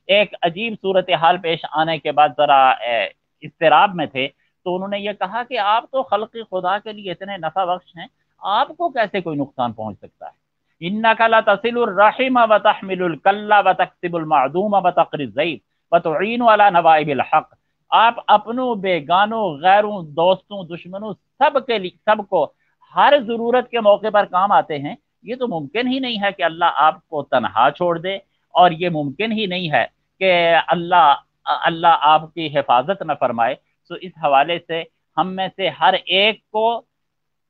एक अजीब सूरत हाल पेश आने के बाद जरा इस्तिराब में थे, तो उन्होंने ये कहा कि आप तो खल्क़े खुदा के लिए इतने नफ़ा बख्श हैं, आपको कैसे कोई नुकसान पहुंच सकता है? इन्नका लतसिलुर रहिम व तहमिलुल कल्ला व तक्सिबुल मअदूम व तक़रिज़ ज़ैफ़ व तुईनु अला नवाइबिल हक़, आप अपनों, बेगानों, गैरों, दोस्तों, दुश्मनों सबको हर जरूरत के मौके पर काम आते हैं। ये तो मुमकिन ही नहीं है कि अल्लाह आपको तनहा छोड़ दे, और ये मुमकिन ही नहीं है कि अल्लाह आपकी हिफाजत न फरमाए। तो इस हवाले से हम में से हर एक को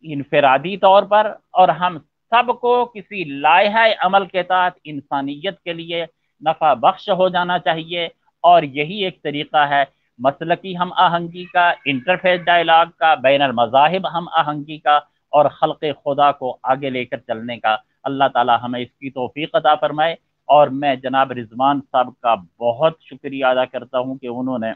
इनफरादी तौर पर और हम सबको किसी लायहा अमल के तहत इंसानियत के लिए नफ़ा बख्श हो जाना चाहिए। और यही एक तरीक़ा है मसलकी हम आहंगी का, इंटरफेस डायलॉग का, बैनुल मज़ाहिब हम आहंगी का और खल्क़ खुदा को आगे लेकर चलने का। अल्लाह ताला हमें इसकी तौफ़ीक़ अता फरमाए। और मैं जनाब रिजवान साहब का बहुत शुक्रिया अदा करता हूँ कि उन्होंने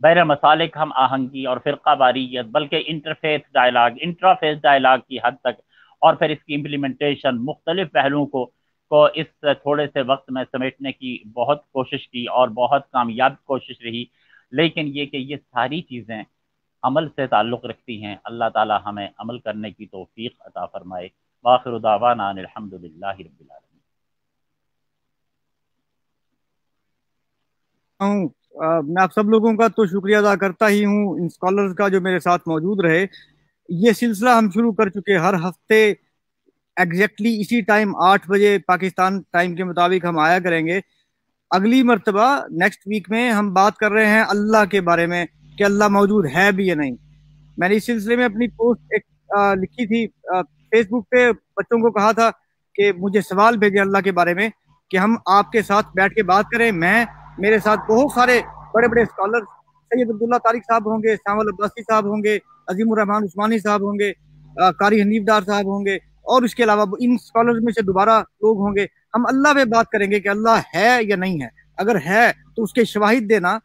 बैर मसालिक हम आहंगी और फ़िरक़ा वारियत, बल्कि इंटरफेस डायलॉग, इंट्राफेस डायलॉग की हद तक, और फिर इसकी इम्प्लीमेंटेशन मुख्तलिफ पहलुओं को इस थोड़े से वक्त में समेटने की बहुत कोशिश की और बहुत कामयाब कोशिश रही। लेकिन ये कि ये सारी चीज़ें अमल से ताल्लुक़ रखती हैं। अल्लाह ताला हमें अमल करने की तौफ़ीक़ अता फ़रमाए। वाखिरु दावाना अनिल हम्दुलिल्लाहि रब्बिल आलमीन। मैं आप सब लोगों का तो शुक्रिया अदा करता ही हूँ, इन स्कॉलर्स का जो मेरे साथ मौजूद रहे। ये सिलसिला हम शुरू कर चुके, हर हफ्ते एग्जैक्टली इसी टाइम 8 बजे पाकिस्तान टाइम के मुताबिक हम आया करेंगे। अगली मर्तबा नेक्स्ट वीक में हम बात कर रहे हैं अल्लाह के बारे में कि अल्लाह मौजूद है भी या नहीं। मैंने इस सिलसिले में अपनी पोस्ट एक लिखी थी फेसबुक पे, बच्चों को कहा था कि मुझे सवाल भेजें अल्लाह के बारे में कि हम आपके साथ बैठ के बात करें। मेरे साथ बहुत सारे बड़े बड़े स्कॉलर, सैयद अब्दुल्ला तारिक साहब होंगे, सावल अब्बासी साहब होंगे, अजीमुर रहमान उस्मानी साहब होंगे, कारी हनीफ डार साहब होंगे, और इसके अलावा इन स्कॉलर्स में से दोबारा लोग होंगे। हम अल्लाह पे बात करेंगे कि अल्लाह है या नहीं है। अगर है तो उसके शवाहिद देना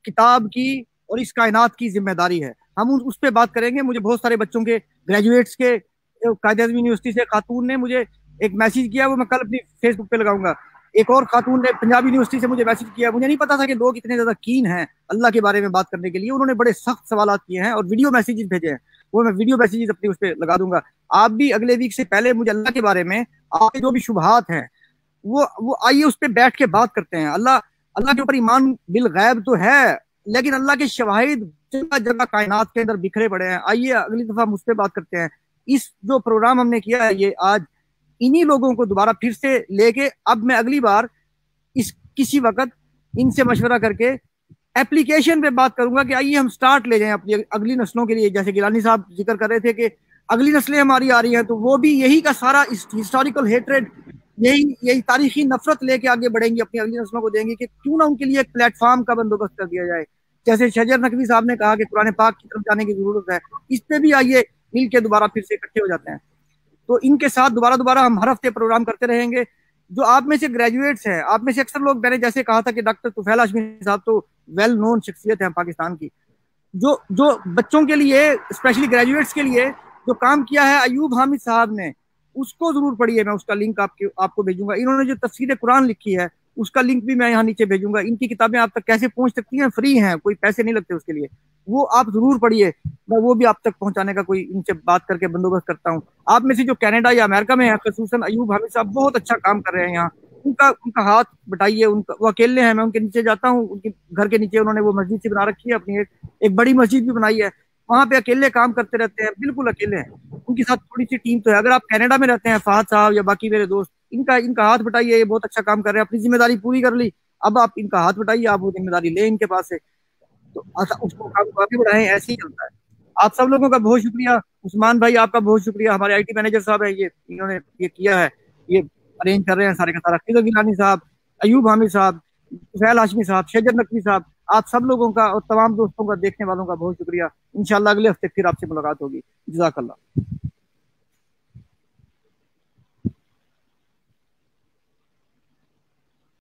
किताब की और इस कायनात की जिम्मेदारी है। हम उस पर बात करेंगे। मुझे बहुत सारे बच्चों के ग्रेजुएट्स के कायद-ए-आज़म यूनिवर्सिटी से खातून ने मुझे एक मैसेज किया, वो मैं कल अपनी फेसबुक पे लगाऊंगा। एक और खातून ने पंजाब यूनिवर्सिटी से मुझे मैसेज किया। मुझे नहीं पता था कि लोग इतने ज्यादा कीन हैं अल्लाह के बारे में बात करने के लिए। उन्होंने बड़े सख्त सवाल किए हैं और वीडियो मैसेजेस भेजे हैं, वो मैं वीडियो मैसेजेस अपनी उस पर लगा दूंगा। आप भी अगले वीक से पहले मुझे अल्लाह के बारे में आपके जो भी शुबहात हैं वो आइए उस पर बैठ के बात करते हैं। अल्लाह के ऊपर ईमान बिल गैब तो है, लेकिन अल्लाह के शवाहिद जगह जगह कायनात के अंदर बिखरे पड़े हैं। आइए अगली दफा हम उस पर बात करते हैं। इस जो प्रोग्राम हमने किया है ये आज इन्हीं लोगों को दोबारा फिर से लेके, अब मैं अगली बार किसी वक्त इनसे मशवरा करके एप्लीकेशन पे बात करूंगा कि आइए हम स्टार्ट ले जाएं अपनी अगली नस्लों के लिए। जैसे गिलानी साहब जिक्र कर रहे थे कि अगली नस्लें हमारी आ रही हैं, तो वो भी यही का सारा हिस्टोरिकल हेट्रेड, यही तारीखी नफरत लेके आगे बढ़ेंगी, अपनी अगली नस्लों को देंगे कि क्यों ना उनके लिए एक प्लेटफॉर्म का बंदोबस्त कर दिया जाए। जैसे शजर नकवी साहब ने कहा कि कुरान पाक की तरफ जाने की जरूरत है, इस पे भी आइए मिल के दोबारा फिर से इकट्ठे हो जाते हैं। तो इनके साथ दोबारा हम हर हफ्ते प्रोग्राम करते रहेंगे। जो आप में से ग्रेजुएट्स हैं, आप में से अक्सर लोग, मैंने जैसे कहा था कि डॉक्टर तुफैल हाशमी साहब तो वेल नोन शख्सियत है पाकिस्तान की, जो बच्चों के लिए स्पेशली ग्रेजुएट्स के लिए जो काम किया है अयूब हामिद साहब ने, उसको जरूर पढ़िए। मैं उसका लिंक आपको भेजूंगा। इन्होंने जो तफसीर कुरान लिखी है उसका लिंक भी मैं यहाँ नीचे भेजूंगा। इनकी किताबें आप तक कैसे पहुंच सकती हैं, फ्री हैं, कोई पैसे नहीं लगते उसके लिए, वो आप जरूर पढ़िए। मैं वो भी आप तक पहुंचाने का कोई इनसे बात करके बंदोबस्त करता हूँ। आप में से जो कनाडा या अमेरिका में है, खसूसन अयूब हामिद साहब बहुत अच्छा काम कर रहे हैं यहाँ, उनका हाथ बटाइए। वो अकेले हैं, मैं उनके नीचे जाता हूँ, उनके घर के नीचे उन्होंने वो मस्जिद सी बना रखी है अपनी, एक बड़ी मस्जिद भी बनाई है, वहाँ पे अकेले काम करते रहते हैं, बिल्कुल अकेले हैं। उनके साथ थोड़ी सी टीम तो है। अगर आप कनाडा में रहते हैं, फहद साहब या बाकी मेरे दोस्त, इनका हाथ बटाइए, ये बहुत अच्छा काम कर रहे हैं, अपनी जिम्मेदारी पूरी कर ली, अब आप इनका हाथ बटाइए, आप वो जिम्मेदारी ले इनके पास से, तो उसको काम को आगे बढ़ाएं। ऐसे ही चलता है। आप सब लोगों का बहुत शुक्रिया। उस्मान भाई आपका बहुत शुक्रिया, हमारे आईटी मैनेजर साहब है, इन्होंने ये किया है, ये अरेंज कर रहे हैं सारे का सारा। खिजर गिलानी साहब, अयूब हामिद साहब, तुफैल हाशमी साहब, शजर नकवी साहब, आप सब लोगों का और तमाम दोस्तों का, देखने वालों का बहुत शुक्रिया। इंशाल्लाह अगले हफ्ते फिर आपसे मुलाकात होगी। जज़ाकल्लाह।